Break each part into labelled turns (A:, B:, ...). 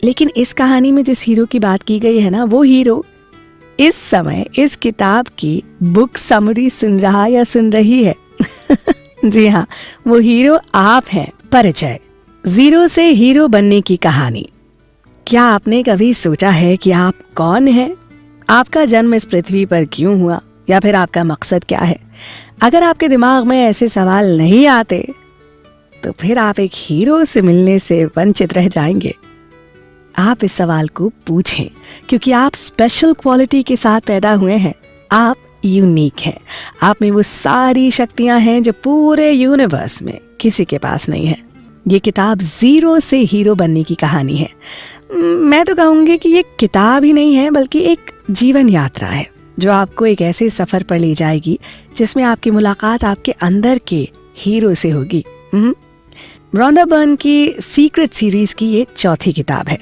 A: लेकिन इस कहानी में जिस हीरो की बात की गई है ना, वो हीरो इस समय इस किताब की बुक समरी सुन रहा या सुन रही है। जी हाँ, वो हीरो आप हैं। परिचय, जीरो से हीरो बनने की कहानी। क्या आपने कभी सोचा है कि आप कौन हैं? आपका जन्म इस पृथ्वी पर क्यों हुआ, या फिर आपका मकसद क्या है? अगर आपके दिमाग में ऐसे सवाल नहीं आते तो फिर आप एक हीरो से मिलने से वंचित रह जाएंगे। आप इस सवाल को पूछें, क्योंकि आप स्पेशल क्वालिटी के साथ पैदा हुए हैं। आप यूनिक हैं। आप में वो सारी शक्तियां हैं जो पूरे यूनिवर्स में किसी के पास नहीं है। ये किताब जीरो से हीरो बनने की कहानी है। मैं तो कहूँगी कि ये किताब ही नहीं है, बल्कि एक जीवन यात्रा है जो आपको एक ऐसे सफर पर ले जाएगी जिसमें आपकी मुलाकात आपके अंदर के हीरो से होगी। रॉन्डा बर्न की सीक्रेट सीरीज की ये चौथी किताब है।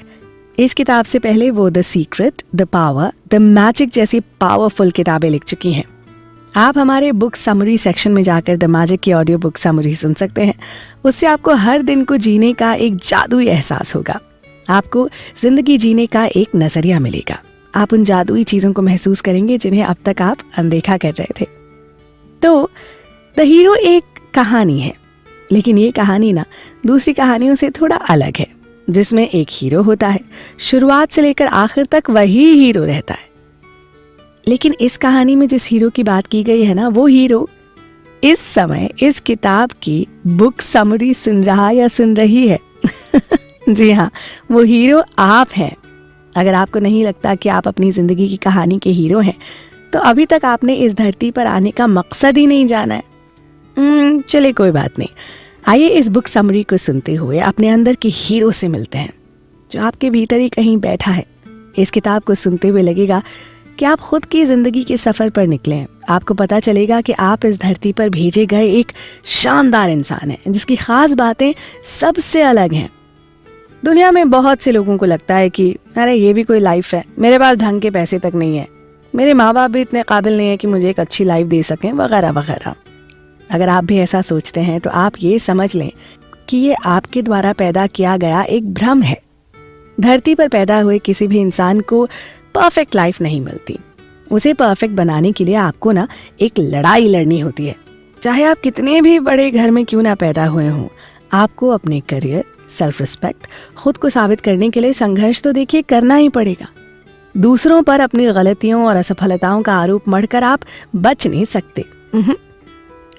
A: इस किताब से पहले वो the secret, the power, the magic जैसी पावरफुल किताबें लिख चुकी हैं। आप हमारे बुक समरी सेक्शन में जाकर द मैजिक की ऑडियो बुक समरी सुन सकते हैं। उससे आपको हर दिन को जीने का एक जादुई एहसास होगा। आपको जिंदगी जीने का एक नजरिया मिलेगा। आप उन जादुई चीजों को महसूस करेंगे जिन्हें अब तक आप अनदेखा कर रहे थे। तो द हीरो एक कहानी है, लेकिन ये कहानी ना दूसरी कहानियों से थोड़ा अलग है, जिसमें एक हीरो होता है। शुरुआत से लेकर आखिर तक वही हीरो रहता है। लेकिन इस कहानी में जिस हीरो की बात की गई है ना, वो हीरो इस समय इस किताब की बुक समरी सुन रहा या सुन रही है। जी हाँ, वो हीरो आप हैं। अगर आपको नहीं लगता कि आप अपनी जिंदगी की कहानी के हीरो हैं, तो अभी तक आपने इस धरती पर आने का मकसद ही नहीं जाना है। चले कोई बात नहीं, आइए इस बुक समरी को सुनते हुए अपने अंदर के हीरो से मिलते हैं, जो आपके भीतर ही कहीं बैठा है। इस किताब को सुनते हुए लगेगा कि आप खुद की जिंदगी के सफर पर निकले हैं। आपको पता चलेगा कि आप इस धरती पर भेजे गए एक शानदार इंसान हैं, जिसकी खास बातें सबसे अलग हैं। दुनिया में बहुत से लोगों को लगता है कि अरे ये भी कोई लाइफ है, मेरे पास ढंग के पैसे तक नहीं है, मेरे माँ बाप भी इतने काबिल नहीं है कि मुझे एक अच्छी लाइफ दे सकें, वगैरह वगैरह। अगर आप भी ऐसा सोचते हैं तो आप ये समझ लें कि ये आपके द्वारा पैदा किया गया एक भ्रम है। धरती पर पैदा हुए किसी भी इंसान को परफेक्ट लाइफ नहीं मिलती। उसे परफेक्ट बनाने के लिए आपको ना एक लड़ाई लड़नी होती है। चाहे आप कितने भी बड़े घर में क्यों ना पैदा हुए हों, आपको अपने करियर, सेल्फ रिस्पेक्ट, खुद को साबित करने के लिए संघर्ष तो देखिए करना ही पड़ेगा। दूसरों पर अपनी गलतियों और असफलताओं का आरोप मढ़कर आप बच नहीं सकते।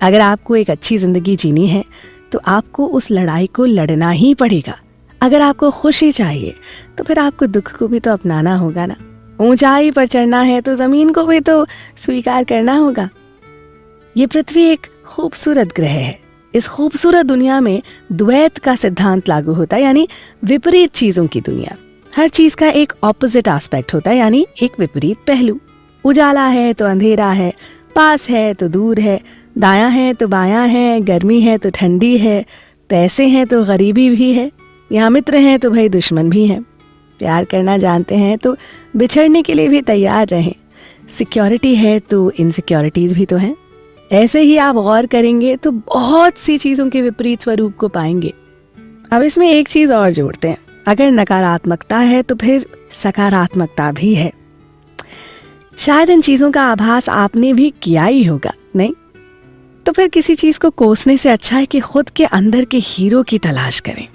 A: अगर आपको एक अच्छी जिंदगी जीनी है तो आपको उस लड़ाई को लड़ना ही पड़ेगा। अगर आपको खुशी चाहिए तो फिर आपको दुख को भी तो अपनाना होगा ना। ऊंचाई पर चढ़ना है तो जमीन को भी तो स्वीकार करना होगा। ये पृथ्वी एक खूबसूरत ग्रह है। इस खूबसूरत दुनिया में द्वैत का सिद्धांत लागू होता है, यानी विपरीत चीजों की दुनिया। हर चीज का एक ऑपोजिट एस्पेक्ट होता है, यानी एक विपरीत पहलू। उजाला है तो अंधेरा है, पास है तो दूर है, दायां है तो बायां है, गर्मी है तो ठंडी है, पैसे हैं तो गरीबी भी है, यहाँ मित्र हैं तो भाई दुश्मन भी हैं। प्यार करना जानते हैं तो बिछड़ने के लिए भी तैयार रहें। सिक्योरिटी है तो इनसिक्योरिटीज भी तो हैं। ऐसे ही आप गौर करेंगे तो बहुत सी चीजों के विपरीत स्वरूप को पाएंगे। अब इसमें एक चीज और जोड़ते हैं, अगर नकारात्मकता है तो फिर सकारात्मकता भी है। शायद इन चीजों का आभास आपने भी किया ही होगा, नहीं? तो फिर किसी चीज को कोसने से अच्छा है कि खुद के अंदर के हीरो की तलाश करें।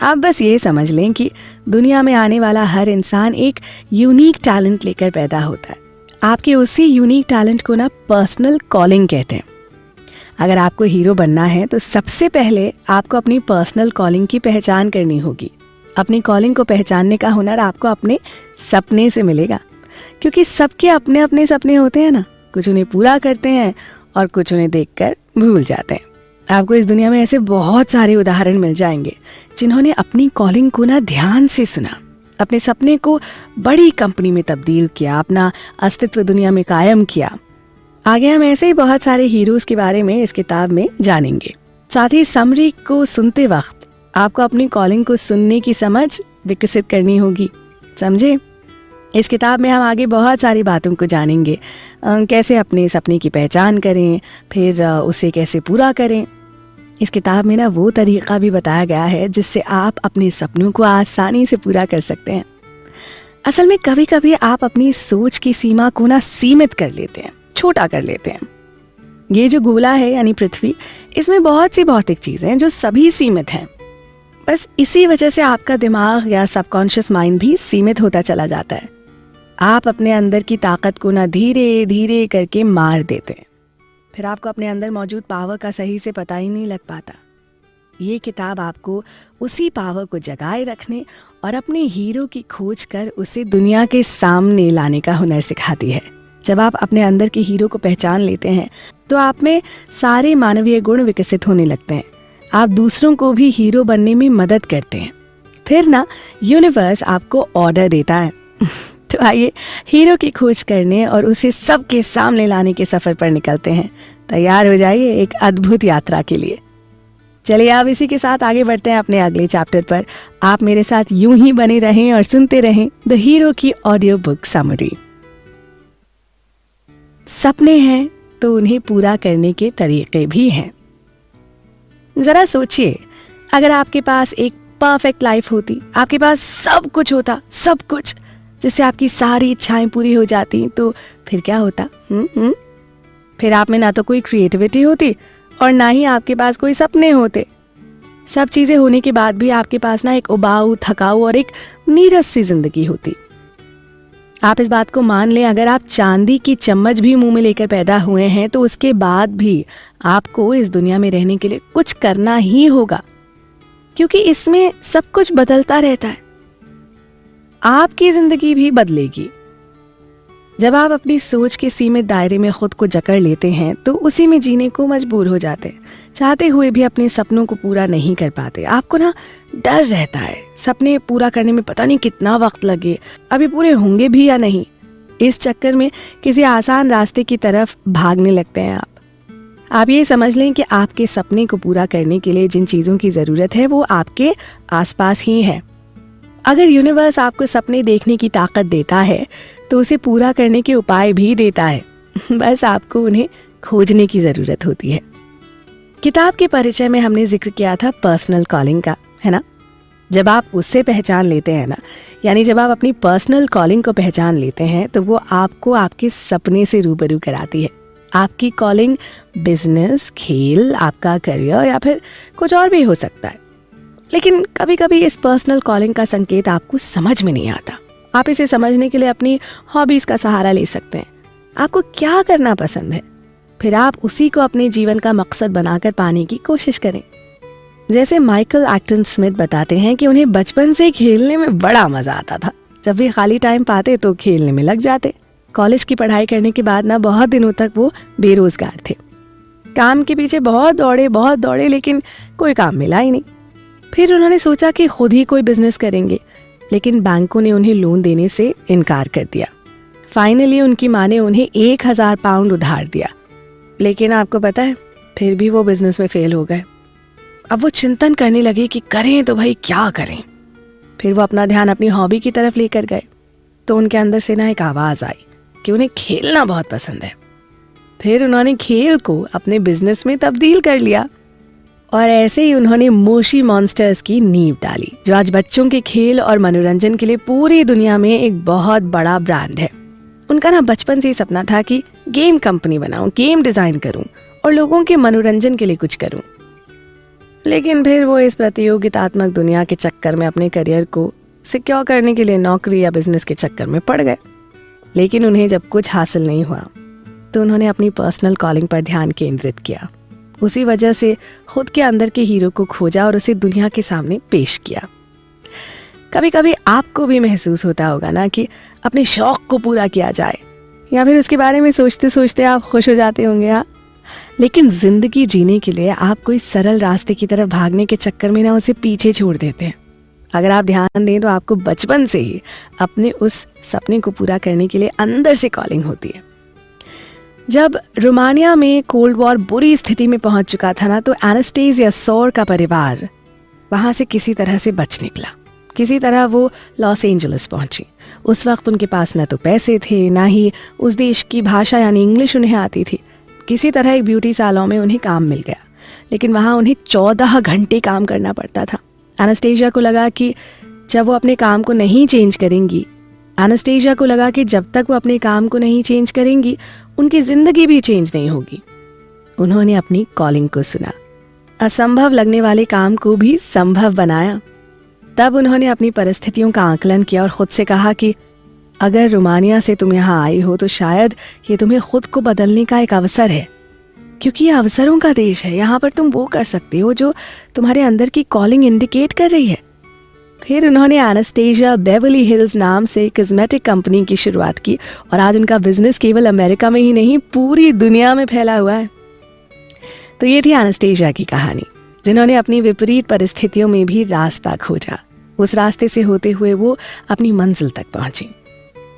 A: आप बस ये समझ लें कि दुनिया में आने वाला हर इंसान एक यूनिक टैलेंट लेकर पैदा होता है। आपके उसी यूनिक टैलेंट को ना पर्सनल कॉलिंग कहते हैं। अगर आपको हीरो बनना है तो सबसे पहले आपको अपनी पर्सनल कॉलिंग की पहचान करनी होगी। अपनी कॉलिंग को पहचानने का हुनर आपको अपने सपने से मिलेगा, क्योंकि सबके अपने अपने सपने होते हैं ना। कुछ उन्हें पूरा करते हैं और कुछ उन्हें देखकर भूल जाते हैं। आपको इस दुनिया में ऐसे बहुत सारे उदाहरण मिल जाएंगे जिन्होंने अपनी कॉलिंग को ना ध्यान से सुना, अपने सपने को बड़ी कंपनी में तब्दील किया, अपना अस्तित्व दुनिया में कायम किया। आगे हम ऐसे ही बहुत सारे हीरोज के बारे में इस किताब में जानेंगे। साथ ही समरी को सुनते वक्त आपको अपनी कॉलिंग को सुनने की समझ विकसित करनी होगी, समझे? इस किताब में हम आगे बहुत सारी बातों को जानेंगे। कैसे अपने सपने की पहचान करें, फिर उसे कैसे पूरा करें। इस किताब में ना वो तरीका भी बताया गया है जिससे आप अपने सपनों को आसानी से पूरा कर सकते हैं। असल में कभी कभी आप अपनी सोच की सीमा को ना सीमित कर लेते हैं, छोटा कर लेते हैं। ये जो गोला है यानी पृथ्वी, इसमें बहुत सी भौतिक चीजें हैं जो सभी सीमित हैं। बस इसी वजह से आपका दिमाग या सबकॉन्शियस माइंड भी सीमित होता चला जाता है। आप अपने अंदर की ताकत को ना धीरे धीरे करके मार देते हैं, फिर आपको अपने अंदर मौजूद पावर का सही से पता ही नहीं लग पाता। ये किताब आपको उसी पावर को जगाए रखने और अपने हीरो की खोज कर उसे दुनिया के सामने लाने का हुनर सिखाती है। जब आप अपने अंदर के हीरो को पहचान लेते हैं तो आप में सारे मानवीय गुण विकसित होने लगते हैं। आप दूसरों को भी हीरो बनने में मदद करते हैं। फिर ना यूनिवर्स आपको ऑर्डर देता है। तो आइए हीरो की खोज करने और उसे सबके सामने लाने के सफर पर निकलते हैं। तैयार हो जाइए एक अद्भुत यात्रा के लिए। चलिए अब इसी के साथ आगे बढ़ते हैं अपने अगले चैप्टर पर। आप मेरे साथ यूं ही बने रहें और सुनते रहें द हीरो की ऑडियो बुक समरी। सपने हैं तो उन्हें पूरा करने के तरीके भी हैं। जरा सोचिए, अगर आपके पास एक परफेक्ट लाइफ होती, आपके पास सब कुछ होता, सब कुछ जिससे आपकी सारी इच्छाएं पूरी हो जाती, तो फिर क्या होता? फिर आप में ना तो कोई क्रिएटिविटी होती और ना ही आपके पास कोई सपने होते। सब चीजें होने के बाद भी आपके पास ना एक उबाऊ, थकाऊ और एक नीरस सी जिंदगी होती। आप इस बात को मान लें, अगर आप चांदी की चम्मच भी मुंह में लेकर पैदा हुए हैं तो उसके बाद भी आपको इस दुनिया में रहने के लिए कुछ करना ही होगा, क्योंकि इसमें सब कुछ बदलता रहता है। आपकी जिंदगी भी बदलेगी। जब आप अपनी सोच के सीमित दायरे में खुद को जकड़ लेते हैं तो उसी में जीने को मजबूर हो जाते हैं। चाहते हुए भी अपने सपनों को पूरा नहीं कर पाते। आपको ना डर रहता है, सपने पूरा करने में पता नहीं कितना वक्त लगे, अभी पूरे होंगे भी या नहीं। इस चक्कर में किसी आसान रास्ते की तरफ भागने लगते हैं आप ये समझ लें कि आपके सपने को पूरा करने के लिए जिन चीज़ों की ज़रूरत है वो आपके आसपास ही है। अगर यूनिवर्स आपको सपने देखने की ताकत देता है तो उसे पूरा करने के उपाय भी देता है। बस आपको उन्हें खोजने की ज़रूरत होती है। किताब के परिचय में हमने जिक्र किया था पर्सनल कॉलिंग का, है ना। जब आप उससे पहचान लेते हैं ना, यानी जब आप अपनी पर्सनल कॉलिंग को पहचान लेते हैं तो वो आपको आपके सपने से रूबरू कराती है। आपकी कॉलिंग बिजनेस, खेल, आपका करियर या फिर कुछ और भी हो सकता है। लेकिन कभी कभी इस पर्सनल कॉलिंग का संकेत आपको समझ में नहीं आता। आप इसे समझने के लिए अपनी हॉबीज का सहारा ले सकते हैं। आपको क्या करना पसंद है, फिर आप उसी को अपने जीवन का मकसद बनाकर पाने की कोशिश करें। जैसे माइकल एक्टन स्मिथ बताते हैं कि उन्हें बचपन से खेलने में बड़ा मजा आता था। जब भी खाली टाइम पाते तो खेलने में लग जाते। कॉलेज की पढ़ाई करने के बाद ना बहुत दिनों तक वो बेरोजगार थे। काम के पीछे बहुत दौड़े लेकिन कोई काम मिला ही नहीं। फिर उन्होंने सोचा कि खुद ही कोई बिजनेस करेंगे, लेकिन बैंकों ने उन्हें लोन देने से इनकार कर दिया। फाइनली उनकी माँ ने उन्हें 1000 पाउंड उधार दिया, लेकिन आपको पता है फिर भी वो बिजनेस में फेल हो गए। अब वो चिंतन करने लगे कि करें तो भाई क्या करें। फिर वो अपना ध्यान अपनी हॉबी की तरफ लेकर गए तो उनके अंदर से ना एक आवाज़ आई कि उन्हें खेलना बहुत पसंद है। फिर उन्होंने खेल को अपने बिजनेस में तब्दील कर लिया और ऐसे ही उन्होंने मोशी मॉन्स्टर्स की नींव डाली, जो आज बच्चों के खेल और मनोरंजन के लिए पूरी दुनिया में एक बहुत बड़ा ब्रांड है। उनका ना बचपन से ही सपना था कि गेम कंपनी बनाऊं, गेम डिजाइन करूं और लोगों के मनोरंजन के लिए कुछ करूं। लेकिन फिर वो इस प्रतियोगितात्मक दुनिया के चक्कर में अपने करियर को सिक्योर करने के लिए नौकरी या बिजनेस के चक्कर में पड़ गए। लेकिन उन्हें जब कुछ हासिल नहीं हुआ तो उन्होंने अपनी पर्सनल कॉलिंग पर ध्यान केंद्रित किया। उसी वजह से खुद के अंदर के हीरो को खोजा और उसे दुनिया के सामने पेश किया। कभी कभी आपको भी महसूस होता होगा ना कि अपने शौक को पूरा किया जाए, या फिर उसके बारे में सोचते सोचते आप खुश हो जाते होंगे। हाँ, लेकिन जिंदगी जीने के लिए आप कोई सरल रास्ते की तरफ भागने के चक्कर में ना उसे पीछे छोड़ देते हैं। अगर आप ध्यान दें तो आपको बचपन से ही अपने उस सपने को पूरा करने के लिए अंदर से कॉलिंग होती है। जब रोमानिया में कोल्ड वॉर बुरी स्थिति में पहुंच चुका था ना, तो एनास्टेसिया सौर का परिवार वहां से किसी तरह से बच निकला। किसी तरह वो लॉस एंजलिस पहुंची। उस वक्त उनके पास न तो पैसे थे, ना ही उस देश की भाषा यानी इंग्लिश उन्हें आती थी। किसी तरह एक ब्यूटी सैलून में उन्हें काम मिल गया, लेकिन वहाँ उन्हें 14 घंटे काम करना पड़ता था। एनास्टेशिया को लगा कि जब वो अपने काम को नहीं चेंज करेंगी, एनास्टेशिया को लगा कि जब तक वो अपने काम को नहीं चेंज करेंगी उनकी ज़िंदगी भी चेंज नहीं होगी। उन्होंने अपनी कॉलिंग को सुना, असंभव लगने वाले काम को भी संभव बनाया। तब उन्होंने अपनी परिस्थितियों का आकलन किया और खुद से कहा कि अगर रोमानिया से तुम यहाँ आई हो तो शायद ये तुम्हें खुद को बदलने का एक अवसर है, क्योंकि ये अवसरों का देश है। यहाँ पर तुम वो कर सकते हो जो तुम्हारे अंदर की कॉलिंग इंडिकेट कर रही है। फिर उन्होंने एनास्टेशिया बेवर्ली हिल्स नाम से कॉस्मेटिक कंपनी की शुरुआत की और आज उनका बिजनेस केवल अमेरिका में ही नहीं पूरी दुनिया में फैला हुआ है। तो ये थी एनास्टेशिया की कहानी, जिन्होंने अपनी विपरीत परिस्थितियों में भी रास्ता खोजा। उस रास्ते से होते हुए वो अपनी मंजिल तक पहुंची।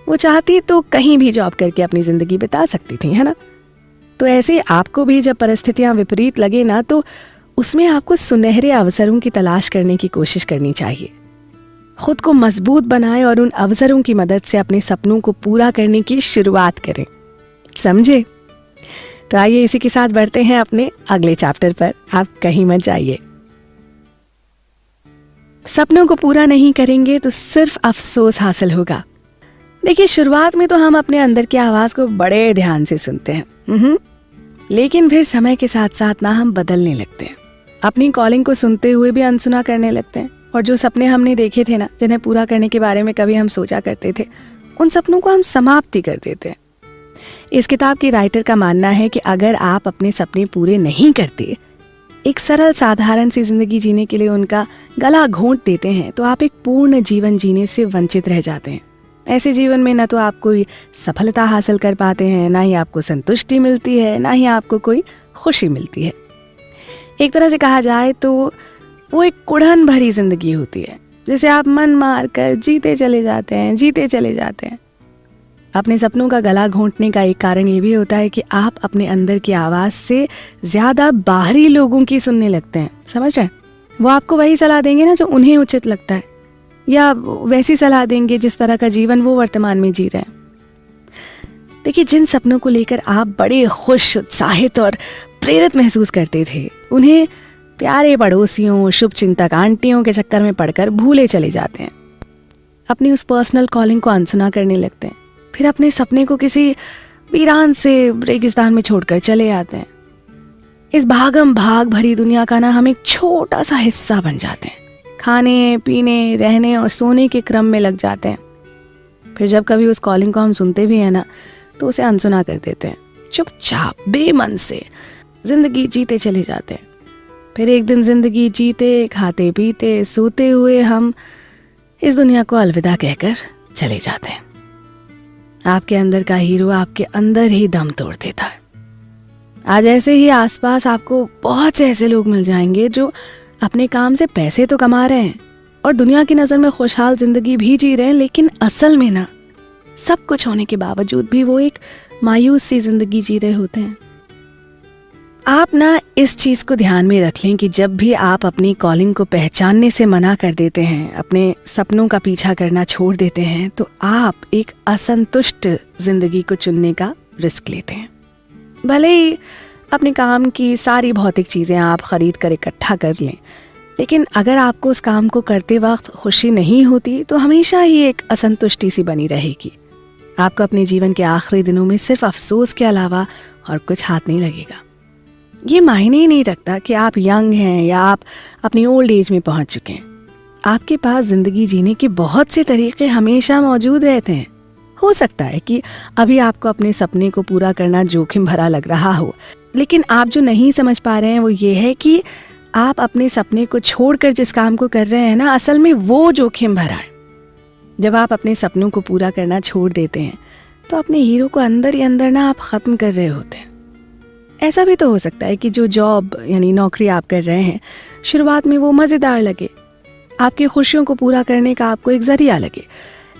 A: वो चाहती तो कहीं भी जॉब करके अपनी जिंदगी बिता सकती थी, है ना। तो ऐसे आपको भी जब परिस्थितियां विपरीत लगे ना, तो उसमें आपको सुनहरे अवसरों की तलाश करने की कोशिश करनी चाहिए। खुद को मजबूत बनाएं और उन अवसरों की मदद से अपने सपनों को पूरा करने की शुरुआत करें, समझे। तो आइए इसी के साथ बढ़ते हैं अपने अगले चैप्टर पर। आप कहीं मत जाइए। सपनों को पूरा नहीं करेंगे तो सिर्फ अफसोस हासिल होगा। देखिए, शुरुआत में तो हम अपने अंदर की आवाज को बड़े ध्यान से सुनते हैं, लेकिन फिर समय के साथ साथ ना हम बदलने लगते हैं। अपनी कॉलिंग को सुनते हुए भी अनसुना करने लगते हैं और जो सपने हमने देखे थे ना, जिन्हें पूरा करने के बारे में कभी हम सोचा करते थे, उन सपनों को हम समाप्ति कर देते हैं। इस किताब के राइटर का मानना है कि अगर आप अपने सपने पूरे नहीं करते, एक सरल साधारण सी जिंदगी जीने के लिए उनका गला घोंट देते हैं, तो आप एक पूर्ण जीवन जीने से वंचित रह जाते हैं। ऐसे जीवन में ना तो आप कोई सफलता हासिल कर पाते हैं, ना ही आपको संतुष्टि मिलती है, ना ही आपको कोई खुशी मिलती है। एक तरह से कहा जाए तो वो एक कुढ़न भरी जिंदगी होती है, जिसे आप मन मार कर जीते चले जाते हैं। अपने सपनों का गला घोंटने का एक कारण ये भी होता है कि आप अपने अंदर की आवाज़ से ज़्यादा बाहरी लोगों की सुनने लगते हैं, समझ रहे हैं। वो आपको वही सलाह देंगे ना जो उन्हें उचित लगता है, या वैसी सलाह देंगे जिस तरह का जीवन वो वर्तमान में जी रहे हैं। देखिए, जिन सपनों को लेकर आप बड़े खुश, उत्साहित और प्रेरित महसूस करते थे, उन्हें प्यारे पड़ोसियों, शुभ चिंतक आंटियों के चक्कर में पड़कर भूले चले जाते हैं। अपनी उस पर्सनल कॉलिंग को अनसुना करने लगते हैं। फिर अपने सपने को किसी वीरान से रेगिस्तान में छोड़कर चले आते हैं। इस भागम भाग भरी दुनिया का ना हम एक छोटा सा हिस्सा बन जाते हैं। खाने, पीने, रहने और सोने के क्रम में लग जाते हैं। फिर जब कभी उस कॉलिंग को हम सुनते भी हैं ना, तो उसे अनसुना कर देते हैं। चुपचाप बेमन से जिंदगी जीते चले जाते हैं। फिर एक दिन जिंदगी जीते, खाते, पीते, सोते हुए हम इस दुनिया को अलविदा कहकर चले जाते हैं। आपके अंदर का हीरो आपके अंदर ही दम तोड़ देता है। आज ऐसे ही आसपास आपको बहुत से ऐसे लोग मिल जाएंगे जो अपने काम से पैसे तो कमा रहे हैं और दुनिया की नज़र में खुशहाल जिंदगी भी जी रहे हैं, लेकिन असल में ना, सब कुछ होने के बावजूद भी वो एक मायूस सी जिंदगी जी रहे होते हैं। आप ना इस चीज़ को ध्यान में रख लें कि जब भी आप अपनी कॉलिंग को पहचानने से मना कर देते हैं, अपने सपनों का पीछा करना छोड़ देते हैं, तो आप एक असंतुष्ट जिंदगी को चुनने का रिस्क लेते हैं। भले ही अपने काम की सारी भौतिक चीज़ें आप खरीद कर इकट्ठा कर लें, लेकिन अगर आपको उस काम को करते वक्त खुशी नहीं होती, तो हमेशा ही एक असंतुष्टि सी बनी रहेगी। आपको अपने जीवन के आखिरी दिनों में सिर्फ अफसोस के अलावा और कुछ हाथ नहीं लगेगा। ये मायने ही नहीं रखता कि आप यंग हैं या आप अपनी ओल्ड एज में पहुंच चुके हैं। आपके पास जिंदगी जीने के बहुत से तरीके हमेशा मौजूद रहते हैं। हो सकता है कि अभी आपको अपने सपने को पूरा करना जोखिम भरा लग रहा हो, लेकिन आप जो नहीं समझ पा रहे हैं वो ये है कि आप अपने सपने को छोड़कर जिस काम को कर रहे हैं ना, असल में वो जोखिम भरा है। जब आप अपने सपनों को पूरा करना छोड़ देते हैं, तो अपने हीरो को अंदर ही अंदर ना आप ख़त्म कर रहे होते हैं। ऐसा भी तो हो सकता है कि जो जॉब यानी नौकरी आप कर रहे हैं, शुरुआत में वो मज़ेदार लगे, आपकी खुशियों को पूरा करने का आपको एक ज़रिया लगे,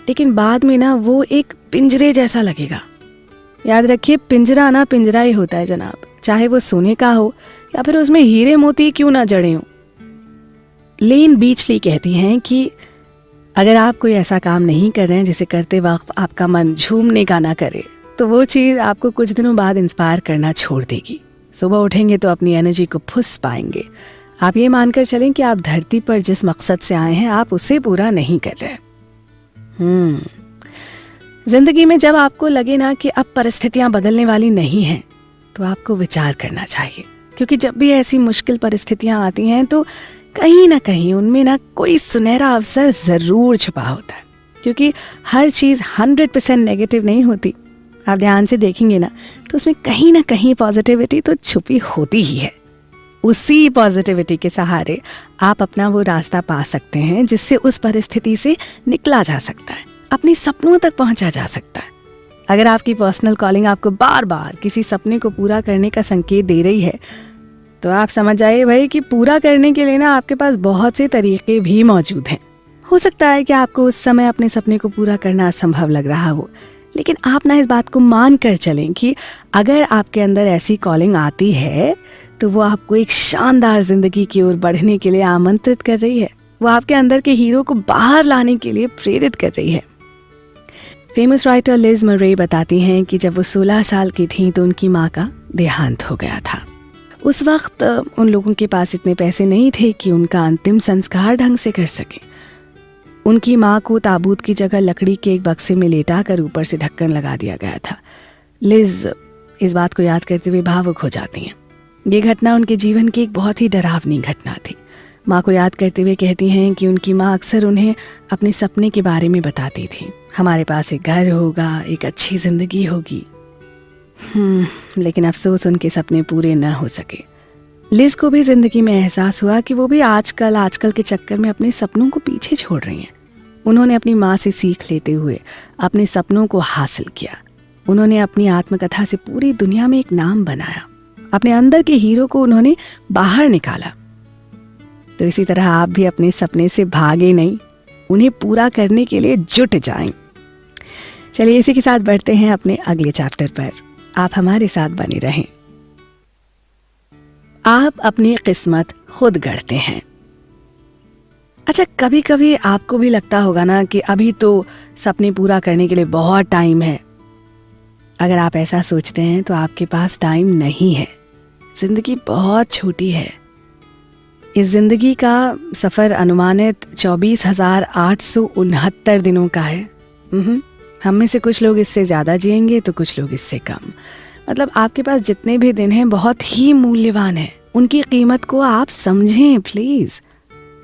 A: लेकिन बाद में ना वो एक पिंजरे जैसा लगेगा। याद रखिए, पिंजरा ना पिंजरा ही होता है जनाब, चाहे वो सोने का हो या फिर उसमें हीरे मोती क्यों ना जड़े हों। लेन बीचली कहती हैं कि अगर आप कोई ऐसा काम नहीं कर रहे हैं जिसे करते वक्त आपका मन झूमने का ना करे, तो वो चीज़ आपको कुछ दिनों बाद इंस्पायर करना छोड़ देगी। सुबह उठेंगे तो अपनी एनर्जी को फुस पाएंगे। आप ये मानकर चलें कि आप धरती पर जिस मकसद से आए हैं आप उसे पूरा नहीं कर रहे। जिंदगी में जब आपको लगे ना कि अब परिस्थितियां बदलने वाली नहीं हैं, तो आपको विचार करना चाहिए, क्योंकि जब भी ऐसी मुश्किल परिस्थितियां आती हैं तो कहीं ना कहीं उनमें ना कोई सुनहरा अवसर जरूर छुपा होता है, क्योंकि हर चीज़ 100% नेगेटिव नहीं होती। आप ध्यान से देखेंगे ना तो उसमें कहीं ना कहीं पॉजिटिविटी तो छुपी होती ही है। उसी पॉजिटिविटी के सहारे आप अपना वो रास्ता पा सकते हैं जिससे उस परिस्थिति से निकला जा सकता है, अपने सपनों तक पहुंचा जा सकता है। अगर आपकी पर्सनल कॉलिंग आपको बार बार किसी सपने को पूरा करने का संकेत दे रही है, तो आप समझ जाइए भाई कि पूरा करने के लिए ना आपके पास बहुत से तरीके भी मौजूद हैं। हो सकता है कि आपको उस समय अपने सपने को पूरा करना असंभव लग रहा हो, लेकिन आप ना इस बात को मान कर चलें कि अगर आपके अंदर ऐसी कॉलिंग आती है तो वो आपको एक शानदार जिंदगी की ओर बढ़ने के लिए आमंत्रित कर रही है। वो आपके अंदर के हीरो को बाहर लाने के लिए प्रेरित कर रही है। फेमस राइटर लिज मरे बताती हैं कि जब वो 16 साल की थी तो उनकी माँ का देहांत हो गया था। उस वक्त उन लोगों के पास इतने पैसे नहीं थे कि उनका अंतिम संस्कार ढंग से कर सके। उनकी माँ को ताबूत की जगह लकड़ी के एक बक्से में लेटा कर ऊपर से ढक्कन लगा दिया गया था। लिज इस बात को याद करते हुए भावुक हो जाती हैं। ये घटना उनके जीवन की एक बहुत ही डरावनी घटना थी। माँ को याद करते हुए कहती हैं कि उनकी माँ अक्सर उन्हें अपने सपने के बारे में बताती थी। हमारे पास एक घर होगा, एक अच्छी जिंदगी होगी। लेकिन अफसोस उनके सपने पूरे न हो सके। लिज को भी जिंदगी में एहसास हुआ कि वो भी आजकल के चक्कर में अपने सपनों को पीछे छोड़ रही हैं। उन्होंने अपनी माँ से सीख लेते हुए अपने सपनों को हासिल किया। उन्होंने अपनी आत्मकथा से पूरी दुनिया में एक नाम बनाया। अपने अंदर के हीरो को उन्होंने बाहर निकाला। तो इसी तरह आप भी अपने सपने से भागे नहीं, उन्हें पूरा करने के लिए जुट जाएं। चलिए इसी के साथ बढ़ते हैं अपने अगले चैप्टर पर। आप हमारे साथ बने रहें। आप अपनी किस्मत खुद गढ़ते हैं। अच्छा, कभी कभी आपको भी लगता होगा ना कि अभी तो सपने पूरा करने के लिए बहुत टाइम है। अगर आप ऐसा सोचते हैं तो आपके पास टाइम नहीं है। जिंदगी बहुत छोटी है। इस जिंदगी का सफर अनुमानित 24,869 दिनों का है। हम में से कुछ लोग इससे ज्यादा जिएंगे तो कुछ लोग इससे कम। मतलब आपके पास जितने भी दिन हैं बहुत ही मूल्यवान है। उनकी कीमत को आप समझें प्लीज।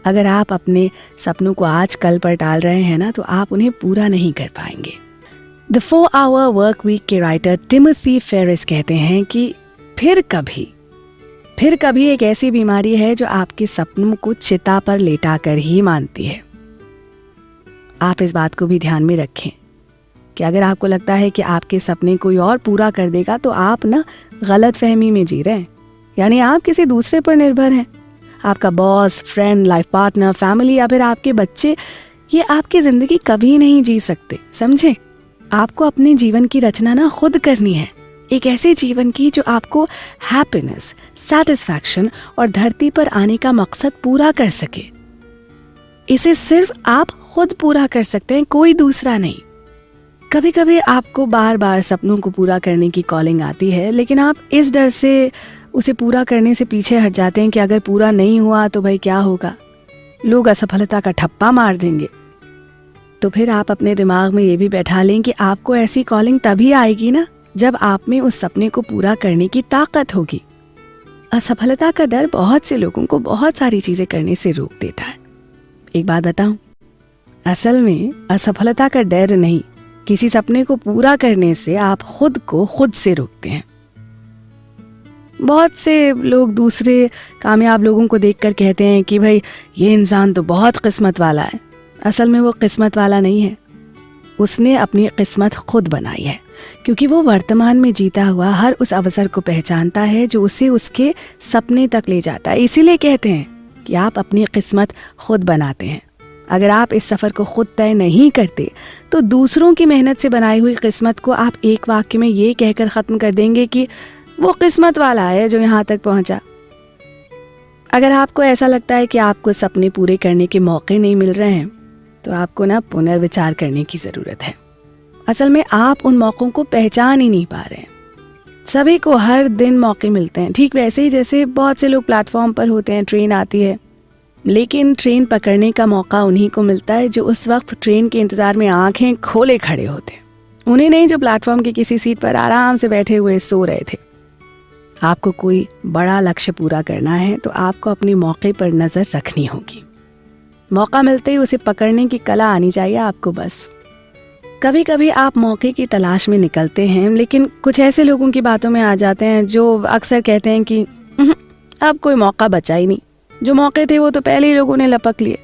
A: अगर आप अपने सपनों को आज कल पर टाल रहे हैं ना, तो आप उन्हें पूरा नहीं कर पाएंगे। द 4 Hour Work Week के राइटर टिमोथी फेरिस कहते हैं कि फिर कभी एक ऐसी बीमारी है जो आपके सपनों को चिता पर लेटा कर ही मानती है। आप इस बात को भी ध्यान में रखें कि अगर आपको लगता है कि आपके सपने कोई और पूरा कर देगा, तो आप ना गलत फहमी में जी रहे हैं। यानी आप किसी दूसरे पर निर्भर हैं। आपका boss, friend, life partner, family या फिर आपके बच्चे, ये आपकी जिंदगी कभी नहीं जी सकते। समझे? आपको अपने जीवन की रचना ना खुद करनी है। एक ऐसे जीवन की जो आपको हैप्पीनेस, सैटिस्फैक्शन और धरती पर आने का मकसद पूरा कर सके। इसे सिर्फ आप खुद पूरा कर सकते हैं, कोई दूसरा नहीं। कभी कभी आपको बार बार सपनों को पूरा करने की कॉलिंग आती है, लेकिन आप इस डर से उसे पूरा करने से पीछे हट जाते हैं कि अगर पूरा नहीं हुआ तो भाई क्या होगा, लोग असफलता का ठप्पा मार देंगे। तो फिर आप अपने दिमाग में ये भी बैठा लें कि आपको ऐसी कॉलिंग तभी आएगी ना जब आप में उस सपने को पूरा करने की ताकत होगी। असफलता का डर बहुत से लोगों को बहुत सारी चीजें करने से रोक देता है। एक बात बताऊं, असल में असफलता का डर नहीं, किसी सपने को पूरा करने से आप खुद को खुद से रोकते हैं। बहुत से लोग दूसरे कामयाब लोगों को देखकर कहते हैं कि भाई ये इंसान तो बहुत किस्मत वाला है। असल में वो किस्मत वाला नहीं है, उसने अपनी किस्मत खुद बनाई है, क्योंकि वो वर्तमान में जीता हुआ हर उस अवसर को पहचानता है जो उसे उसके सपने तक ले जाता है। इसीलिए कहते हैं कि आप अपनी किस्मत खुद बनाते हैं। अगर आप इस सफ़र को खुद तय नहीं करते तो दूसरों की मेहनत से बनाई हुई किस्मत को आप एक वाक्य में ये कहकर ख़त्म कर देंगे कि वो किस्मत वाला है जो यहाँ तक पहुँचा। अगर आपको ऐसा लगता है कि आपको सपने पूरे करने के मौके नहीं मिल रहे हैं, तो आपको ना पुनर्विचार करने की ज़रूरत है। असल में आप उन मौक़ों को पहचान ही नहीं पा रहे हैं। सभी को हर दिन मौके मिलते हैं, ठीक वैसे ही जैसे बहुत से लोग प्लेटफॉर्म पर होते हैं, ट्रेन आती है, लेकिन ट्रेन पकड़ने का मौका उन्हीं को मिलता है जो उस वक्त ट्रेन के इंतज़ार में आंखें खोले खड़े होते हैं। उन्हें नहीं जो प्लेटफॉर्म की किसी सीट पर आराम से बैठे हुए सो रहे थे। आपको कोई बड़ा लक्ष्य पूरा करना है तो आपको अपने मौके पर नज़र रखनी होगी। मौका मिलते ही उसे पकड़ने की कला आनी चाहिए आपको बस। कभी कभी आप मौके की तलाश में निकलते हैं, लेकिन कुछ ऐसे लोगों की बातों में आ जाते हैं जो अक्सर कहते हैं कि अब कोई मौका बचा ही नहीं, जो मौके थे वो तो पहले ही लोगों ने लपक लिए।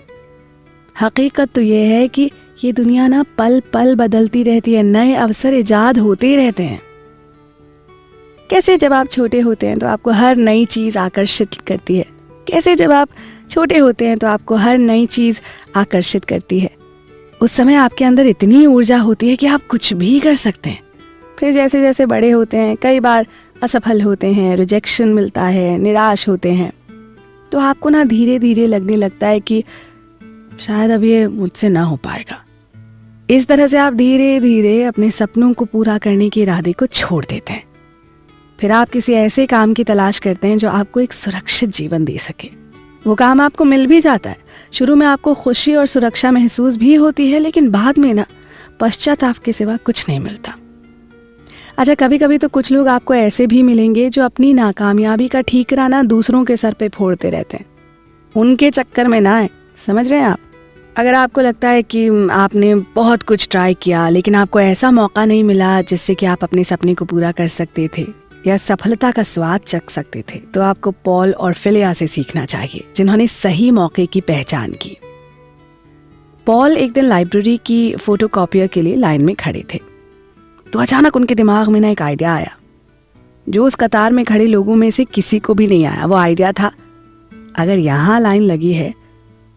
A: हकीकत तो ये है कि ये दुनिया ना पल पल बदलती रहती है, नए अवसर इजाद होते ही रहते हैं। कैसे जब आप छोटे होते हैं तो आपको हर नई चीज़ आकर्षित करती है, कैसे जब आप छोटे होते हैं तो आपको हर नई चीज़ आकर्षित करती है। उस समय आपके अंदर इतनी ऊर्जा होती है कि आप कुछ भी कर सकते हैं। फिर जैसे जैसे बड़े होते हैं, कई बार असफल होते हैं, रिजेक्शन मिलता है, निराश होते हैं, तो आपको ना धीरे धीरे लगने लगता है कि शायद अब ये मुझसे ना हो पाएगा। इस तरह से आप धीरे धीरे अपने सपनों को पूरा करने के इरादे को छोड़ देते हैं। फिर आप किसी ऐसे काम की तलाश करते हैं जो आपको एक सुरक्षित जीवन दे सके। वो काम आपको मिल भी जाता है। शुरू में आपको खुशी और सुरक्षा महसूस भी होती है, लेकिन बाद में ना पश्चाताप के सिवा कुछ नहीं मिलता। अच्छा, कभी कभी तो कुछ लोग आपको ऐसे भी मिलेंगे जो अपनी नाकामयाबी का ठीकरा ना दूसरों के सर पे फोड़ते रहते हैं। उनके चक्कर में ना आए, समझ रहे हैं आप? अगर आपको लगता है कि आपने बहुत कुछ ट्राई किया लेकिन आपको ऐसा मौका नहीं मिला जिससे कि आप अपने सपने को पूरा कर सकते थे या सफलता का स्वाद चख सकते थे, तो आपको पॉल और फिलिया से सीखना चाहिए, जिन्होंने सही मौके की पहचान की। पॉल एक दिन लाइब्रेरी की फोटोकॉपियर के लिए लाइन में खड़े थे, तो अचानक उनके दिमाग में ना एक आइडिया आया जो उस कतार में खड़े लोगों में से किसी को भी नहीं आया। वो आइडिया था, अगर यहाँ लाइन लगी है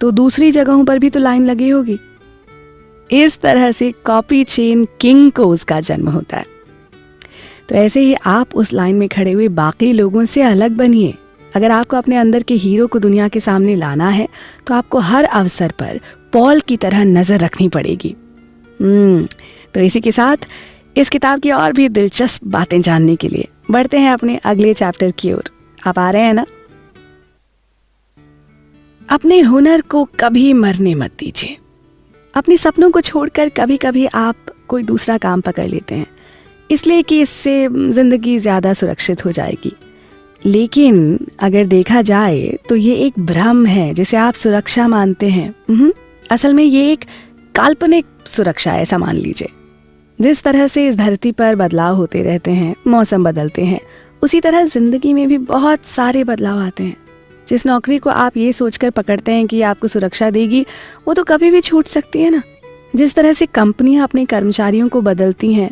A: तो दूसरी जगहों पर भी तो लाइन लगी होगी। इस तरह से कॉपी चेन किंग को उसका जन्म होता है। तो ऐसे ही आप उस लाइन में खड़े हुए बाकी लोगों से अलग बनिए। अगर आपको अपने अंदर के हीरो को दुनिया के सामने लाना है तो आपको हर अवसर पर पॉल की तरह नजर रखनी पड़ेगी। तो इसी के साथ इस किताब की और भी दिलचस्प बातें जानने के लिए बढ़ते हैं अपने अगले चैप्टर की ओर। आप आ रहे हैं ना? अपने हुनर को कभी मरने मत दीजिए। अपने सपनों को छोड़कर कभी कभी आप कोई दूसरा काम पकड़ लेते हैं, इसलिए कि इससे जिंदगी ज्यादा सुरक्षित हो जाएगी। लेकिन अगर देखा जाए तो ये एक भ्रम है जिसे आप सुरक्षा मानते हैं। असल में ये एक काल्पनिक सुरक्षा है, ऐसा मान लीजिए। जिस तरह से इस धरती पर बदलाव होते रहते हैं, मौसम बदलते हैं, उसी तरह जिंदगी में भी बहुत सारे बदलाव आते हैं। जिस नौकरी को आप ये सोचकर पकड़ते हैं कि आपको सुरक्षा देगी, वो तो कभी भी छूट सकती है ना। जिस तरह से कंपनियां अपने कर्मचारियों को बदलती हैं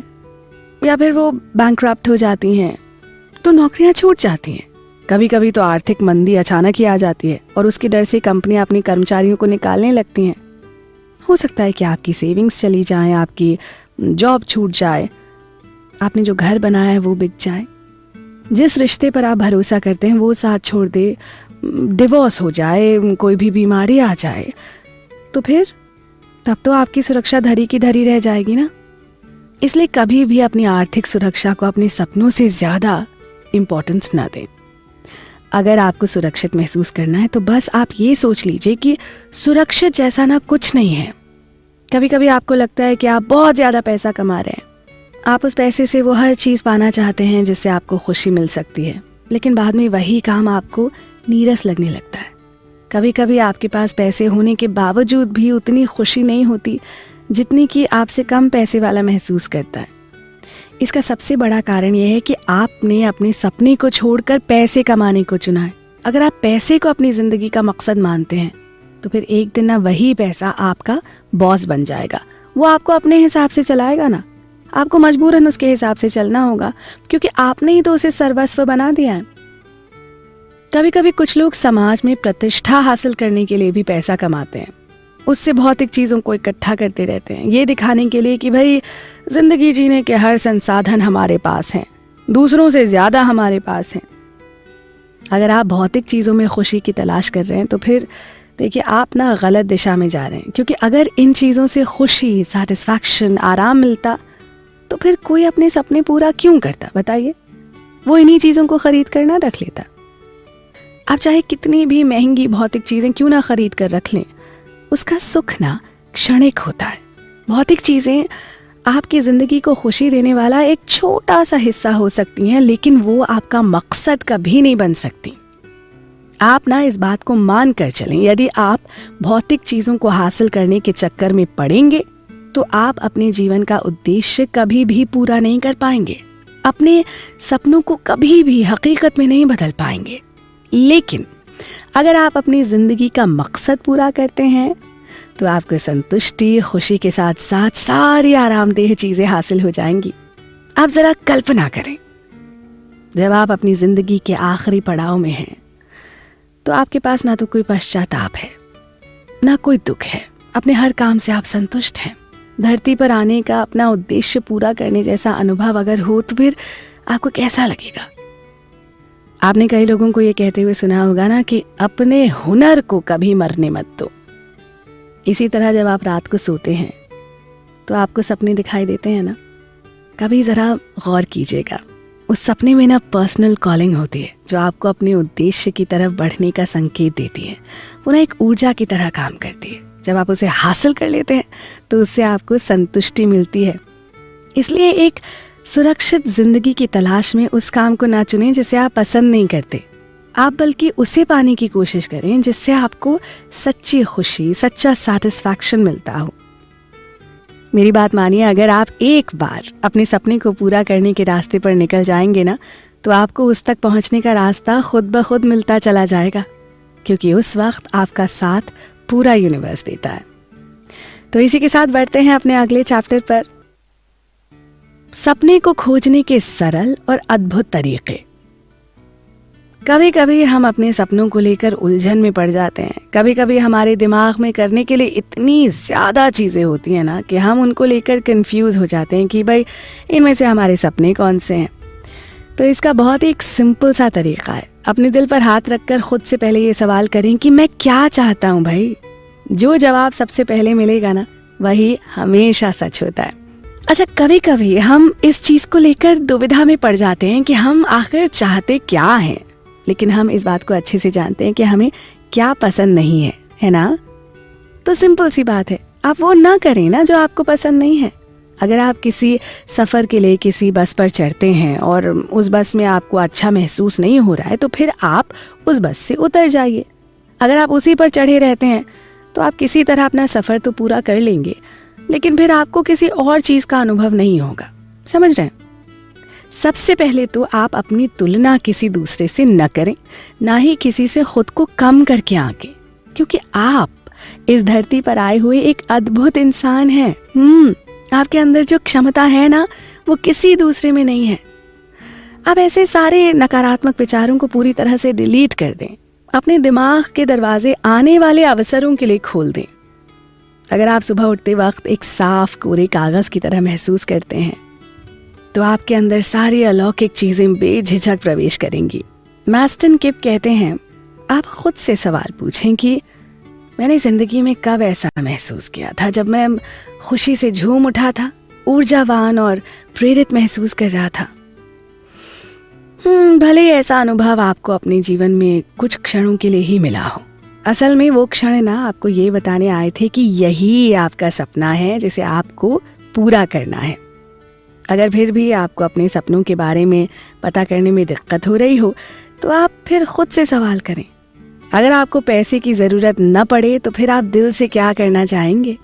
A: या फिर वो बैंकक्रप्ट हो जाती हैं, तो नौकरियां छूट जाती हैं। कभी कभी तो आर्थिक मंदी अचानक ही आ जाती है और उसके डर से कंपनियां अपने कर्मचारियों को निकालने लगती हैं। हो सकता है कि आपकी सेविंग्स चली जाए, आपकी जॉब छूट जाए, आपने जो घर बनाया है वो बिक जाए, जिस रिश्ते पर आप भरोसा करते हैं वो साथ छोड़ दे, डिवोर्स हो जाए, कोई भी बीमारी आ जाए, तो फिर तब तो आपकी सुरक्षा धरी की धरी रह जाएगी ना। इसलिए कभी भी अपनी आर्थिक सुरक्षा को अपने सपनों से ज्यादा इम्पोर्टेंस ना दें। अगर आपको सुरक्षित महसूस करना है तो बस आप ये सोच लीजिए कि सुरक्षित जैसा ना कुछ नहीं है। कभी कभी आपको लगता है कि आप बहुत ज्यादा पैसा कमा रहे हैं, आप उस पैसे से वो हर चीज पाना चाहते हैं जिससे आपको खुशी मिल सकती है, लेकिन बाद में वही काम आपको नीरस लगने लगता है। कभी कभी आपके पास पैसे होने के बावजूद भी उतनी खुशी नहीं होती जितनी कि आपसे कम पैसे वाला महसूस करता है। इसका सबसे बड़ा कारण यह है कि आपने अपने सपने को छोड़कर पैसे कमाने को चुना है। अगर आप पैसे को अपनी जिंदगी का मकसद मानते हैं तो फिर एक दिन ना वही पैसा आपका बॉस बन जाएगा। वो आपको अपने हिसाब से चलाएगा ना, आपको मजबूरन उसके हिसाब से चलना होगा, क्योंकि आपने ही तो उसे सर्वस्व बना दिया है। कभी कभी कुछ लोग समाज में प्रतिष्ठा हासिल करने के लिए भी पैसा कमाते हैं, उससे भौतिक चीजों को इकट्ठा करते रहते हैं, ये दिखाने के लिए कि भाई जिंदगी जीने के हर संसाधन हमारे पास हैं, दूसरों से ज्यादा हमारे पास हैं। अगर आप भौतिक चीजों में खुशी की तलाश कर रहे हैं तो फिर देखिए आप ना गलत दिशा में जा रहे हैं, क्योंकि अगर इन चीजों से खुशी, सेटिस्फैक्शन, आराम मिलता तो फिर कोई अपने सपने पूरा क्यों करता, बताइए। वो इन्हीं चीज़ों को खरीद कर ना रख लेता। आप चाहे कितनी भी महंगी भौतिक चीज़ें क्यों ना खरीद कर रख लें, उसका सुख ना क्षणिक होता है। भौतिक चीज़ें आपकी ज़िंदगी को खुशी देने वाला एक छोटा सा हिस्सा हो सकती हैं, लेकिन वो आपका मकसद कभी नहीं बन सकती। आप ना इस बात को मान कर चलें, यदि आप भौतिक चीज़ों को हासिल करने के चक्कर में पड़ेंगे तो आप अपने जीवन का उद्देश्य कभी भी पूरा नहीं कर पाएंगे, अपने सपनों को कभी भी हकीकत में नहीं बदल पाएंगे। लेकिन अगर आप अपनी ज़िंदगी का मकसद पूरा करते हैं तो आपको संतुष्टि, खुशी के साथ साथ सारी आरामदेह चीज़ें हासिल हो जाएंगी। आप ज़रा कल्पना करें, जब आप अपनी ज़िंदगी के आखिरी पड़ाव में हैं तो आपके पास ना तो कोई पश्चाताप है, ना कोई दुख है, अपने हर काम से आप संतुष्ट हैं। धरती पर आने का अपना उद्देश्य पूरा करने जैसा अनुभव अगर हो तो फिर आपको कैसा लगेगा? आपने कई लोगों को ये कहते हुए सुना होगा ना कि अपने हुनर को कभी मरने मत दो। इसी तरह जब आप रात को सोते हैं तो आपको सपने दिखाई देते हैं ना, कभी ज़रा गौर कीजिएगा। उस सपने में ना पर्सनल कॉलिंग होती है जो आपको अपने उद्देश्य की तरफ बढ़ने का संकेत देती है। वो ना एक ऊर्जा की तरह काम करती है। जब आप उसे हासिल कर लेते हैं तो उससे आपको संतुष्टि मिलती है। इसलिए एक सुरक्षित जिंदगी की तलाश में उस काम को ना चुनें जिसे आप पसंद नहीं करते। आप बल्कि उसे पाने की कोशिश करें जिससे आपको सच्ची खुशी, सच्चा सैटिस्फैक्शन मिलता हो। मेरी बात मानिए, अगर आप एक बार अपने सपने को पूरा करने के रास्ते पर निकल जाएंगे ना तो आपको उस तक पहुंचने का रास्ता खुद ब खुद मिलता चला जाएगा, क्योंकि उस वक्त आपका साथ पूरा यूनिवर्स देता है। तो इसी के साथ बढ़ते हैं अपने अगले चैप्टर पर, सपने को खोजने के सरल और अद्भुत तरीके। कभी कभी हम अपने सपनों को लेकर उलझन में पड़ जाते हैं। कभी कभी हमारे दिमाग में करने के लिए इतनी ज़्यादा चीज़ें होती हैं ना कि हम उनको लेकर कंफ्यूज हो जाते हैं कि भाई इनमें से हमारे सपने कौन से हैं। तो इसका बहुत ही एक सिंपल सा तरीका है। अपने दिल पर हाथ रखकर खुद से पहले ये सवाल करें कि मैं क्या चाहता हूँ भाई। जो जवाब सबसे पहले मिलेगा ना वही हमेशा सच होता है। अच्छा, कभी कभी हम इस चीज़ को लेकर दुविधा में पड़ जाते हैं कि हम आखिर चाहते क्या हैं, लेकिन हम इस बात को अच्छे से जानते हैं कि हमें क्या पसंद नहीं है, है ना? तो सिंपल सी बात है, आप वो ना करें ना जो आपको पसंद नहीं है। अगर आप किसी सफ़र के लिए किसी बस पर चढ़ते हैं और उस बस में आपको अच्छा महसूस नहीं हो रहा है तो फिर आप उस बस से उतर जाइए। अगर आप उसी पर चढ़े रहते हैं तो आप किसी तरह अपना सफ़र तो पूरा कर लेंगे, लेकिन फिर आपको किसी और चीज़ का अनुभव नहीं होगा। समझ रहे हैं? सबसे पहले तो आप अपनी तुलना किसी दूसरे से न करें, ना ही किसी से खुद को कम करके आंकें, क्योंकि आप इस धरती पर आए हुए एक अद्भुत इंसान हैं। आपके अंदर जो क्षमता है ना वो किसी दूसरे में नहीं है। आप ऐसे सारे नकारात्मक विचारों को पूरी तरह से डिलीट कर दें। अपने दिमाग के दरवाजे आने वाले अवसरों के लिए खोल दें। अगर आप सुबह उठते वक्त एक साफ कोरे कागज की तरह महसूस करते हैं तो आपके अंदर सारी अलौकिक चीजें बेझिझक प्रवेश करेंगी। मैस्टन किप कहते हैं, आप खुद से सवाल पूछें कि मैंने जिंदगी में कब ऐसा महसूस किया था जब मैं खुशी से झूम उठा था, ऊर्जावान और प्रेरित महसूस कर रहा था। भले ऐसा अनुभव आपको अपने जीवन में कुछ क्षणों के लिए ही मिला हो, असल में वो क्षण ना आपको ये बताने आए थे कि यही आपका सपना है जिसे आपको पूरा करना है। अगर फिर भी आपको अपने सपनों के बारे में पता करने में दिक्कत हो रही हो तो आप फिर खुद से सवाल करें। अगर आपको पैसे की ज़रूरत न पड़े तो फिर आप दिल से क्या करना चाहेंगे?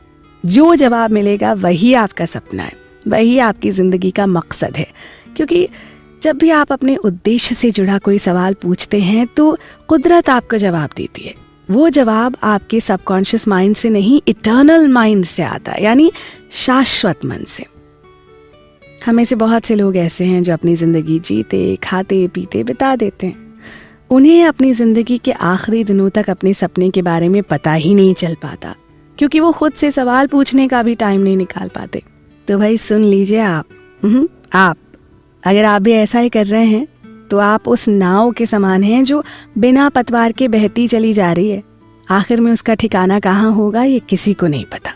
A: जो जवाब मिलेगा वही आपका सपना है, वही आपकी ज़िंदगी का मकसद है। क्योंकि जब भी आप अपने उद्देश्य से जुड़ा कोई सवाल पूछते हैं तो कुदरत आपको जवाब देती है। वो जवाब आपके सबकॉन्शियस माइंड से नहीं, इटर्नल माइंड से आता है, यानी शाश्वत मन से। हमें से बहुत से लोग ऐसे हैं जो अपनी ज़िंदगी जीते खाते पीते बिता देते हैं। उन्हें अपनी ज़िंदगी के आखिरी दिनों तक अपने सपने के बारे में पता ही नहीं चल पाता, क्योंकि वो खुद से सवाल पूछने का भी टाइम नहीं निकाल पाते। तो भाई सुन लीजिए, आप अगर आप भी ऐसा ही कर रहे हैं तो आप उस नाव के समान हैं जो बिना पतवार के बहती चली जा रही है। आखिर में उसका ठिकाना कहाँ होगा ये किसी को नहीं पता।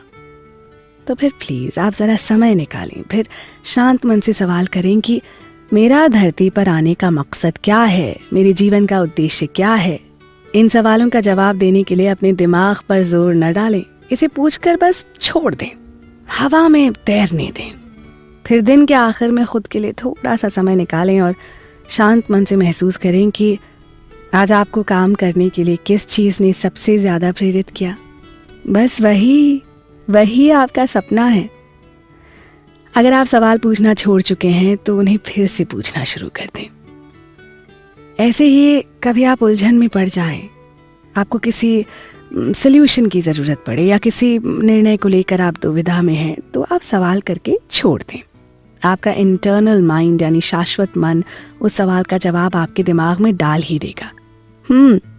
A: तो फिर प्लीज़ आप ज़रा समय निकालें, फिर शांत मन से सवाल करें कि मेरा धरती पर आने का मकसद क्या है, मेरे जीवन का उद्देश्य क्या है, इन सवालों का जवाब देने के लिए अपने दिमाग पर जोर न डालें। इसे पूछकर बस छोड़ दें, हवा में तैरने दें। फिर दिन के आखिर में खुद के लिए थोड़ा सा समय निकालें और शांत मन से महसूस करें कि आज आपको काम करने के लिए किस चीज़ ने सबसे ज़्यादा प्रेरित किया। बस वही आपका सपना है। अगर आप सवाल पूछना छोड़ चुके हैं तो उन्हें फिर से पूछना शुरू कर दें। ऐसे ही कभी आप उलझन में पड़ जाएं, आपको किसी सल्यूशन की ज़रूरत पड़े या किसी निर्णय को लेकर आप दुविधा में हैं, तो आप सवाल करके छोड़ दें। आपका इंटरनल माइंड यानी शाश्वत मन उस सवाल का जवाब आपके दिमाग में डाल ही देगा।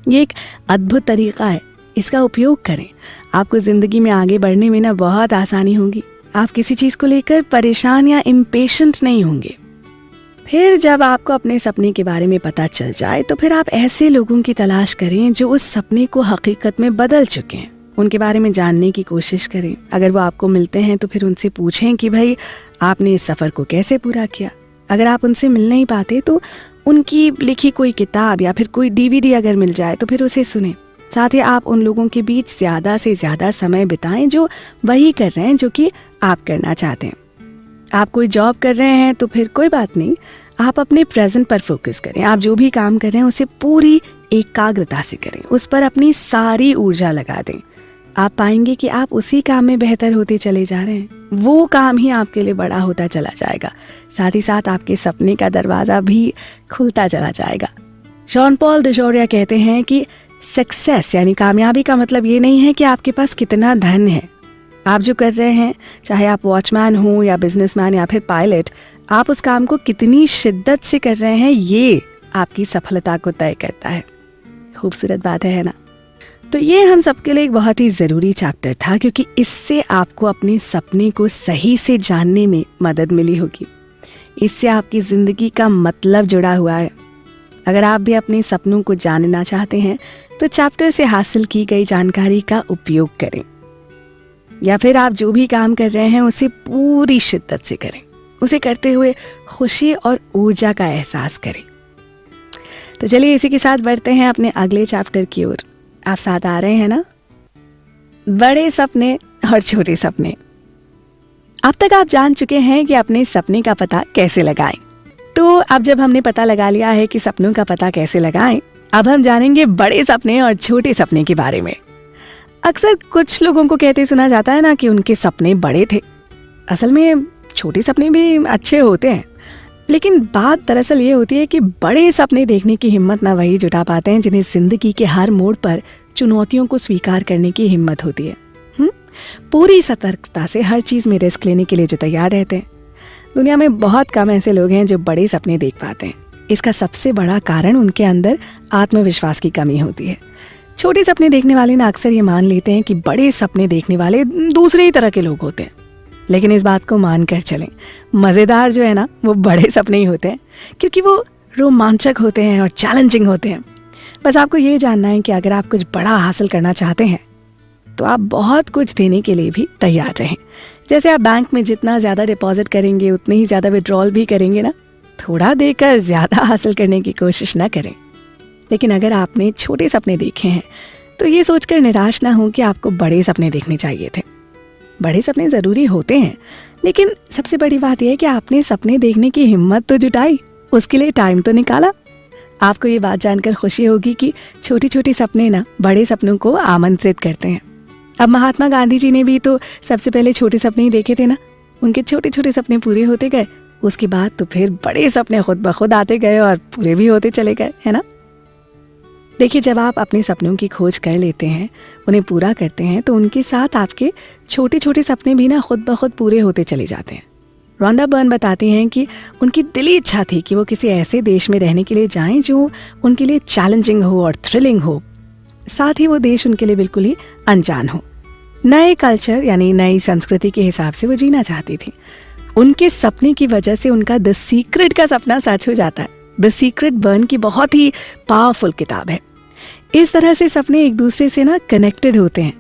A: ये एक अद्भुत तरीका है, इसका उपयोग करें। आपको ज़िंदगी में आगे बढ़ने में ना बहुत आसानी होगी। आप किसी चीज़ को लेकर परेशान या इम्पेशेंट नहीं होंगे। फिर जब आपको अपने सपने के बारे में पता चल जाए तो फिर आप ऐसे लोगों की तलाश करें जो उस सपने को हकीकत में बदल चुके हैं। उनके बारे में जानने की कोशिश करें। अगर वो आपको मिलते हैं तो फिर उनसे पूछें कि भाई आपने इस सफ़र को कैसे पूरा किया। अगर आप उनसे मिल नहीं पाते तो उनकी लिखी कोई किताब या फिर कोई DVD अगर मिल जाए तो फिर उसे सुनें। साथ ही आप उन लोगों के बीच ज़्यादा से ज़्यादा समय बिताएं जो वही कर रहे हैं जो कि आप करना चाहते हैं। आप कोई जॉब कर रहे हैं तो फिर कोई बात नहीं, आप अपने प्रेजेंट पर फोकस करें। आप जो भी काम कर रहे हैं उसे पूरी एकाग्रता से करें, उस पर अपनी सारी ऊर्जा लगा दें। आप पाएंगे कि आप उसी काम में बेहतर होते चले जा रहे हैं। वो काम ही आपके लिए बड़ा होता चला जाएगा। साथ ही साथ आपके सपने का दरवाज़ा भी खुलता चला जाएगा। जॉन पॉल डिजोरिया कहते हैं कि सक्सेस यानी कामयाबी का मतलब ये नहीं है कि आपके पास कितना धन है। आप जो कर रहे हैं, चाहे आप वॉचमैन हो या बिजनेसमैन या फिर पायलट, आप उस काम को कितनी शिद्दत से कर रहे हैं ये आपकी सफलता को तय करता है। खूबसूरत बात है ना? तो ये हम सबके लिए एक बहुत ही ज़रूरी चैप्टर था, क्योंकि इससे आपको अपने सपने को सही से जानने में मदद मिली होगी। इससे आपकी ज़िंदगी का मतलब जुड़ा हुआ है। अगर आप भी अपने सपनों को जानना चाहते हैं तो चैप्टर से हासिल की गई जानकारी का उपयोग करें, या फिर आप जो भी काम कर रहे हैं उसे पूरी शिद्दत से करें। उसे करते हुए खुशी और ऊर्जा का एहसास करें। तो चलिए इसी के साथ बढ़ते हैं अपने अगले चैप्टर की ओर। आप साथ आ रहे हैं ना? बड़े सपने और छोटे सपने। अब तक आप जान चुके हैं कि अपने सपने का पता कैसे लगाएं। तो अब जब हमने पता लगा लिया है कि सपनों का पता कैसे लगाएं, अब हम जानेंगे बड़े सपने और छोटे सपने के बारे में। अक्सर कुछ लोगों को कहते सुना जाता है ना कि उनके सपने बड़े थे। असल में छोटे सपने भी अच्छे होते हैं, लेकिन बात दरअसल ये होती है कि बड़े सपने देखने की हिम्मत ना वही जुटा पाते हैं जिन्हें जिंदगी के हर मोड़ पर चुनौतियों को स्वीकार करने की हिम्मत होती है। पूरी सतर्कता से हर चीज़ में रिस्क लेने के लिए जो तैयार रहते हैं। दुनिया में बहुत कम ऐसे लोग हैं जो बड़े सपने देख पाते हैं। इसका सबसे बड़ा कारण उनके अंदर आत्मविश्वास की कमी होती है। छोटे सपने देखने वाले ना अक्सर ये मान लेते हैं कि बड़े सपने देखने वाले दूसरे ही तरह के लोग होते हैं, लेकिन इस बात को मान कर चलें, मज़ेदार जो है ना वो बड़े सपने ही होते हैं, क्योंकि वो रोमांचक होते हैं और चैलेंजिंग होते हैं। बस आपको ये जानना है कि अगर आप कुछ बड़ा हासिल करना चाहते हैं तो आप बहुत कुछ देने के लिए भी तैयार रहें। जैसे आप बैंक में जितना ज़्यादा डिपॉजिट करेंगे उतनी ही ज़्यादा विड्रॉल भी करेंगे ना। थोड़ा देकर ज़्यादा हासिल करने की कोशिश ना करें। लेकिन अगर आपने छोटे सपने देखे हैं तो ये सोचकर निराश ना हो कि आपको बड़े सपने देखने चाहिए थे। बड़े सपने ज़रूरी होते हैं, लेकिन सबसे बड़ी बात यह है कि आपने सपने देखने की हिम्मत तो जुटाई, उसके लिए टाइम तो निकाला। आपको ये बात जानकर खुशी होगी कि छोटे छोटे सपने ना बड़े सपनों को आमंत्रित करते हैं। अब महात्मा गांधी जी ने भी तो सबसे पहले छोटे सपने ही देखे थे ना। उनके छोटे छोटे सपने पूरे होते गए, उसके बाद तो फिर बड़े सपने खुद ब खुद आते गए और पूरे भी होते चले गए, है ना। देखिए, जब आप अपने सपनों की खोज कर लेते हैं, उन्हें पूरा करते हैं, तो उनके साथ आपके छोटे छोटे सपने भी ना खुद ब खुद पूरे होते चले जाते हैं। रोंडा बर्न बताती हैं कि उनकी दिली इच्छा थी कि वो किसी ऐसे देश में रहने के लिए जाएं जो उनके लिए चैलेंजिंग हो और थ्रिलिंग हो, साथ ही वो देश उनके लिए बिल्कुल ही अनजान हो। नए कल्चर यानी नई संस्कृति के हिसाब से वो जीना चाहती थी। उनके सपने की वजह से उनका द सीक्रेट का सपना सच हो जाता है। द सीक्रेट बर्न की बहुत ही पावरफुल किताब है। इस तरह से सपने एक दूसरे से ना कनेक्टेड होते हैं।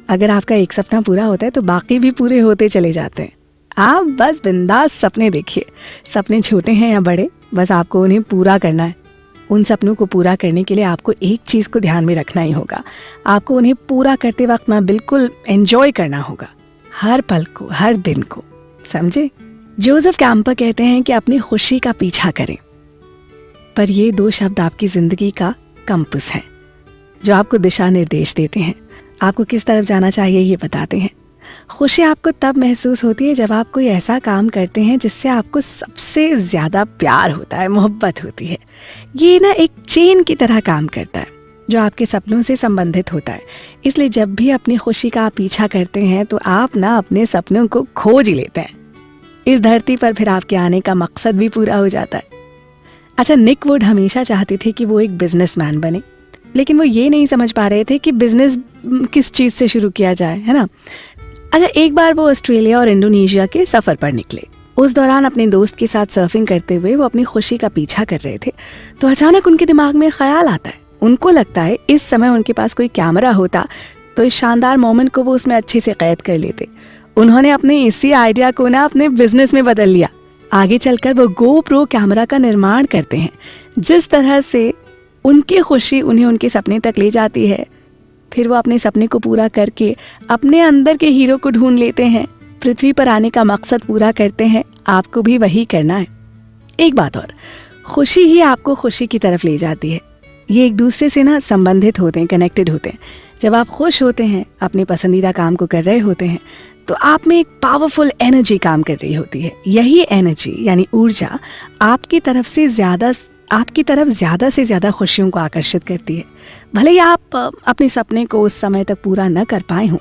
A: अगर आपका एक सपना पूरा होता है तो बाकी भी पूरे होते चले जाते हैं। आप बस बिंदास सपने देखिए। सपने छोटे हैं या बड़े, बस आपको उन्हें पूरा करना है। उन सपनों को पूरा करने के लिए आपको एक चीज़ को ध्यान में रखना ही होगा, आपको उन्हें पूरा करते वक्त ना बिल्कुल एंजॉय करना होगा, हर पल को, हर दिन को, समझे। जोसेफ कैम्पर कहते हैं कि अपनी खुशी का पीछा करें, पर ये 2 शब्द आपकी जिंदगी का कंपास है, जो आपको दिशा निर्देश देते हैं, आपको किस तरफ जाना चाहिए ये बताते हैं। खुशी आपको तब महसूस होती है जब आप कोई ऐसा काम करते हैं जिससे आपको सबसे ज़्यादा प्यार होता है, मोहब्बत होती है। ये ना एक चेन की तरह काम करता है जो आपके सपनों से संबंधित होता है। इसलिए जब भी अपनी खुशी का आप पीछा करते हैं तो आप ना अपने सपनों को खोज ही लेते हैं। इस धरती पर फिर आपके आने का मकसद भी पूरा हो जाता है। अच्छा, निक वुड हमेशा चाहते थे कि वो एक बिजनेसमैन बने, लेकिन वो ये नहीं समझ पा रहे थे कि बिजनेस किस चीज़ से शुरू किया जाए, है ना। अच्छा, एक बार वो ऑस्ट्रेलिया और इंडोनेशिया के सफ़र पर निकले। उस दौरान अपने दोस्त के साथ सर्फिंग करते हुए वो अपनी खुशी का पीछा कर रहे थे, तो अचानक उनके दिमाग में ख्याल आता है। उनको लगता है इस समय उनके पास कोई कैमरा होता तो इस शानदार मोमेंट को वो उसमें अच्छे से कैद कर लेते। उन्होंने अपने इसी आइडिया को ना अपने बिजनेस में बदल लिया। आगे चलकर वो GoPro कैमरा का निर्माण करते हैं। जिस तरह से उनकी खुशी उन्हें उनके सपने तक ले जाती है, फिर वो अपने सपने को पूरा करके अपने अंदर के हीरो को ढूंढ लेते हैं, पृथ्वी पर आने का मकसद पूरा करते हैं। आपको भी वही करना है। एक बात और, खुशी ही आपको खुशी की तरफ ले जाती है। ये एक दूसरे से ना संबंधित होते हैं, कनेक्टेड होते हैं। जब आप खुश होते हैं, अपने पसंदीदा काम को कर रहे होते हैं, तो आप में एक पावरफुल एनर्जी काम कर रही होती है। यही एनर्जी यानी ऊर्जा आपकी तरफ ज़्यादा से ज़्यादा खुशियों को आकर्षित करती है। भले ही आप अपने सपने को उस समय तक पूरा न कर पाए हों,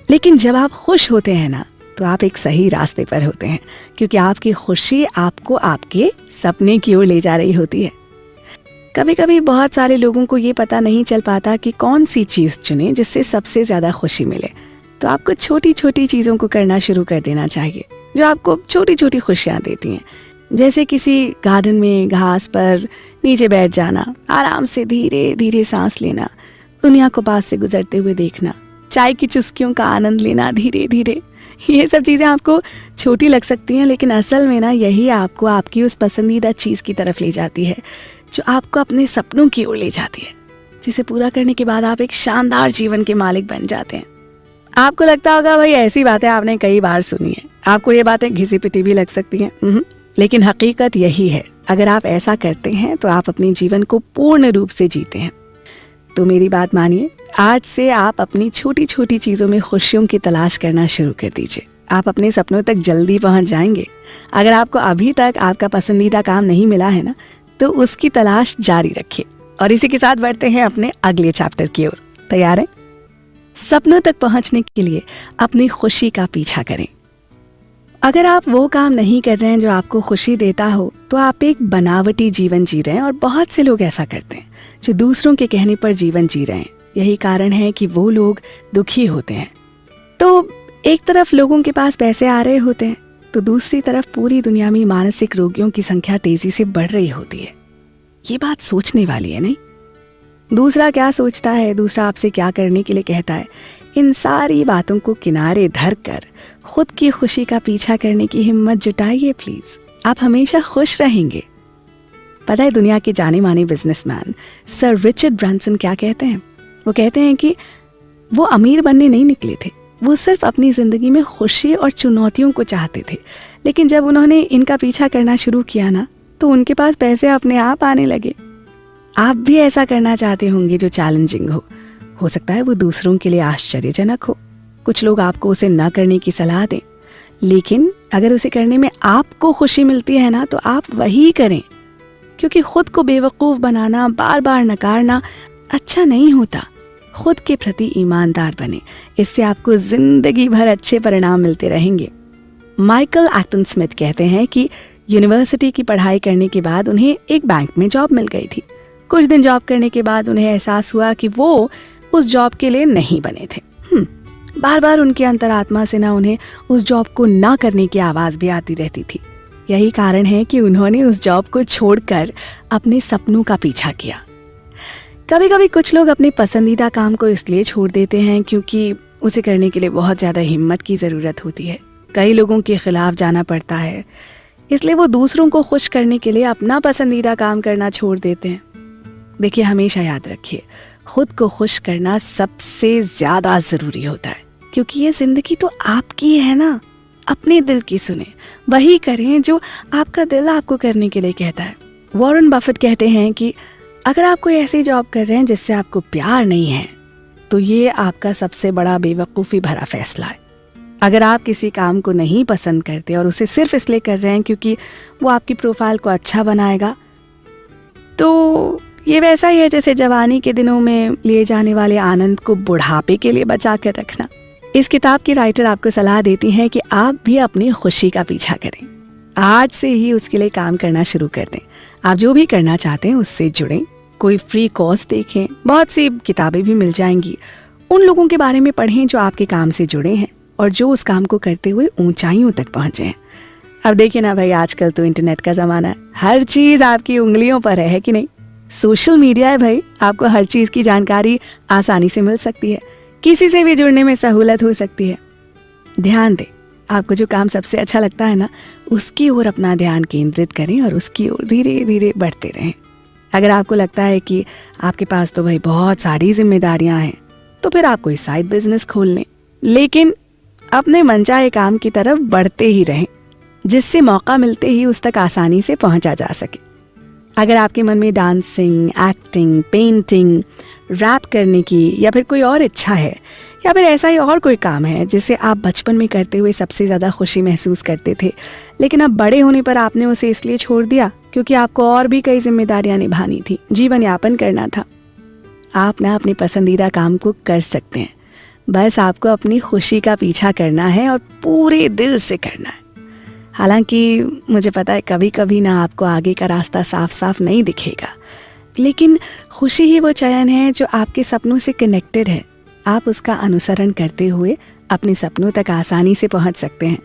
A: लेकिन जब आप खुश होते हैं ना, तो आप एक सही रास्ते पर होते हैं, क्योंकि आपकी खुशी आपको आपके सपने की ओर ले जा रही होती है। कभी कभी बहुत सारे लोगों को ये पता नहीं चल पाता कि कौन सी चीज़ चुने जिससे सबसे ज़्यादा खुशी मिले। तो आपको छोटी छोटी चीज़ों को करना शुरू कर देना चाहिए जो आपको छोटी छोटी खुशियाँ देती हैं। जैसे किसी गार्डन में घास पर नीचे बैठ जाना, आराम से धीरे धीरे सांस लेना, दुनिया को पास से गुजरते हुए देखना, चाय की चुस्कियों का आनंद लेना धीरे धीरे। ये सब चीज़ें आपको छोटी लग सकती हैं, लेकिन असल में ना यही आपको आपकी उस पसंदीदा चीज़ की तरफ ले जाती है जो आपको अपने सपनों की ओर ले जाती है, जिसे पूरा करने के बाद आप एक शानदार जीवन के मालिक बन जाते हैं। आपको लगता होगा भाई ऐसी बातें आपने कई बार सुनी है, आपको ये बातें घिसी पिटी भी लग सकती हैं, लेकिन हकीकत यही है। अगर आप ऐसा करते हैं तो आप अपने जीवन को पूर्ण रूप से जीते हैं। तो मेरी बात मानिए, आज से आप अपनी छोटी छोटी चीज़ों में खुशियों की तलाश करना शुरू कर दीजिए। आप अपने सपनों तक जल्दी पहुंच जाएंगे। अगर आपको अभी तक आपका पसंदीदा काम नहीं मिला है ना, तो उसकी तलाश जारी रखिए। और इसी के साथ बढ़ते हैं अपने अगले चैप्टर की ओर। तैयार हैं? सपनों तक पहुंचने के लिए अपनी खुशी का पीछा करें। अगर आप वो काम नहीं कर रहे हैं जो आपको खुशी देता हो, तो आप एक बनावटी जीवन जी रहे हैं। और बहुत से लोग ऐसा करते हैं जो दूसरों के कहने पर जीवन जी रहे हैं। यही कारण है कि वो लोग दुखी होते हैं। तो एक तरफ लोगों के पास पैसे आ रहे होते हैं, तो दूसरी तरफ पूरी दुनिया में मानसिक रोगियों की संख्या तेजी से बढ़ रही होती है। ये बात सोचने वाली है, नहीं? दूसरा क्या सोचता है, दूसरा आपसे क्या करने के लिए कहता है, इन सारी बातों को किनारे धर कर खुद की खुशी का पीछा करने की हिम्मत जुटाइए प्लीज। आप हमेशा खुश रहेंगे। पता है दुनिया के जाने माने बिजनेसमैन सर रिचर्ड ब्रांसन क्या कहते हैं? वो कहते हैं कि वो अमीर बनने नहीं निकले थे, वो सिर्फ अपनी जिंदगी में खुशी और चुनौतियों को चाहते थे। लेकिन जब उन्होंने इनका पीछा करना शुरू किया ना, तो उनके पास पैसे अपने आप आने लगे। आप भी ऐसा करना चाहते होंगे जो चैलेंजिंग हो सकता है वो दूसरों के लिए आश्चर्यजनक हो। कुछ लोग आपको उसे न करने की सलाह दें, लेकिन अगर उसे करने में आपको खुशी मिलती है ना, तो आप वही करें। क्योंकि खुद को बेवकूफ़ बनाना, बार बार नकारना अच्छा नहीं होता। खुद के प्रति ईमानदार बने, इससे आपको जिंदगी भर अच्छे परिणाम मिलते रहेंगे। माइकल एक्टन स्मिथ कहते हैं कि यूनिवर्सिटी की पढ़ाई करने के बाद उन्हें एक बैंक में जॉब मिल गई थी। कुछ दिन जॉब करने के बाद उन्हें एहसास हुआ कि वो उस जॉब के लिए नहीं बने थे। बार बार उनकी अंतरात्मा से ना उन्हें उस जॉब को ना करने की आवाज़ भी आती रहती थी। यही कारण है कि उन्होंने उस जॉब को छोड़कर अपने सपनों का पीछा किया। कभी कभी कुछ लोग अपने पसंदीदा काम को इसलिए छोड़ देते हैं क्योंकि उसे करने के लिए बहुत ज़्यादा हिम्मत की ज़रूरत होती है। कई लोगों के खिलाफ जाना पड़ता है, इसलिए वो दूसरों को खुश करने के लिए अपना पसंदीदा काम करना छोड़ देते हैं। देखिए, हमेशा याद रखिए, खुद को खुश करना सबसे ज़्यादा ज़रूरी होता है, क्योंकि ये ज़िंदगी तो आपकी है ना। अपने दिल की सुने, वही करें जो आपका दिल आपको करने के लिए कहता है। वॉरेन बफेट कहते हैं कि अगर आप कोई ऐसी जॉब कर रहे हैं जिससे आपको प्यार नहीं है, तो ये आपका सबसे बड़ा बेवकूफ़ी भरा फैसला है। अगर आप किसी काम को नहीं पसंद करते और उसे सिर्फ इसलिए कर रहे हैं क्योंकि वो आपकी प्रोफाइल को अच्छा बनाएगा, तो ये वैसा ही है जैसे जवानी के दिनों में लिए जाने वाले आनंद को बुढ़ापे के लिए बचा कर रखना। इस किताब की राइटर आपको सलाह देती हैं कि आप भी अपनी खुशी का पीछा करें। आज से ही उसके लिए काम करना शुरू कर दें। आप जो भी करना चाहते हैं उससे जुड़ें, कोई फ्री कोर्स देखें, बहुत सी किताबें भी मिल जाएंगी। उन लोगों के बारे में पढ़ें जो आपके काम से जुड़े हैं और जो उस काम को करते हुए ऊंचाइयों तक पहुंचे हैं। अब देखिए ना भाई, आजकल तो इंटरनेट का ज़माना है, हर चीज़ आपकी उंगलियों पर है कि नहीं। सोशल मीडिया है भाई, आपको हर चीज़ की जानकारी आसानी से मिल सकती है, किसी से भी जुड़ने में सहूलत हो सकती है। ध्यान दें, आपको जो काम सबसे अच्छा लगता है ना, उसकी ओर अपना ध्यान केंद्रित करें और उसकी ओर धीरे धीरे बढ़ते रहें। अगर आपको लगता है कि आपके पास तो भाई बहुत सारी जिम्मेदारियां हैं, तो फिर आप कोई साइड बिजनेस खोल लें, लेकिन अपने मनचाहे काम की तरफ बढ़ते ही रहें, जिससे मौका मिलते ही उस तक आसानी से पहुंचा जा सके। अगर आपके मन में डांसिंग, एक्टिंग, पेंटिंग, रैप करने की या फिर कोई और इच्छा है, या फिर ऐसा ही और कोई काम है जिसे आप बचपन में करते हुए सबसे ज़्यादा खुशी महसूस करते थे, लेकिन अब बड़े होने पर आपने उसे इसलिए छोड़ दिया क्योंकि आपको और भी कई जिम्मेदारियां निभानी थी, जीवन यापन करना था, आप ना अपने पसंदीदा काम को कर सकते हैं। बस आपको अपनी खुशी का पीछा करना है और पूरे दिल से करना है। हालांकि मुझे पता है कभी कभी ना आपको आगे का रास्ता साफ साफ नहीं दिखेगा, लेकिन खुशी ही वो चयन है जो आपके सपनों से कनेक्टेड है। आप उसका अनुसरण करते हुए अपने सपनों तक आसानी से पहुंच सकते हैं,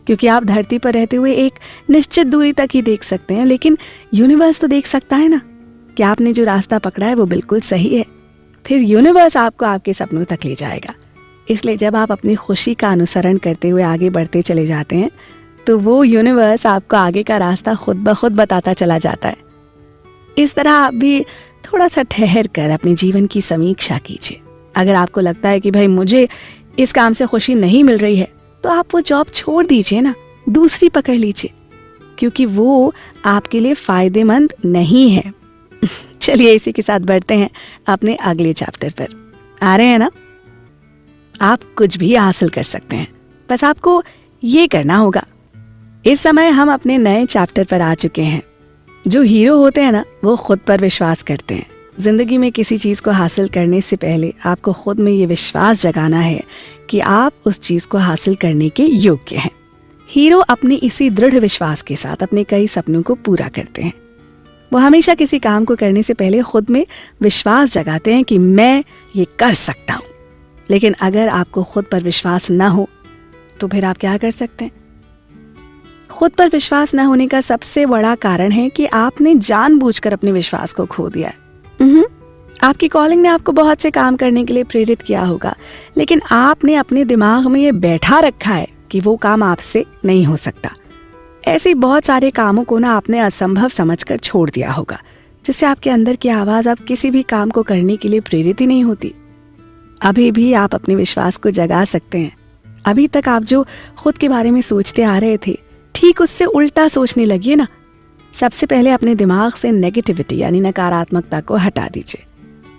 A: क्योंकि आप धरती पर रहते हुए एक निश्चित दूरी तक ही देख सकते हैं, लेकिन यूनिवर्स तो देख सकता है ना कि आपने जो रास्ता पकड़ा है वो बिल्कुल सही है। फिर यूनिवर्स आपको आपके सपनों तक ले जाएगा। इसलिए जब आप अपनी खुशी का अनुसरण करते हुए आगे बढ़ते चले जाते हैं, तो वो यूनिवर्स आपको आगे का रास्ता खुद ब खुद बताता चला जाता है। इस तरह आप भी थोड़ा सा ठहर कर अपने जीवन की समीक्षा कीजिए। अगर आपको लगता है कि भाई मुझे इस काम से खुशी नहीं मिल रही है, तो आप वो जॉब छोड़ दीजिए ना, दूसरी पकड़ लीजिए, क्योंकि वो आपके लिए फायदेमंद नहीं है। चलिए इसी के साथ बढ़ते हैं अपने अगले चैप्टर पर। आ रहे हैं ना? आप कुछ भी हासिल कर सकते हैं, बस आपको ये करना होगा। इस समय हम अपने नए चैप्टर पर आ चुके हैं। जो हीरो होते हैं ना, वो खुद पर विश्वास करते हैं। जिंदगी में किसी चीज को हासिल करने से पहले आपको खुद में ये विश्वास जगाना है कि आप उस चीज को हासिल करने के योग्य हैं। हीरो अपने इसी दृढ़ विश्वास के साथ अपने कई सपनों को पूरा करते हैं। वो हमेशा किसी काम को करने से पहले खुद में विश्वास जगाते हैं कि मैं ये कर सकता हूँ। लेकिन अगर आपको खुद पर विश्वास न हो, तो फिर आप क्या कर सकते हैं? खुद पर विश्वास न होने का सबसे बड़ा कारण है कि आपने जानबूझकर अपने विश्वास को खो दिया है। आपकी कॉलिंग ने आपको बहुत से काम करने के लिए प्रेरित किया होगा, लेकिन आपने अपने दिमाग में ये बैठा रखा है कि वो काम आपसे नहीं हो सकता। ऐसे बहुत सारे कामों को ना आपने असंभव समझकर छोड़ दिया होगा, जिससे आपके अंदर की आवाज अब किसी भी काम को करने के लिए प्रेरित ही नहीं होती। अभी भी आप अपने विश्वास को जगा सकते हैं। अभी तक आप जो खुद के बारे में सोचते आ रहे थे, ठीक उससे उल्टा सोचने लगिए ना। सबसे पहले अपने दिमाग से नेगेटिविटी यानी नकारात्मकता को हटा दीजिए।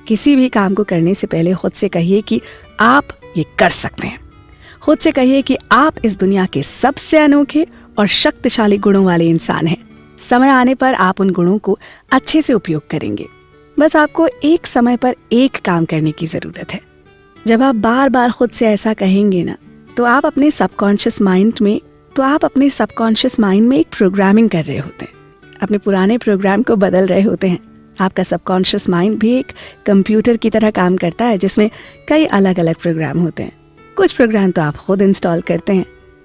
A: किसी भी काम को करने से पहले खुद से कहिए कि आप ये कर सकते हैं। खुद से कहिए कि आप इस दुनिया के सबसे अनोखे और शक्तिशाली गुणों वाले इंसान हैं। समय आने पर आप उन गुणों को अच्छे से उपयोग करेंगे। बस आपको एक समय पर एक काम करने की जरूरत है। जब आप बार बार खुद से ऐसा कहेंगे ना, तो आप अपने सबकॉन्शियस माइंड में एक प्रोग्रामिंग कर रहे होते हैं। अपने पुराने प्रोग्राम को बदल रहे होते हैं। आपका सबकॉन्शियस माइंड भी एक कंप्यूटर की तरह काम करता है, जिसमें कई अलग अलग प्रोग्राम होते हैं। कुछ प्रोग्राम तो आप खुद इंस्टॉल करते हैं,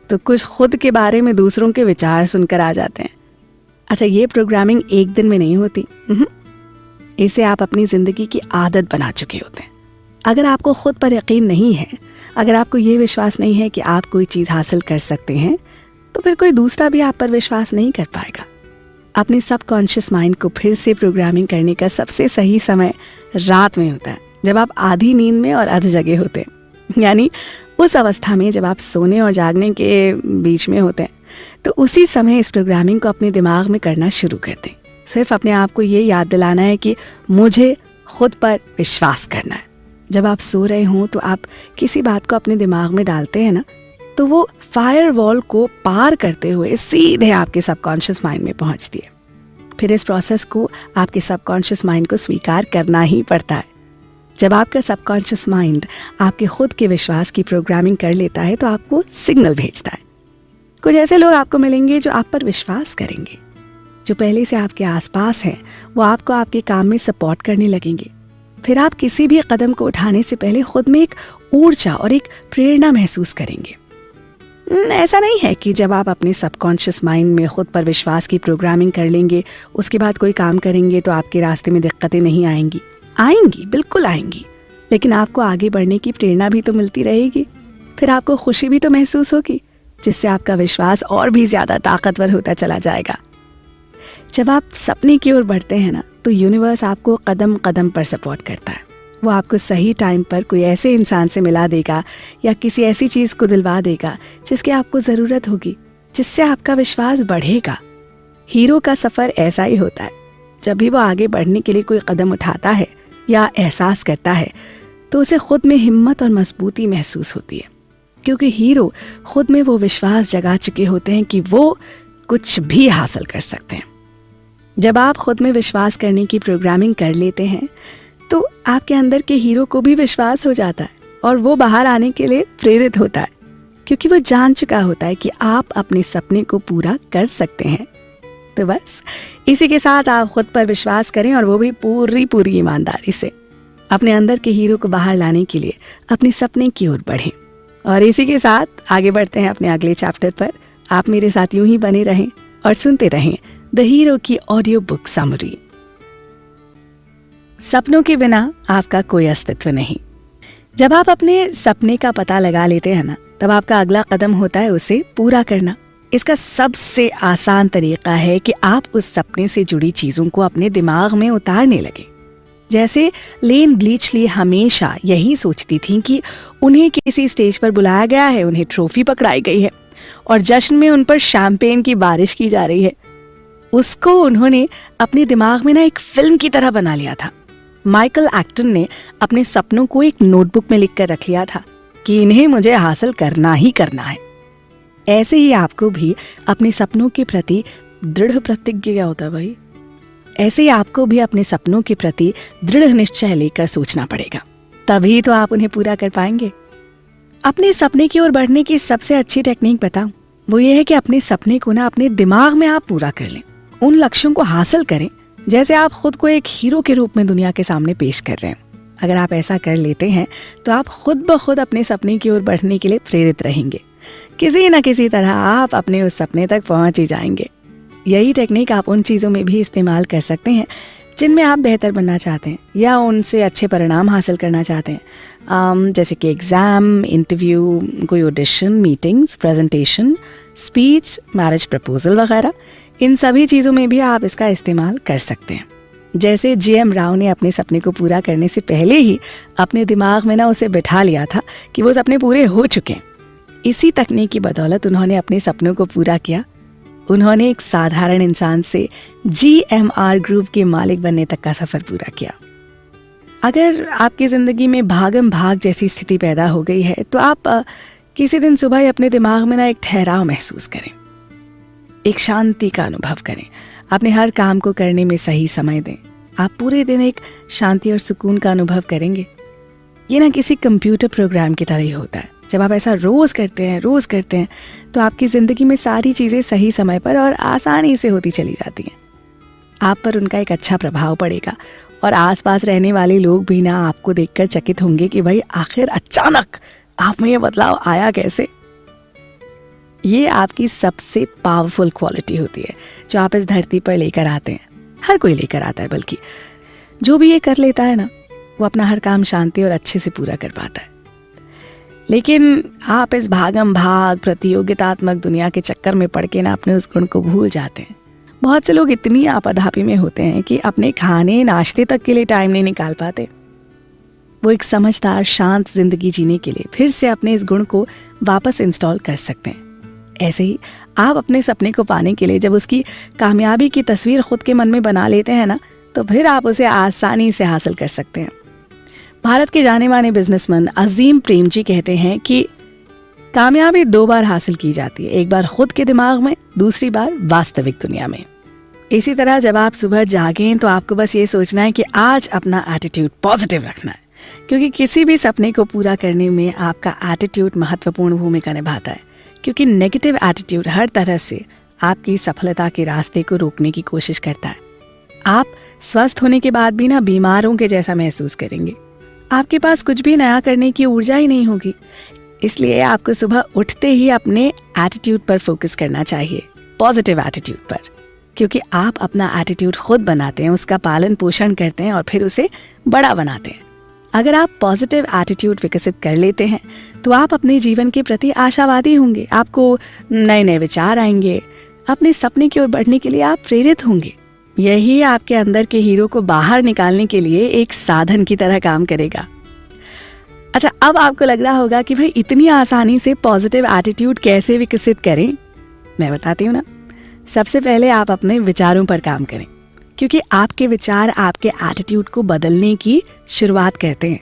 A: तो कुछ खुद के बारे में दूसरों के विचार सुनकर आ जाते हैं। अच्छा, ये प्रोग्रामिंग एक दिन में नहीं होती। इसे आप अपनी जिंदगी की आदत बना चुके होते हैं। अगर आपको खुद पर यकीन नहीं है, अगर आपको ये विश्वास नहीं है कि आप कोई चीज़ हासिल कर सकते हैं, तो फिर कोई दूसरा भी आप पर विश्वास नहीं कर पाएगा। अपने सबकॉन्शियस माइंड को फिर से प्रोग्रामिंग करने का सबसे सही समय रात में होता है, जब आप आधी नींद में और अध जगे होते हैं, यानी उस अवस्था में जब आप सोने और जागने के बीच में होते हैं। तो उसी समय इस प्रोग्रामिंग को अपने दिमाग में करना शुरू कर दें। सिर्फ अपने आप को ये याद दिलाना है कि मुझे खुद पर विश्वास करना है। जब आप सो रहे हों तो आप किसी बात को अपने दिमाग में डालते हैं ना, तो वो फायर वॉल को पार करते हुए सीधे आपके सबकॉन्शियस माइंड में पहुंचती है। फिर इस प्रोसेस को आपके सबकॉन्शियस माइंड को स्वीकार करना ही पड़ता है। जब आपका सबकॉन्शियस माइंड आपके खुद के विश्वास की प्रोग्रामिंग कर लेता है तो आपको सिग्नल भेजता है। कुछ ऐसे लोग आपको मिलेंगे जो आप पर विश्वास करेंगे, जो पहले से आपके आसपास हैं। वो आपको आपके काम में सपोर्ट करने लगेंगे। फिर आप किसी भी कदम को उठाने से पहले खुद में एक ऊर्जा और एक प्रेरणा महसूस करेंगे। ऐसा नहीं है कि जब आप अपने सबकॉन्शियस माइंड में खुद पर विश्वास की प्रोग्रामिंग कर लेंगे, उसके बाद कोई काम करेंगे तो आपके रास्ते में दिक्कतें नहीं आएंगी। आएंगी, बिल्कुल आएंगी, लेकिन आपको आगे बढ़ने की प्रेरणा भी तो मिलती रहेगी। फिर आपको खुशी भी तो महसूस होगी, जिससे आपका विश्वास और भी ज्यादा ताकतवर होता चला जाएगा। जब आप सपने की ओर बढ़ते हैं ना, तो यूनिवर्स आपको कदम कदम पर सपोर्ट करता है। वो आपको सही टाइम पर कोई ऐसे इंसान से मिला देगा या किसी ऐसी चीज़ को दिलवा देगा जिसकी आपको ज़रूरत होगी, जिससे आपका विश्वास बढ़ेगा। हीरो का सफ़र ऐसा ही होता है। जब भी वो आगे बढ़ने के लिए कोई कदम उठाता है या एहसास करता है, तो उसे खुद में हिम्मत और मजबूती महसूस होती है, क्योंकि हीरो खुद में वो विश्वास जगा चुके होते हैं कि वो कुछ भी हासिल कर सकते हैं। जब आप खुद में विश्वास करने की प्रोग्रामिंग कर लेते हैं, तो आपके अंदर के हीरो को भी विश्वास हो जाता है और वो बाहर आने के लिए प्रेरित होता है, क्योंकि वो जान चुका होता है कि आप अपने सपने को पूरा कर सकते हैं। तो बस इसी के साथ आप खुद पर विश्वास करें, और वो भी पूरी पूरी ईमानदारी से। अपने अंदर के हीरो को बाहर लाने के लिए अपने सपने की ओर बढ़ें। और इसी के साथ आगे बढ़ते हैं अपने अगले चैप्टर पर। आप मेरे साथ यूं ही बने रहें और सुनते रहें द हीरो की ऑडियो बुक समरी। सपनों के बिना आपका कोई अस्तित्व नहीं। जब आप अपने सपने का पता लगा लेते हैं ना, तब आपका अगला कदम होता है उसे पूरा करना। इसका सबसे आसान तरीका है कि आप उस सपने से जुड़ी चीजों को अपने दिमाग में उतारने लगे। जैसे लेन ब्लीचली हमेशा यही सोचती थी कि उन्हें किसी स्टेज पर बुलाया गया है, उन्हें ट्रॉफी पकड़ाई गई है और जश्न में उन पर शैंपेन की बारिश की जा रही है। उसको उन्होंने अपने दिमाग में ना एक फिल्म की तरह बना लिया था। माइकल एक्टन ने अपने सपनों को एक नोटबुक में लिख कर रख लिया था कि इन्हें मुझे हासिल करना ही करना है। ऐसे ही आपको भी अपने सपनों के प्रति दृढ़ प्रतिज्ञा, क्या होता है भाई, ऐसे ही आपको भी अपने सपनों के प्रति दृढ़ निश्चय लेकर सोचना पड़ेगा, तभी तो आप उन्हें पूरा कर पाएंगे। अपने सपने की ओर बढ़ने की सबसे अच्छी टेक्निक बताऊं, वो ये है कि अपने सपने को ना अपने दिमाग में आप पूरा कर लें। उन लक्ष्यों को हासिल करें जैसे आप खुद को एक हीरो के रूप में दुनिया के सामने पेश कर रहे हैं। अगर आप ऐसा कर लेते हैं तो आप खुद ब खुद अपने सपने की ओर बढ़ने के लिए प्रेरित रहेंगे। किसी न किसी तरह आप अपने उस सपने तक पहुंच ही जाएंगे। यही टेक्निक आप उन चीज़ों में भी इस्तेमाल कर सकते हैं जिनमें आप बेहतर बनना चाहते हैं या उनसे अच्छे परिणाम हासिल करना चाहते हैं, जैसे कि एग्ज़ाम, इंटरव्यू, कोई audition, meetings, presentation, speech, marriage proposal वगैरह। इन सभी चीज़ों में भी आप इसका इस्तेमाल कर सकते हैं। जैसे J.M. राव ने अपने सपने को पूरा करने से पहले ही अपने दिमाग में ना उसे बिठा लिया था कि वो सपने पूरे हो चुके हैं। इसी तकनीक की बदौलत उन्होंने अपने सपनों को पूरा किया। उन्होंने एक साधारण इंसान से GMR ग्रुप के मालिक बनने तक का सफ़र पूरा किया। अगर आपकी ज़िंदगी में भागम भाग जैसी स्थिति पैदा हो गई है, तो आप किसी दिन सुबह ही अपने दिमाग में ना एक ठहराव महसूस करें, एक शांति का अनुभव करें। अपने हर काम को करने में सही समय दें। आप पूरे दिन एक शांति और सुकून का अनुभव करेंगे। ये ना किसी कंप्यूटर प्रोग्राम की तरह ही होता है। जब आप ऐसा रोज़ करते हैं तो आपकी ज़िंदगी में सारी चीज़ें सही समय पर और आसानी से होती चली जाती हैं। आप पर उनका एक अच्छा प्रभाव पड़ेगा और आसपास रहने वाले लोग भी ना आपको देखकर चकित होंगे कि भाई आखिर अचानक आप में ये बदलाव आया कैसे। ये आपकी सबसे पावरफुल क्वालिटी होती है जो आप इस धरती पर लेकर आते हैं। हर कोई लेकर आता है, बल्कि जो भी ये कर लेता है ना, वो अपना हर काम शांति और अच्छे से पूरा कर पाता है। लेकिन आप इस भागम भाग प्रतियोगितात्मक दुनिया के चक्कर में पड़ के ना अपने उस गुण को भूल जाते हैं। बहुत से लोग इतनी आपाधापी में होते हैं कि अपने खाने नाश्ते तक के लिए टाइम नहीं निकाल पाते। वो एक समझदार शांत जिंदगी जीने के लिए फिर से अपने इस गुण को वापस इंस्टॉल कर सकते हैं। ऐसे ही आप अपने सपने को पाने के लिए जब उसकी कामयाबी की तस्वीर खुद के मन में बना लेते हैं ना, तो फिर आप उसे आसानी से हासिल कर सकते हैं। भारत के जाने माने बिजनेसमैन अजीम प्रेमजी कहते हैं कि कामयाबी 2 बार हासिल की जाती है, एक बार खुद के दिमाग में, दूसरी बार वास्तविक दुनिया में। इसी तरह जब आप सुबह जागें तो आपको बस ये सोचना है कि आज अपना एटीट्यूड पॉजिटिव रखना है, क्योंकि किसी भी सपने को पूरा करने में आपका एटीट्यूड महत्वपूर्ण भूमिका निभाता है। क्योंकि नेगेटिव एटीट्यूड हर तरह से आपकी सफलता के रास्ते को रोकने की कोशिश करता है। आप स्वस्थ होने के बाद भी ना बीमारों के जैसा महसूस करेंगे। आपके पास कुछ भी नया करने की ऊर्जा ही नहीं होगी। इसलिए आपको सुबह उठते ही अपने एटीट्यूड पर फोकस करना चाहिए, पॉजिटिव एटीट्यूड पर, क्योंकि आप अपना एटीट्यूड खुद बनाते हैं, उसका पालन पोषण करते हैं और फिर उसे बड़ा बनाते हैं। अगर आप पॉजिटिव एटीट्यूड विकसित कर लेते हैं तो आप अपने जीवन के प्रति आशावादी होंगे, आपको नए नए विचार आएंगे, अपने सपने की ओर बढ़ने के लिए आप प्रेरित होंगे। यही आपके अंदर के हीरो को बाहर निकालने के लिए एक साधन की तरह काम करेगा। अच्छा, अब आपको लग रहा होगा कि भाई इतनी आसानी से पॉजिटिव एटीट्यूड कैसे विकसित करें। मैं बताती हूँ ना। सबसे पहले आप अपने विचारों पर काम करें, क्योंकि आपके विचार आपके एटीट्यूड को बदलने की शुरुआत करते हैं।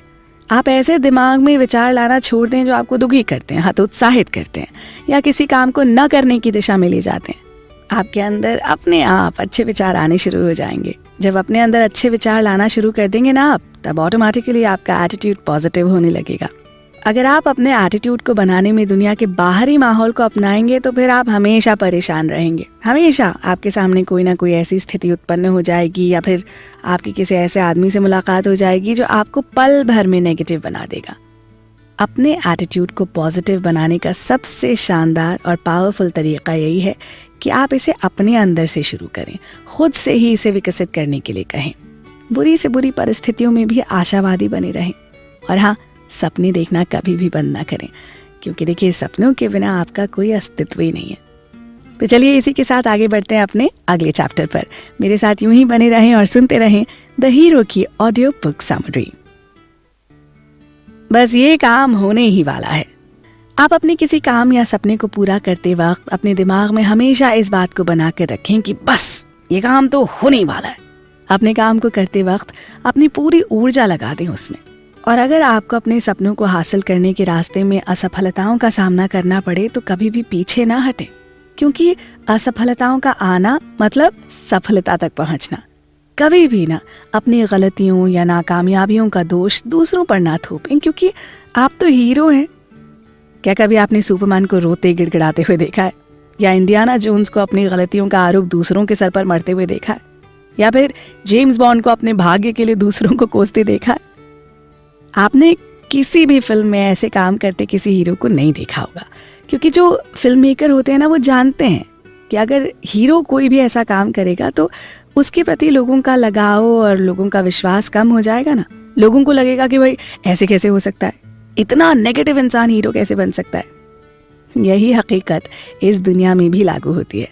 A: आप ऐसे दिमाग में विचार लाना छोड़ दें जो आपको दुखी करते हैं, हतोत्साहित करते हैं या किसी काम को न करने की दिशा में ले जाते हैं। आपके अंदर अपने आप अच्छे विचार आने शुरू हो जाएंगे। जब अपने अंदर अच्छे विचार लाना शुरू कर देंगे ना आप, तब ऑटोमेटिकली आपका एटीट्यूड पॉजिटिव होने लगेगा। अगर आप अपने एटीट्यूड को बनाने में दुनिया के बाहरी माहौल को अपनाएंगे तो फिर आप हमेशा परेशान रहेंगे। हमेशा आपके सामने कोई ना कोई ऐसी स्थिति उत्पन्न हो जाएगी या फिर आपकी किसी ऐसे आदमी से मुलाकात हो जाएगी जो आपको पल भर में नेगेटिव बना देगा। अपने एटीट्यूड को पॉजिटिव बनाने का सबसे शानदार और पावरफुल तरीका यही है कि आप इसे अपने अंदर से शुरू करें, खुद से ही इसे विकसित करने के लिए कहें। बुरी से बुरी परिस्थितियों में भी आशावादी बने रहें और हाँ, सपने देखना कभी भी बंद ना करें, क्योंकि देखिए सपनों के बिना आपका कोई अस्तित्व ही नहीं है। तो चलिए इसी के साथ आगे बढ़ते हैं अपने अगले चैप्टर पर। मेरे साथ यूं ही बने रहें और सुनते रहें द हीरो की ऑडियो बुक समरी। बस ये काम होने ही वाला है। आप अपने किसी काम या सपने को पूरा करते वक्त अपने दिमाग में हमेशा इस बात को बना कर रखें कि बस ये काम तो होने ही वाला है। अपने काम को करते वक्त अपनी पूरी ऊर्जा लगा दें उसमें। और अगर आपको अपने सपनों को हासिल करने के रास्ते में असफलताओं का सामना करना पड़े तो कभी भी पीछे ना हटें, क्योंकि असफलताओं का आना मतलब सफलता तक पहुंचना। कभी भी ना अपनी गलतियों या नाकामयाबियों का दोष दूसरों पर ना थोपें, क्योंकि आप तो हीरो हैं। क्या कभी आपने सुपरमैन को रोते गिड़गिड़ाते हुए देखा है, या इंडियाना जोन्स को अपनी गलतियों का आरोप दूसरों के सर पर मरते हुए देखा है, या फिर जेम्स बॉन्ड को अपने भाग्य के लिए दूसरों को कोसते देखा है? आपने किसी भी फिल्म में ऐसे काम करते किसी हीरो को नहीं देखा होगा, क्योंकि जो फिल्म मेकर होते हैं ना, वो जानते हैं कि अगर हीरो कोई भी ऐसा काम करेगा तो उसके प्रति लोगों का लगाव और लोगों का विश्वास कम हो जाएगा ना। लोगों को लगेगा कि भाई ऐसे कैसे हो सकता है, इतना नेगेटिव इंसान हीरो कैसे बन सकता है। यही हकीकत इस दुनिया में भी लागू होती है।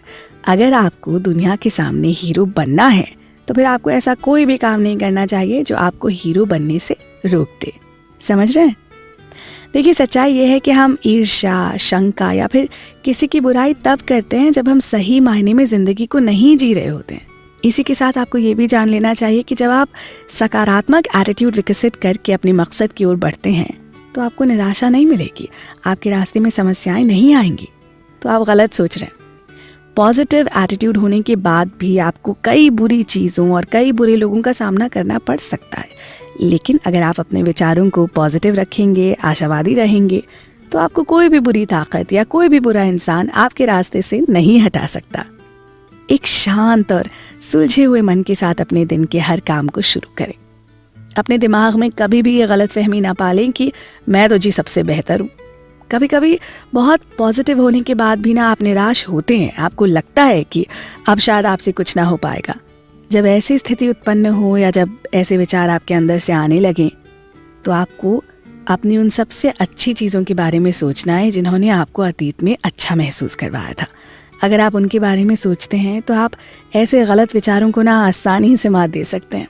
A: अगर आपको दुनिया के सामने हीरो बनना है तो फिर आपको ऐसा कोई भी काम नहीं करना चाहिए जो आपको हीरो बनने से रोक दे। समझ रहे हैं? देखिए, सच्चाई ये है कि हम ईर्ष्या, शंका या फिर किसी की बुराई तब करते हैं जब हम सही मायने में जिंदगी को नहीं जी रहे होते हैं। इसी के साथ आपको ये भी जान लेना चाहिए कि जब आप सकारात्मक एटीट्यूड विकसित करके अपने मकसद की ओर बढ़ते हैं तो आपको निराशा नहीं मिलेगी, आपके रास्ते में समस्याएं नहीं आएंगी। तो आप गलत सोच रहे हैं। पॉजिटिव एटीट्यूड होने के बाद भी आपको कई बुरी चीज़ों और कई बुरे लोगों का सामना करना पड़ सकता है, लेकिन अगर आप अपने विचारों को पॉजिटिव रखेंगे, आशावादी रहेंगे, तो आपको कोई भी बुरी ताकत या कोई भी बुरा इंसान आपके रास्ते से नहीं हटा सकता। एक शांत और सुलझे हुए मन के साथ अपने दिन के हर काम को शुरू करें। अपने दिमाग में कभी भी ये गलतफहमी ना पालें कि मैं तो जी सबसे बेहतर हूँ। कभी कभी बहुत पॉजिटिव होने के बाद भी ना आप निराश होते हैं, आपको लगता है कि अब शायद आपसे कुछ ना हो पाएगा। जब ऐसी स्थिति उत्पन्न हो या जब ऐसे विचार आपके अंदर से आने लगें तो आपको अपनी उन सबसे अच्छी चीज़ों के बारे में सोचना है जिन्होंने आपको अतीत में अच्छा महसूस करवाया था। अगर आप उनके बारे में सोचते हैं तो आप ऐसे गलत विचारों को ना आसानी से मात दे सकते हैं।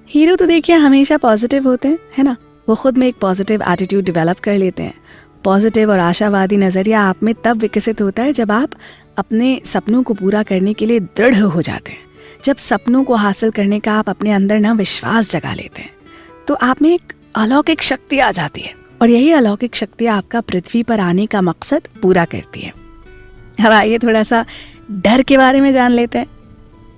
A: हीरो तो देखिए हमेशा पॉजिटिव होते हैं, है ना। वो खुद में एक पॉजिटिव एटीट्यूड डेवलप कर लेते हैं। पॉजिटिव और आशावादी नज़रिया आप में तब विकसित होता है जब आप अपने सपनों को पूरा करने के लिए दृढ़ हो जाते हैं। जब सपनों को हासिल करने का आप अपने अंदर ना विश्वास जगा लेते हैं तो आप में एक अलौकिक शक्ति आ जाती है, और यही अलौकिक शक्ति आपका पृथ्वी पर आने का मकसद पूरा करती है। अब आइए थोड़ा सा डर के बारे में जान लेते हैं।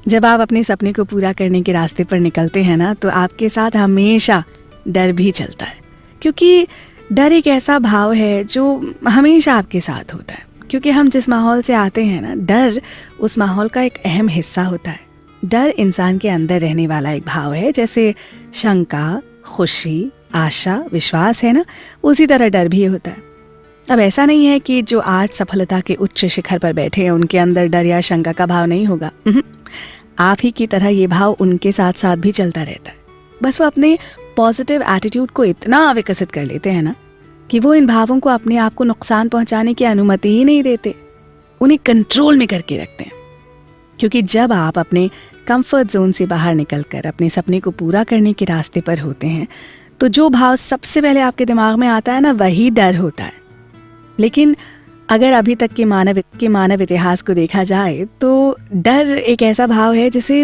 A: जब आप अपने सपने को पूरा करने के रास्ते पर निकलते हैं ना तो आपके साथ हमेशा डर भी चलता है, क्योंकि डर एक ऐसा भाव है जो हमेशा आपके साथ होता है। क्योंकि हम जिस माहौल से आते हैं ना, डर उस माहौल का एक अहम हिस्सा होता है। डर इंसान के अंदर रहने वाला एक भाव है, जैसे शंका, खुशी, आशा, विश्वास है ना, उसी तरह डर भी होता है। अब ऐसा नहीं है कि जो आज सफलता के उच्च शिखर पर बैठे हैं उनके अंदर डर या शंका का भाव नहीं होगा। आप ही की तरह ये भाव उनके साथ साथ भी चलता रहता है। बस वो अपने पॉजिटिव एटीट्यूड को इतना विकसित कर लेते हैं ना कि वो इन भावों को अपने आप को नुकसान पहुंचाने की अनुमति ही नहीं देते, उन्हें कंट्रोल में करके रखते हैं। क्योंकि जब आप अपने कंफर्ट जोन से बाहर निकलकर अपने सपने को पूरा करने के रास्ते पर होते हैं तो जो भाव सबसे पहले आपके दिमाग में आता है ना, वही डर होता है। लेकिन अगर अभी तक के मानव इतिहास को देखा जाए तो डर एक ऐसा भाव है जिसे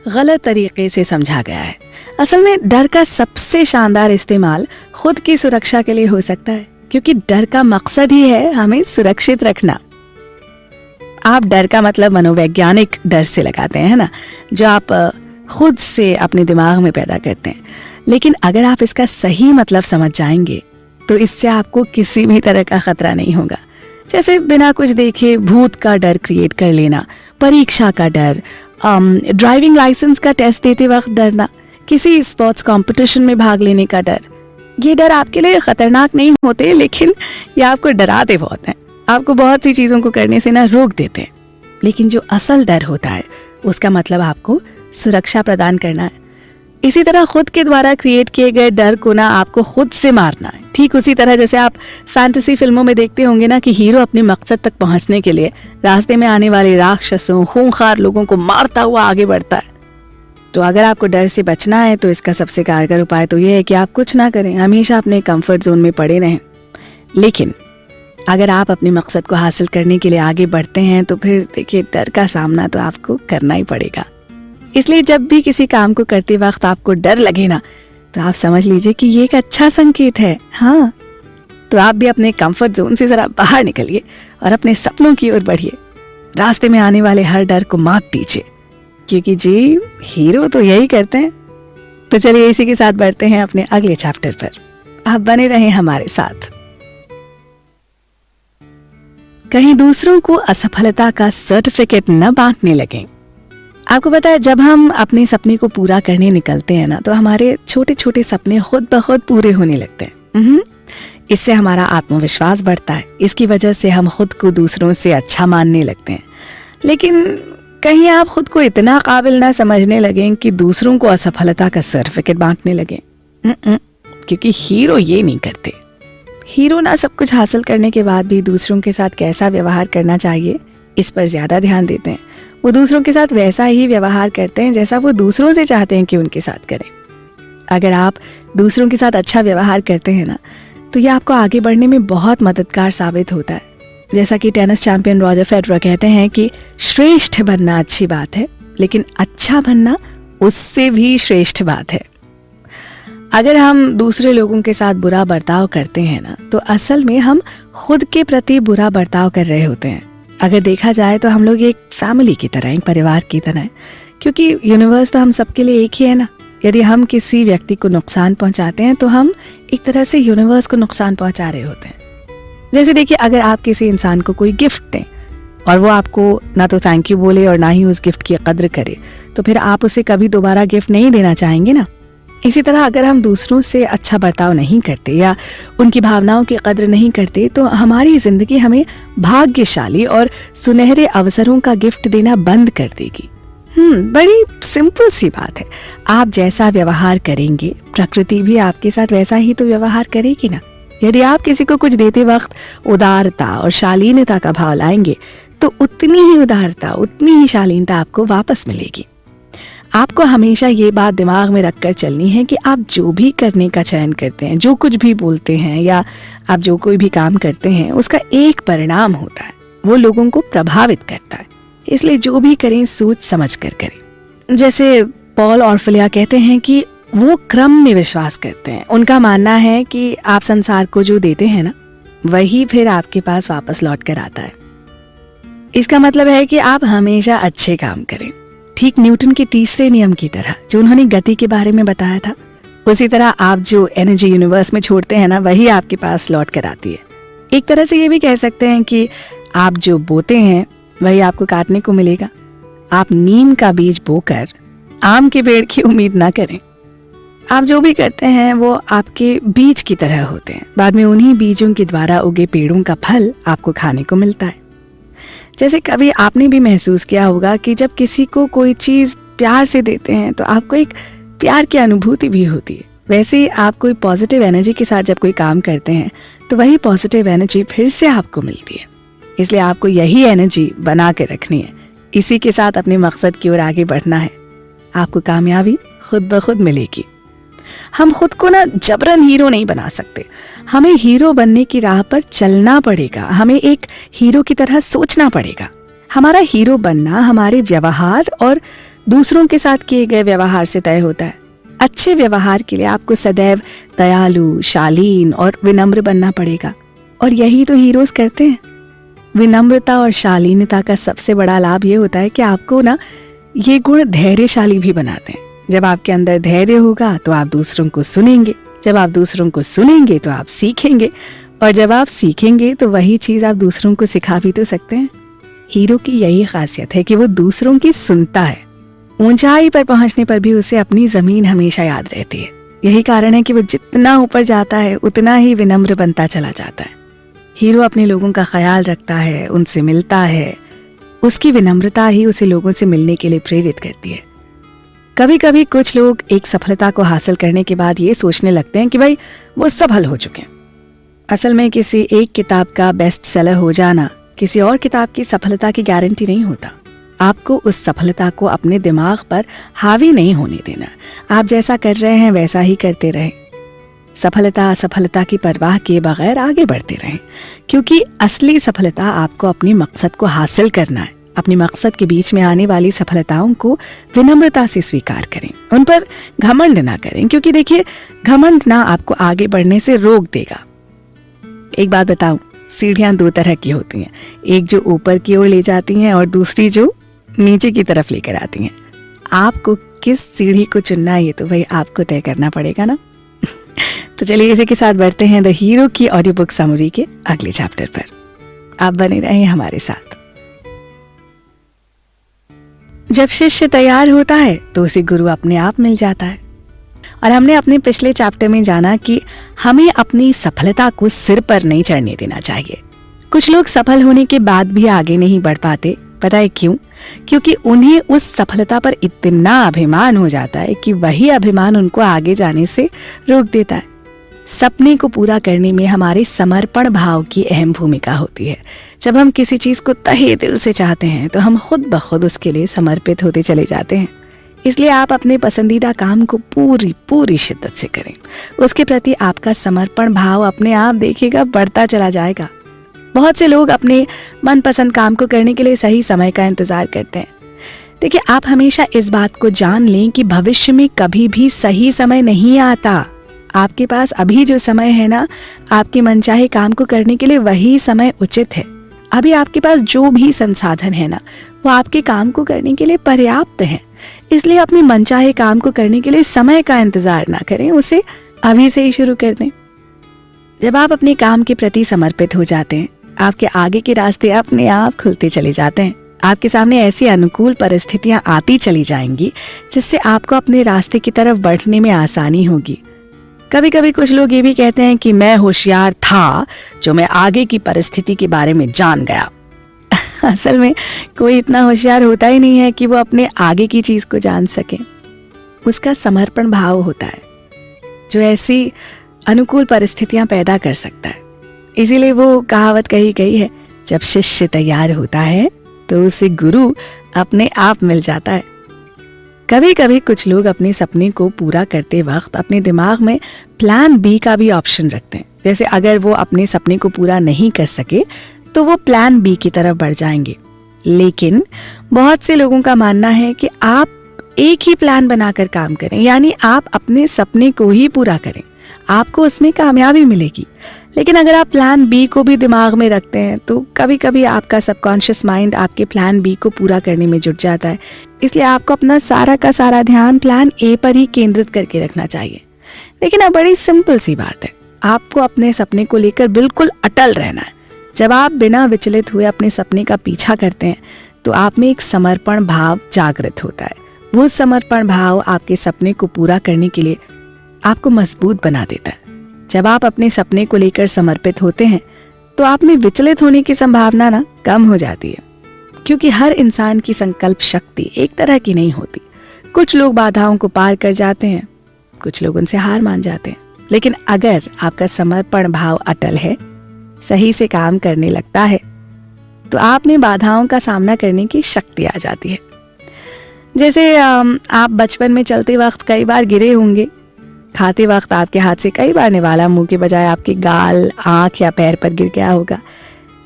A: गलत तरीके से समझा गया है। असल में डर का सबसे शानदार इस्तेमाल खुद की सुरक्षा के लिए हो सकता है, क्योंकि डर का मकसद ही है हमें सुरक्षित रखना। आप डर का मतलब मनोवैज्ञानिक डर से लगाते हैं ना, जो आप खुद से अपने दिमाग में पैदा करते हैं। लेकिन अगर आप इसका सही मतलब समझ जाएंगे तो इससे आपको किसी भी तरह का खतरा नहीं होगा। जैसे बिना कुछ देखे भूत का डर क्रिएट कर लेना, परीक्षा का डर, ड्राइविंग लाइसेंस का टेस्ट देते वक्त डरना, किसी स्पोर्ट्स कंपटीशन में भाग लेने का डर। ये डर आपके लिए खतरनाक नहीं होते, लेकिन ये आपको डराते बहुत हैं, आपको बहुत सी चीज़ों को करने से ना रोक देते हैं। लेकिन जो असल डर होता है उसका मतलब आपको सुरक्षा प्रदान करना है। इसी तरह खुद के द्वारा क्रिएट किए गए डर को ना आपको खुद से मारना है। ठीक उसी तरह जैसे आप फैंटेसी फिल्मों में देखते होंगे ना कि हीरो अपने मकसद तक पहुंचने के लिए रास्ते में आने वाले राक्षसों, खूंखार लोगों को मारता हुआ आगे बढ़ता है। तो अगर आपको डर से बचना है तो इसका सबसे कारगर उपाय तो ये है कि आप कुछ ना करें, हमेशा अपने कंफर्ट जोन में पड़े रहें। लेकिन अगर आप अपने मकसद को हासिल करने के लिए आगे बढ़ते हैं तो फिर देखिए डर का सामना तो आपको करना ही पड़ेगा। इसलिए जब भी किसी काम को करते वक्त आपको डर लगे ना तो आप समझ लीजिए कि ये एक अच्छा संकेत है। हाँ, तो आप भी अपने कंफर्ट जोन से जरा बाहर निकलिए और अपने सपनों की ओर बढ़िए। रास्ते में आने वाले हर डर को मात दीजिए, क्योंकि जी हीरो तो यही करते हैं। तो चलिए इसी के साथ बढ़ते हैं अपने अगले चैप्टर पर। आप बने रहें हमारे साथ। कहीं दूसरों को असफलता का सर्टिफिकेट न बांटने लगें। आपको पता है जब हम अपने सपने को पूरा करने निकलते हैं ना तो हमारे छोटे छोटे सपने खुद ब खुद पूरे होने लगते हैं। इससे हमारा आत्मविश्वास बढ़ता है। इसकी वजह से हम खुद को दूसरों से अच्छा मानने लगते हैं। लेकिन कहीं आप खुद को इतना काबिल ना समझने लगें कि दूसरों को असफलता का सर्टिफिकेट बांटने लगें। क्योंकि हीरो ये नहीं करते। हीरो ना सब कुछ हासिल करने के बाद भी दूसरों के साथ कैसा व्यवहार करना चाहिए इस पर ज्यादा ध्यान देते हैं। वो दूसरों के साथ वैसा ही व्यवहार करते हैं जैसा वो दूसरों से चाहते हैं कि उनके साथ करें। अगर आप दूसरों के साथ अच्छा व्यवहार करते हैं ना तो ये आपको आगे बढ़ने में बहुत मददगार साबित होता है। जैसा कि टेनिस चैंपियन रॉजर फेडरर कहते हैं कि श्रेष्ठ बनना अच्छी बात है, लेकिन अच्छा बनना उससे भी श्रेष्ठ बात है। अगर हम दूसरे लोगों के साथ बुरा बर्ताव करते हैं ना तो असल में हम खुद के प्रति बुरा बर्ताव कर रहे होते हैं। अगर देखा जाए तो हम लोग एक फैमिली की तरह, एक परिवार की तरह हैं, क्योंकि यूनिवर्स तो हम सबके लिए एक ही है ना। यदि हम किसी व्यक्ति को नुकसान पहुंचाते हैं तो हम एक तरह से यूनिवर्स को नुकसान पहुंचा रहे होते हैं। जैसे देखिए, अगर आप किसी इंसान को कोई गिफ्ट दें और वो आपको ना तो थैंक यू बोले और ना ही उस गिफ्ट की कद्र करे, तो फिर आप उसे कभी दोबारा गिफ्ट नहीं देना चाहेंगे ना। इसी तरह अगर हम दूसरों से अच्छा बर्ताव नहीं करते या उनकी भावनाओं की कद्र नहीं करते तो हमारी जिंदगी हमें भाग्यशाली और सुनहरे अवसरों का गिफ्ट देना बंद कर देगी। बड़ी सिंपल सी बात है। आप जैसा व्यवहार करेंगे, प्रकृति भी आपके साथ वैसा ही तो व्यवहार करेगी ना। यदि आप किसी को कुछ देते वक्त उदारता और शालीनता का भाव लाएंगे तो उतनी ही उदारता, उतनी ही शालीनता आपको वापस मिलेगी। आपको हमेशा ये बात दिमाग में रखकर चलनी है कि आप जो भी करने का चयन करते हैं, जो कुछ भी बोलते हैं या आप जो कोई भी काम करते हैं, उसका एक परिणाम होता है, वो लोगों को प्रभावित करता है। इसलिए जो भी करें सोच समझ कर करें। जैसे पॉल और फिलिया कहते हैं कि वो क्रम में विश्वास करते हैं। उनका मानना है कि आप संसार को जो देते हैं ना, वही फिर आपके पास वापस लौट कर आता है। इसका मतलब है कि आप हमेशा अच्छे काम करें, ठीक न्यूटन के तीसरे नियम की तरह जो उन्होंने गति के बारे में बताया था। उसी तरह आप जो एनर्जी यूनिवर्स में छोड़ते हैं ना, वही आपके पास लौट कर आती है। एक तरह से ये भी कह सकते हैं कि आप जो बोते हैं वही आपको काटने को मिलेगा। आप नीम का बीज बोकर आम के पेड़ की उम्मीद ना करें। आप जो भी करते हैं वो आपके बीज की तरह होते हैं। बाद में उन्हीं बीजों के द्वारा उगे पेड़ों का फल आपको खाने को मिलता है। जैसे कभी आपने भी महसूस किया होगा कि जब किसी को कोई चीज प्यार से देते हैं तो आपको एक प्यार की अनुभूति भी होती है। वैसे ही आप कोई पॉजिटिव एनर्जी के साथ जब कोई काम करते हैं तो वही पॉजिटिव एनर्जी फिर से आपको मिलती है। इसलिए आपको यही एनर्जी बना के रखनी है। इसी के साथ अपने मकसद की ओर आगे बढ़ना है। आपको कामयाबी खुद ब खुद मिलेगी। हम खुद को ना जबरन हीरो नहीं बना सकते। हमें हीरो बनने की राह पर चलना पड़ेगा। हमें एक हीरो की तरह सोचना पड़ेगा। हमारा हीरो बनना हमारे व्यवहार और दूसरों के साथ किए गए व्यवहार से तय होता है। अच्छे व्यवहार के लिए आपको सदैव दयालु, शालीन और विनम्र बनना पड़ेगा। और यही तो हीरोज करते हैं। विनम्रता और शालीनता का सबसे बड़ा लाभ ये होता है कि आपको ना ये गुण धैर्यशाली भी बनाते हैं। जब आपके अंदर धैर्य होगा तो आप दूसरों को सुनेंगे। जब आप दूसरों को सुनेंगे तो आप सीखेंगे। और जब आप सीखेंगे तो वही चीज आप दूसरों को सिखा भी तो सकते हैं। हीरो की यही खासियत है कि वो दूसरों की सुनता है। ऊंचाई पर पहुंचने पर भी उसे अपनी जमीन हमेशा याद रहती है। यही कारण है कि वो जितना ऊपर जाता है उतना ही विनम्र बनता चला जाता है। हीरो अपने लोगों का ख्याल रखता है, उनसे मिलता है। उसकी विनम्रता ही उसे लोगों से मिलने के लिए प्रेरित करती है। कभी कभी कुछ लोग एक सफलता को हासिल करने के बाद ये सोचने लगते हैं कि भाई वो सफल हो चुके हैं। असल में किसी एक किताब का बेस्ट सेलर हो जाना किसी और किताब की सफलता की गारंटी नहीं होता। आपको उस सफलता को अपने दिमाग पर हावी नहीं होने देना। आप जैसा कर रहे हैं वैसा ही करते रहें। सफलता असफलता की परवाह किए बगैर आगे बढ़ते रहें, क्योंकि असली सफलता आपको अपने मकसद को हासिल करना है। अपने मकसद के बीच में आने वाली सफलताओं को विनम्रता से स्वीकार करें। उन पर घमंड ना करें, क्योंकि देखिए घमंड ना आपको आगे बढ़ने से रोक देगा। एक बात बताऊं, सीढ़ियां दो तरह की होती हैं। एक जो ऊपर की ओर ले जाती हैं और दूसरी जो नीचे की तरफ लेकर आती हैं। आपको किस सीढ़ी को चुनना है ये तो भाई आपको तय करना पड़ेगा ना। तो चलिए इसी के साथ बढ़ते हैं द हीरो की ऑडियो बुक समरी के अगले चैप्टर पर। आप बने रहें हमारे साथ। जब शिष्य तैयार होता है तो उसे गुरु अपने आप मिल जाता है। और हमने अपने पिछले चैप्टर में जाना कि हमें अपनी सफलता को सिर पर नहीं चढ़ने देना चाहिए। कुछ लोग सफल होने के बाद भी आगे नहीं बढ़ पाते। पता है क्यों? क्योंकि उन्हें उस सफलता पर इतना अभिमान हो जाता है कि वही अभिमान उनको आगे जाने से रोक देता है। सपने को पूरा करने में हमारे समर्पण भाव की अहम भूमिका होती है। जब हम किसी चीज को तहे दिल से चाहते हैं तो हम खुद ब खुद उसके लिए समर्पित होते चले जाते हैं। इसलिए आप अपने पसंदीदा काम को पूरी शिद्दत से करें। उसके प्रति आपका समर्पण भाव अपने आप देखिएगा बढ़ता चला जाएगा। बहुत से लोग अपने मनपसंद काम को करने के लिए सही समय का इंतजार करते हैं। देखिए, आप हमेशा इस बात को जान लें कि भविष्य में कभी भी सही समय नहीं आता। आपके पास अभी जो समय है ना, आपके मनचाहे काम को करने के लिए वही समय उचित है। अभी आपके पास जो भी संसाधन है ना, वो आपके काम को करने के लिए पर्याप्त है। इसलिए अपने मनचाहे काम को करने के लिए समय का इंतजार ना करें, उसे अभी से ही शुरू कर दें। जब आप अपने काम के प्रति समर्पित हो जाते हैं, आपके आगे के रास्ते अपने आप खुलते चले जाते हैं। आपके सामने ऐसी अनुकूल परिस्थितियां आती चली जाएंगी जिससे आपको अपने रास्ते की तरफ बढ़ने में आसानी होगी। कभी कभी कुछ लोग ये भी कहते हैं कि मैं होशियार था जो मैं आगे की परिस्थिति के बारे में जान गया। असल में कोई इतना होशियार होता ही नहीं है कि वो अपने आगे की चीज को जान सके। उसका समर्पण भाव होता है जो ऐसी अनुकूल परिस्थितियां पैदा कर सकता है। इसीलिए वो कहावत कही गई है, जब शिष्य तैयार होता है तो उसे गुरु अपने आप मिल जाता है। कभी कभी कुछ लोग अपने सपने को पूरा करते वक्त अपने दिमाग में प्लान बी का भी ऑप्शन रखते हैं। जैसे अगर वो अपने सपने को पूरा नहीं कर सके तो वो प्लान बी की तरफ बढ़ जाएंगे। लेकिन बहुत से लोगों का मानना है कि आप एक ही प्लान बनाकर काम करें, यानी आप अपने सपने को ही पूरा करें, आपको उसमें कामयाबी मिलेगी। लेकिन अगर आप प्लान बी को भी दिमाग में रखते हैं तो कभी कभी आपका सबकॉन्शियस माइंड आपके प्लान बी को पूरा करने में जुट जाता है। इसलिए आपको अपना सारा का सारा ध्यान प्लान ए पर ही केंद्रित करके रखना चाहिए। लेकिन अब बड़ी सिंपल सी बात है, आपको अपने सपने को लेकर बिल्कुल अटल रहना है। जब आप बिना विचलित हुए अपने सपने का पीछा करते हैं तो आप में एक समर्पण भाव जागृत होता है। वो समर्पण भाव आपके सपने को पूरा करने के लिए आपको मजबूत बना देता है। जब आप अपने सपने को लेकर समर्पित होते हैं तो आप में विचलित होने की संभावना ना कम हो जाती है, क्योंकि हर इंसान की संकल्प शक्ति एक तरह की नहीं होती। कुछ लोग बाधाओं को पार कर जाते हैं, कुछ लोग उनसे हार मान जाते हैं। लेकिन अगर आपका समर्पण भाव अटल है, सही से काम करने लगता है, तो आप में बाधाओं का सामना करने की शक्ति आ जाती है। जैसे आप बचपन में चलते वक्त कई बार गिरे होंगे, खाते वक्त आपके हाथ से कई बार निवाला मुंह के बजाय आपके गाल, आंख या पैर पर गिर गया होगा।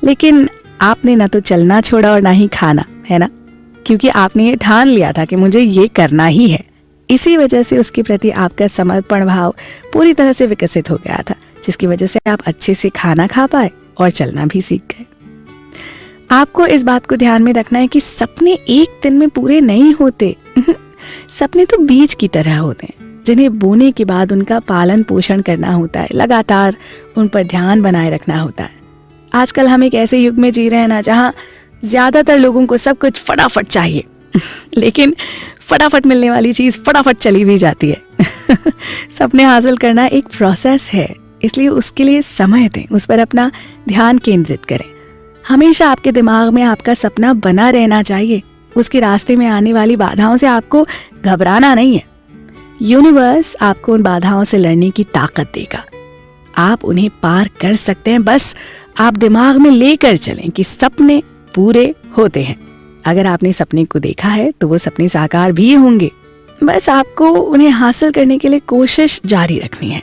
A: लेकिन आपने ना तो चलना छोड़ा और ना ही खाना, है ना, क्योंकि आपने ये ठान लिया था कि मुझे ये करना ही है। इसी वजह से उसके प्रति आपका समर्पण भाव पूरी तरह से विकसित हो गया था, जिसकी वजह से आप अच्छे से खाना खा पाए और चलना भी सीख गए। आपको इस बात को ध्यान में रखना है कि सपने एक दिन में पूरे नहीं होते। सपने तो बीज की तरह होते हैं, जिन्हें बोने के बाद उनका पालन पोषण करना होता है, लगातार उन पर ध्यान बनाए रखना होता है। आजकल हम एक ऐसे युग में जी रहे हैं ना, जहाँ ज्यादातर लोगों को सब कुछ फटाफट चाहिए लेकिन फटाफट मिलने वाली चीज फटाफट चली भी जाती है। सपने हासिल करना एक प्रोसेस है, इसलिए उसके लिए समय दें, उस पर अपना ध्यान केंद्रित करें। हमेशा आपके दिमाग में आपका सपना बना रहना चाहिए। उसके रास्ते में आने वाली बाधाओं से आपको घबराना नहीं है। यूनिवर्स आपको उन बाधाओं से लड़ने की ताकत देगा। आप उन्हें पार कर सकते हैं, बस आप दिमाग में लेकर चलें कि सपने पूरे होते हैं। अगर आपने सपने को देखा है तो वो सपने साकार भी होंगे, बस आपको उन्हें हासिल करने के लिए कोशिश जारी रखनी है।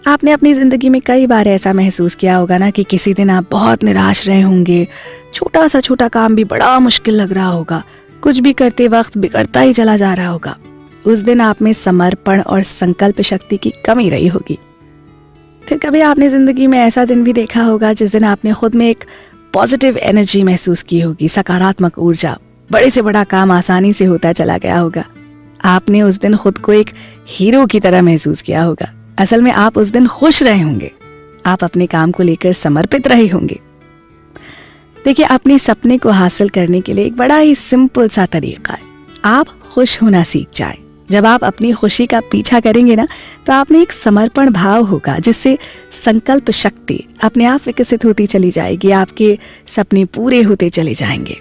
A: आपने अपनी जिंदगी में कई बार ऐसा महसूस किया होगा ना कि किसी दिन आप बहुत निराश रहे होंगे, छोटा सा छोटा काम भी बड़ा मुश्किल लग रहा होगा, कुछ भी करते वक्त बिगड़ता ही चला जा रहा होगा। उस दिन आप में समर्पण और संकल्प शक्ति की कमी रही होगी। फिर कभी आपने जिंदगी में ऐसा दिन भी देखा होगा जिस दिन आपने खुद में एक पॉजिटिव एनर्जी महसूस की होगी, सकारात्मक ऊर्जा, बड़े से बड़ा काम आसानी से होता चला गया होगा। आपने उस दिन खुद को एक हीरो की तरह महसूस किया होगा। असल में आप उस दिन खुश रहे होंगे, आप अपने काम को लेकर समर्पित रहे होंगे। देखिए, अपने सपने को हासिल करने के लिए एक बड़ा ही सिंपल सा तरीका है, आप खुश होना सीख जाएं। जब आप अपनी खुशी का पीछा करेंगे ना, तो आप में एक समर्पण भाव होगा, जिससे संकल्प शक्ति अपने आप विकसित होती चली जाएगी, आपके सपने पूरे होते चले जाएंगे।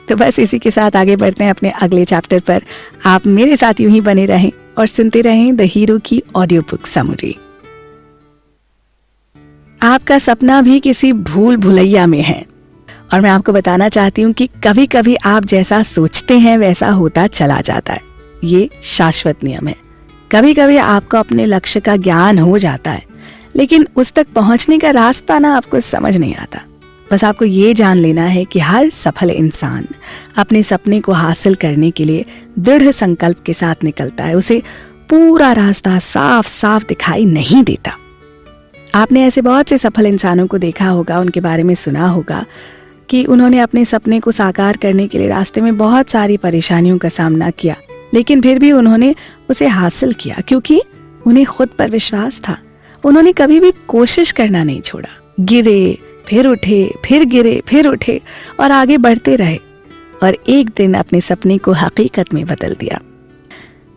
A: तो बस इसी के साथ आगे बढ़ते हैं अपने अगले चैप्टर पर। आप मेरे साथ यूं ही बने रहें और सुनते रहें द हीरो की ऑडियो बुक समरी। आपका सपना भी किसी भूल भुलैया में है, और मैं आपको बताना चाहती हूँ कि कभी कभी आप जैसा सोचते हैं वैसा होता चला जाता है। ये शाश्वत नियम है। कभी कभी आपको अपने लक्ष्य का ज्ञान हो जाता है, लेकिन उस तक पहुंचने का रास्ता ना आपको समझ नहीं आता। बस आपको ये जान लेना है कि हर सफल इंसान अपने सपने को हासिल करने के लिए दृढ़ संकल्प के साथ निकलता है। उसे पूरा रास्ता साफ साफ दिखाई नहीं देता। आपने ऐसे बहुत से सफल इंसानों को देखा होगा, उनके बारे में सुना होगा कि उन्होंने अपने सपने को साकार करने के लिए रास्ते में बहुत सारी परेशानियों का सामना किया, लेकिन फिर भी उन्होंने उसे हासिल किया, क्योंकि उन्हें खुद पर विश्वास था। उन्होंने कभी भी कोशिश करना नहीं छोड़ा। गिरे, फिर उठे, फिर गिरे, फिर उठे और आगे बढ़ते रहे, और एक दिन अपने सपने को हकीकत में बदल दिया।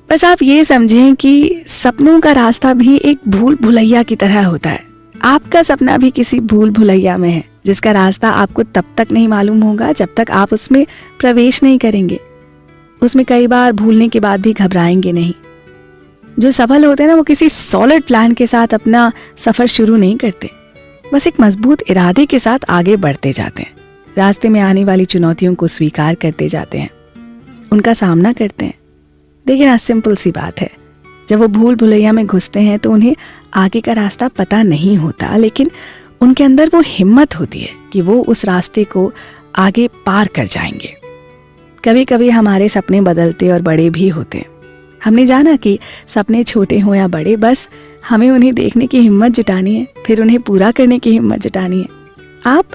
A: बस आप ये समझें कि सपनों का रास्ता भी एक भूल भुलैया की तरह होता है। आपका सपना भी किसी भूल भुलैया में है, जिसका रास्ता आपको तब तक नहीं मालूम होगा जब तक आप उसमें प्रवेश नहीं करेंगे। उसमें कई बार भूलने के बाद भी घबराएंगे नहीं। जो सफल होते हैं ना, वो किसी सॉलिड प्लान के साथ अपना सफर शुरू नहीं करते, बस एक मजबूत इरादे के साथ आगे बढ़ते जाते हैं। रास्ते में आने वाली चुनौतियों को स्वीकार करते जाते हैं, उनका सामना करते हैं। देखिए ना, सिंपल सी बात है, जब वो भूल भुलैया में घुसते हैं तो उन्हें आगे का रास्ता पता नहीं होता, लेकिन उनके अंदर वो हिम्मत होती है कि वो उस रास्ते को आगे पार कर जाएंगे। कभी कभी हमारे सपने बदलते और बड़े भी होते हैं। हमने जाना कि सपने छोटे हो या बड़े, बस हमें उन्हें देखने की हिम्मत जुटानी है, फिर उन्हें पूरा करने की हिम्मत जुटानी है। आप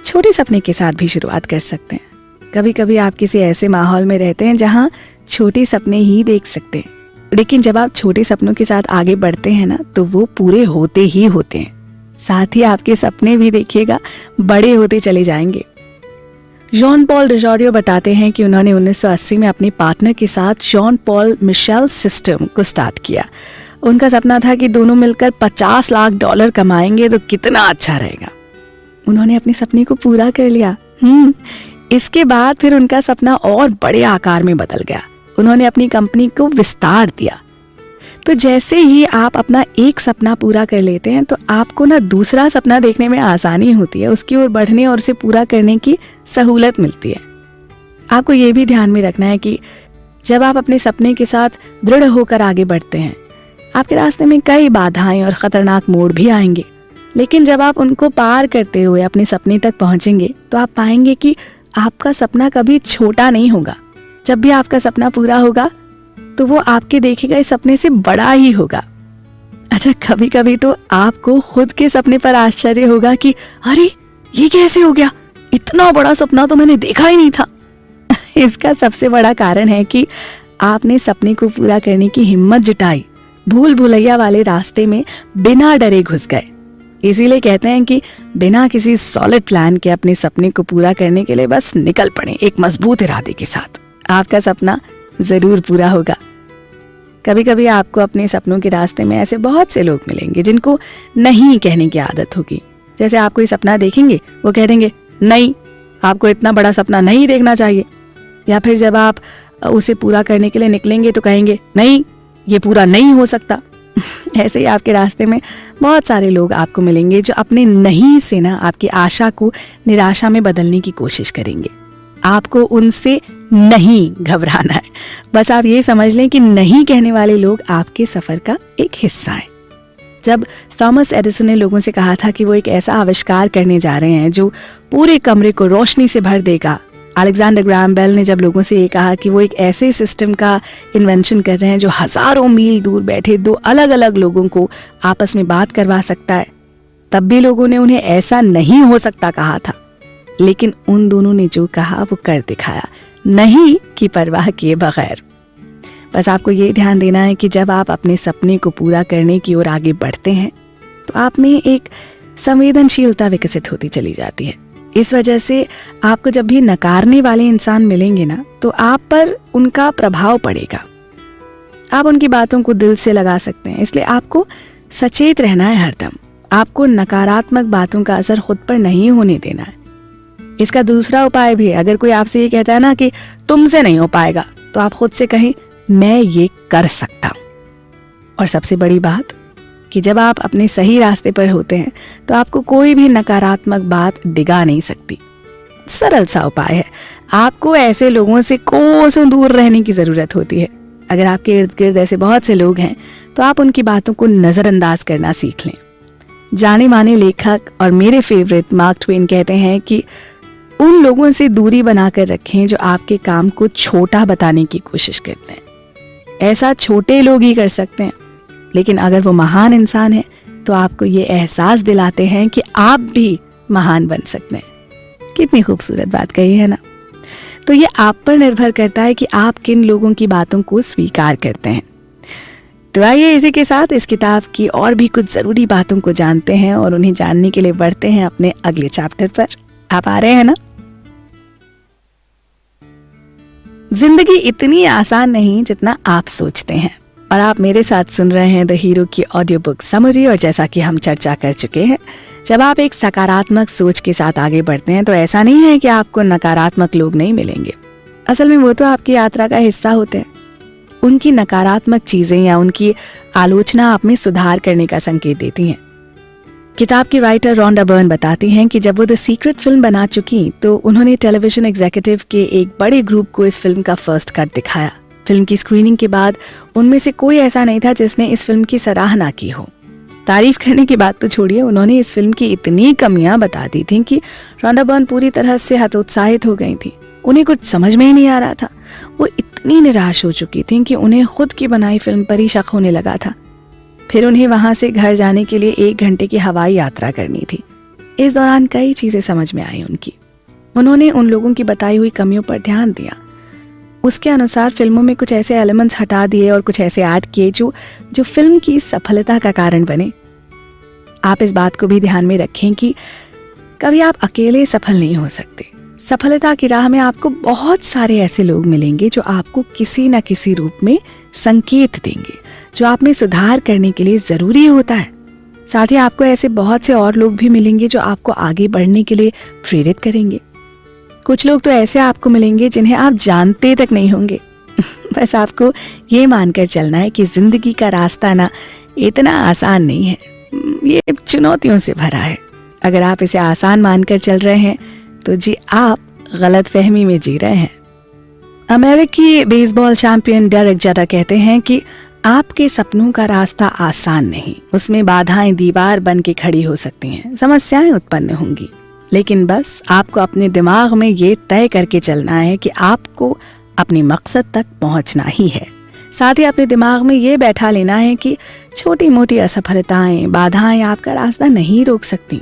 A: छोटे सपने के साथ भी शुरुआत कर सकते हैं। कभी कभी आप किसी ऐसे माहौल में रहते हैं जहाँ छोटे सपने ही देख सकते हैं, लेकिन जब आप छोटे सपनों के साथ आगे बढ़ते हैं ना, तो वो पूरे होते ही होते हैं। साथ ही आपके सपने भी देखिएगा बड़े होते चले जाएंगे। जॉन पॉल रोजारियो बताते हैं कि उन्होंने 1980 में अपने पार्टनर के साथ जॉन पॉल मिशेल सिस्टम को स्टार्ट किया। उनका सपना था कि दोनों मिलकर $50 लाख कमाएंगे तो कितना अच्छा रहेगा। उन्होंने अपने सपने को पूरा कर लिया। इसके बाद फिर उनका सपना और बड़े आकार में बदल गया। उन्होंने अपनी कंपनी को विस्तार दिया। तो जैसे ही आप अपना एक सपना पूरा कर लेते हैं तो आपको ना दूसरा सपना देखने में आसानी होती है, उसकी ओर बढ़ने और उसे पूरा करने की सहूलत मिलती है। आपको ये भी ध्यान में रखना है कि जब आप अपने सपने के साथ दृढ़ होकर आगे बढ़ते हैं, आपके रास्ते में कई बाधाएं और खतरनाक मोड़ भी आएंगे, लेकिन जब आप उनको पार करते हुए अपने सपने तक पहुंचेंगे तो आप पाएंगे कि आपका सपना कभी छोटा नहीं होगा। जब भी आपका सपना पूरा होगा तो वो आपके देखे गए सपने से बड़ा ही होगा। अच्छा, कभी कभी तो आपको खुद के सपने पर आश्चर्य होगा कि अरे ये कैसे हो गया, इतना बड़ा सपना तो मैंने देखा ही नहीं था। इसका सबसे बड़ा कारण है कि आपने सपने को पूरा करने की हिम्मत जुटाई, भूल भुलैया वाले रास्ते में बिना डरे घुस गए। इसीलिए कहते हैं कि बिना किसी सॉलिड प्लान के अपने सपने को पूरा करने के लिए बस निकल पड़े एक मजबूत इरादे के साथ। आपका सपना जरूर पूरा होगा। कभी कभी आपको अपने सपनों के रास्ते में ऐसे बहुत से लोग मिलेंगे जिनको नहीं कहने की आदत होगी। जैसे आप कोई सपना देखेंगे, वो कह देंगे नहीं, आपको इतना बड़ा सपना नहीं देखना चाहिए। या फिर जब आप उसे पूरा करने के लिए निकलेंगे तो कहेंगे नहीं, ये पूरा नहीं हो सकता। ऐसे ही आपके रास्ते में बहुत सारे लोग आपको मिलेंगे जो अपने नहीं से ना आपकी आशा को निराशा में बदलने की कोशिश करेंगे। आपको उनसे नहीं घबराना है, बस आप ये समझ लें कि नहीं कहने वाले लोग आपके सफर का एक हिस्सा है। जब थॉमस एडिसन ने लोगों से कहा था कि वो एक ऐसा आविष्कार करने जा रहे हैं जो पूरे कमरे को रोशनी से भर देगा, अलेक्जेंडर ग्राहम बेल ने जब लोगों से ये कहा कि वो एक ऐसे सिस्टम का इन्वेंशन कर रहे हैं जो हजारों मील दूर बैठे दो अलग अलग लोगों को आपस में बात करवा सकता है, तब भी लोगों ने उन्हें ऐसा नहीं हो सकता कहा था। लेकिन उन दोनों ने जो कहा वो कर दिखाया, नहीं की परवाह किए बगैर। बस आपको ये ध्यान देना है कि जब आप अपने सपने को पूरा करने की ओर आगे बढ़ते हैं तो आप में एक संवेदनशीलता विकसित होती चली जाती है। इस वजह से आपको जब भी नकारने वाले इंसान मिलेंगे ना, तो आप पर उनका प्रभाव पड़ेगा। आप उनकी बातों को दिल से लगा सकते हैं, इसलिए आपको सचेत रहना है हरदम। आपको नकारात्मक बातों का असर खुद पर नहीं होने देना है। इसका दूसरा उपाय भी है, अगर कोई आपसे ये कहता है ना कि तुमसे नहीं हो पाएगा, तो आप खुद से कहें मैं ये कर सकता हूं। और सबसे बड़ी बात कि जब आप अपने सही रास्ते पर होते हैं तो आपको कोई भी नकारात्मक बात डिगा नहीं सकती। सरल सा उपाय है, आपको ऐसे लोगों से कोसों दूर रहने की जरूरत होती है। अगर आपके इर्द गिर्द ऐसे बहुत से लोग हैं तो आप उनकी बातों को नजरअंदाज करना सीख लें। जाने माने लेखक और मेरे फेवरेट मार्क ट्वेन कहते हैं कि उन लोगों से दूरी बनाकर रखें जो आपके काम को छोटा बताने की कोशिश करते हैं। ऐसा छोटे लोग ही कर सकते हैं, लेकिन अगर वो महान इंसान है तो आपको ये एहसास दिलाते हैं कि आप भी महान बन सकते हैं। कितनी खूबसूरत बात कही है ना। तो ये आप पर निर्भर करता है कि आप किन लोगों की बातों को स्वीकार करते हैं। तो आइए इसी के साथ इस किताब की और भी कुछ जरूरी बातों को जानते हैं और उन्हें जानने के लिए बढ़ते हैं अपने अगले चैप्टर पर। आप आ रहे हैं ना। जिंदगी इतनी आसान नहीं जितना आप सोचते हैं, और आप मेरे साथ सुन रहे हैं द हीरो की ऑडियो बुक समरी। और जैसा कि हम चर्चा कर चुके हैं, जब आप एक सकारात्मक सोच के साथ आगे बढ़ते हैं तो ऐसा नहीं है कि आपको नकारात्मक लोग नहीं मिलेंगे। असल में वो तो आपकी यात्रा का हिस्सा होते हैं। उनकी नकारात्मक चीजें या उनकी आलोचना आप में सुधार करने का संकेत देती हैं। किताब की राइटर रॉन्डा बर्न बताती हैं कि जब वो द सीक्रेट फिल्म बना चुकी तो उन्होंने टेलीविजन एग्जीक्यूटिव के एक बड़े ग्रुप को इस फिल्म का फर्स्ट कट दिखाया। फिल्म की स्क्रीनिंग के बाद उनमें से कोई ऐसा नहीं था जिसने इस फिल्म की सराहना की हो। तारीफ करने की बात तो छोड़िए, उन्होंने इस फिल्म की इतनी कमियां बता दी थी कि रॉन्डा बर्न पूरी तरह से हतोत्साहित हो गई थी। उन्हें कुछ समझ में ही नहीं आ रहा था। वो इतनी निराश हो चुकी थी कि उन्हें खुद की बनाई फिल्म पर ही शक होने लगा था। फिर उन्हें वहां से घर जाने के लिए 1 घंटे की हवाई यात्रा करनी थी। इस दौरान कई चीजें समझ में आई उनकी। उन्होंने उन लोगों की बताई हुई कमियों पर ध्यान दिया। उसके अनुसार फिल्मों में कुछ ऐसे एलिमेंट्स हटा दिए और कुछ ऐसे ऐड किए जो फिल्म की सफलता का कारण बने। आप इस बात को भी ध्यान में रखें कि कभी आप अकेले सफल नहीं हो सकते। सफलता की राह में आपको बहुत सारे ऐसे लोग मिलेंगे जो आपको किसी न किसी रूप में संकेत देंगे, जो आप में सुधार करने के लिए जरूरी होता है। साथ ही आपको ऐसे बहुत से और लोग भी मिलेंगे जो आपको आगे बढ़ने के लिए प्रेरित करेंगे। कुछ लोग तो ऐसे आपको मिलेंगे जिन्हें आप जानते तक नहीं होंगे। बस आपको ये मानकर चलना है कि जिंदगी का रास्ता ना इतना आसान नहीं है, ये चुनौतियों से भरा है। अगर आप इसे आसान मानकर चल रहे हैं तो जी आप गलतफहमी में जी रहे हैं। अमेरिकी बेसबॉल चैंपियन डेरेक जेटर कहते हैं कि आपके सपनों का रास्ता आसान नहीं, उसमें बाधाएं दीवार बन के खड़ी हो सकती हैं, समस्याएं उत्पन्न होंगी, लेकिन बस आपको अपने दिमाग में ये तय करके चलना है कि आपको अपने मकसद तक पहुंचना ही है। साथ ही अपने दिमाग में ये बैठा लेना है कि छोटी मोटी असफलताएं, बाधाएं आपका रास्ता नहीं रोक सकती।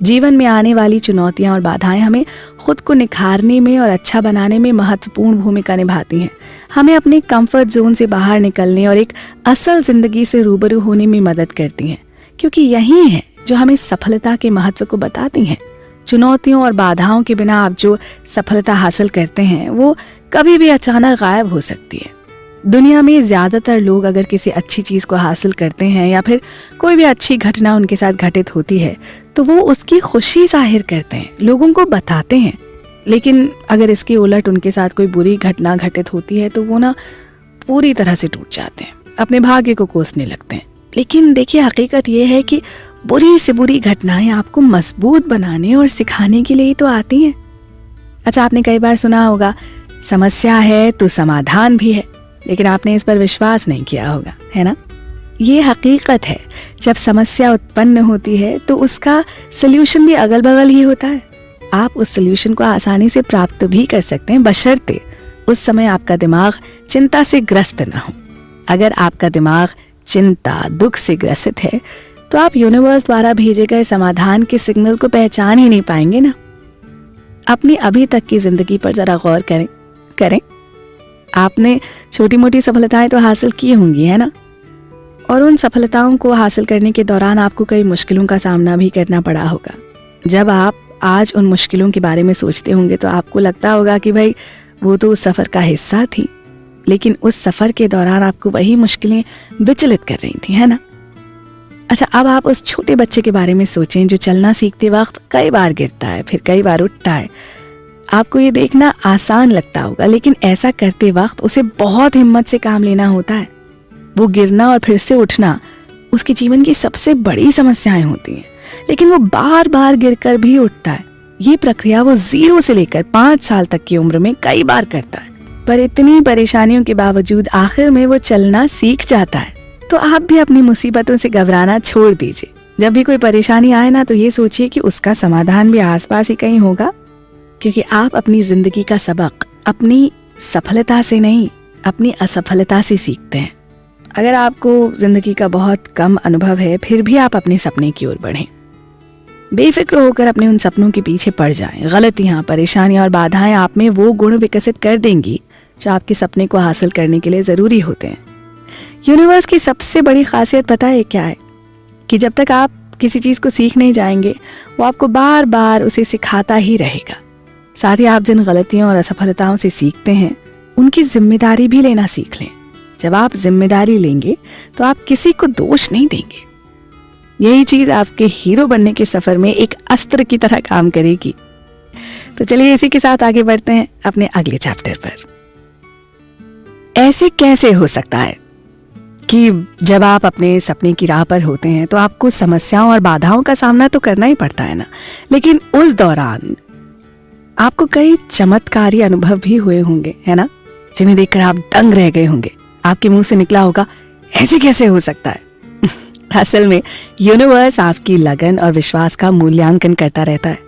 A: जीवन में आने वाली चुनौतियां और बाधाएं हमें खुद को निखारने में और अच्छा बनाने में महत्वपूर्ण भूमिका निभाती हैं। हमें अपने कंफर्ट जोन से बाहर निकलने और एक असल जिंदगी से रूबरू होने में मदद करती हैं, क्योंकि यही है जो हमें सफलता के महत्व को बताती हैं। चुनौतियों और बाधाओं के बिना आप जो सफलता हासिल करते हैं वो कभी भी अचानक गायब हो सकती है। दुनिया में ज्यादातर लोग अगर किसी अच्छी चीज को हासिल करते हैं या फिर कोई भी अच्छी घटना उनके साथ घटित होती है तो वो उसकी खुशी जाहिर करते हैं, लोगों को बताते हैं। लेकिन अगर इसके उलट उनके साथ कोई बुरी घटना घटित होती है तो वो ना पूरी तरह से टूट जाते हैं, अपने भाग्य को कोसने लगते हैं। लेकिन देखिए, हकीकत ये है कि बुरी से बुरी घटनाएं आपको मजबूत बनाने और सिखाने के लिए तो आती हैं। अच्छा, आपने कई बार सुना होगा समस्या है तो समाधान भी है, लेकिन आपने इस पर विश्वास नहीं किया होगा, है ना? ये हकीकत है। जब समस्या उत्पन्न होती है तो उसका सल्यूशन भी अगल बगल ही होता है। आप उस सल्यूशन को आसानी से प्राप्त भी कर सकते हैं, बशर्ते उस समय आपका दिमाग चिंता से ग्रस्त ना हो। अगर आपका दिमाग चिंता, दुख से ग्रसित है तो आप यूनिवर्स द्वारा भेजे गए समाधान के सिग्नल को पहचान ही नहीं पाएंगे ना। अपनी अभी तक की जिंदगी पर जरा गौर करें। आपने छोटी मोटी सफलताएं तो हासिल की होंगी, है ना? और उन सफलताओं को हासिल करने के दौरान आपको कई मुश्किलों का सामना भी करना पड़ा होगा। जब आप आज उन मुश्किलों के बारे में सोचते होंगे तो आपको लगता होगा कि भाई वो तो उस सफर का हिस्सा थी, लेकिन उस सफर के दौरान आपको वही मुश्किलें विचलित कर रही थी, है ना? अच्छा, अब आप उस छोटे बच्चे के बारे में सोचें जो चलना सीखते वक्त कई बार गिरता है, फिर कई बार उठता है। आपको ये देखना आसान लगता होगा, लेकिन ऐसा करते वक्त उसे बहुत हिम्मत से काम लेना होता है। वो गिरना और फिर से उठना उसके जीवन की सबसे बड़ी समस्याएं होती हैं, लेकिन वो बार बार गिरकर भी उठता है। ये प्रक्रिया वो 0 से लेकर 5 साल तक की उम्र में कई बार करता है, पर इतनी परेशानियों के बावजूद आखिर में वो चलना सीख जाता है। तो आप भी अपनी मुसीबतों से घबराना छोड़ दीजिए। जब भी कोई परेशानी आए ना तो ये सोचिए कि उसका समाधान भी आसपास ही कहीं होगा, क्योंकि आप अपनी जिंदगी का सबक अपनी सफलता से नहीं, अपनी असफलता से सीखते हैं। अगर आपको जिंदगी का बहुत कम अनुभव है फिर भी आप अपने सपने की ओर बढ़ें। बेफिक्र होकर अपने उन सपनों के पीछे पड़ जाएं। गलतियां, परेशानियां और बाधाएं आप में वो गुण विकसित कर देंगी जो आपके सपने को हासिल करने के लिए जरूरी होते हैं। यूनिवर्स की सबसे बड़ी खासियत पता है क्या है? कि जब तक आप किसी चीज को सीख नहीं जाएंगे वो आपको बार बार उसे सिखाता ही रहेगा। साथ ही आप जिन गलतियों और असफलताओं से सीखते हैं उनकी जिम्मेदारी भी लेना सीख लें। जब आप जिम्मेदारी लेंगे तो आप किसी को दोष नहीं देंगे। यही चीज आपके हीरो बनने के सफर में एक अस्त्र की तरह काम करेगी। तो चलिए इसी के साथ आगे बढ़ते हैं अपने अगले चैप्टर पर। ऐसे कैसे हो सकता है कि जब आप अपने सपने की राह पर होते हैं तो आपको समस्याओं और बाधाओं का सामना तो करना ही पड़ता है ना, लेकिन उस दौरान आपको कई चमत्कारी अनुभव भी हुए होंगे, है ना, जिन्हें देखकर आप दंग रह गए होंगे। आपके मुंह से निकला होगा, ऐसे कैसे हो सकता है। असल में यूनिवर्स आपकी लगन और विश्वास का मूल्यांकन करता रहता है।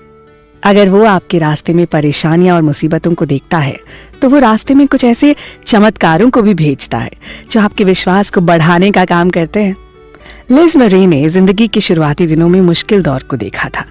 A: अगर वो आपके रास्ते में परेशानियां और मुसीबतों को देखता है तो वो रास्ते में कुछ ऐसे चमत्कारों को भी भेजता है जो आपके विश्वास को बढ़ाने का काम करते हैं। लिज मरे ने जिंदगी के शुरुआती दिनों में मुश्किल दौर को देखा था।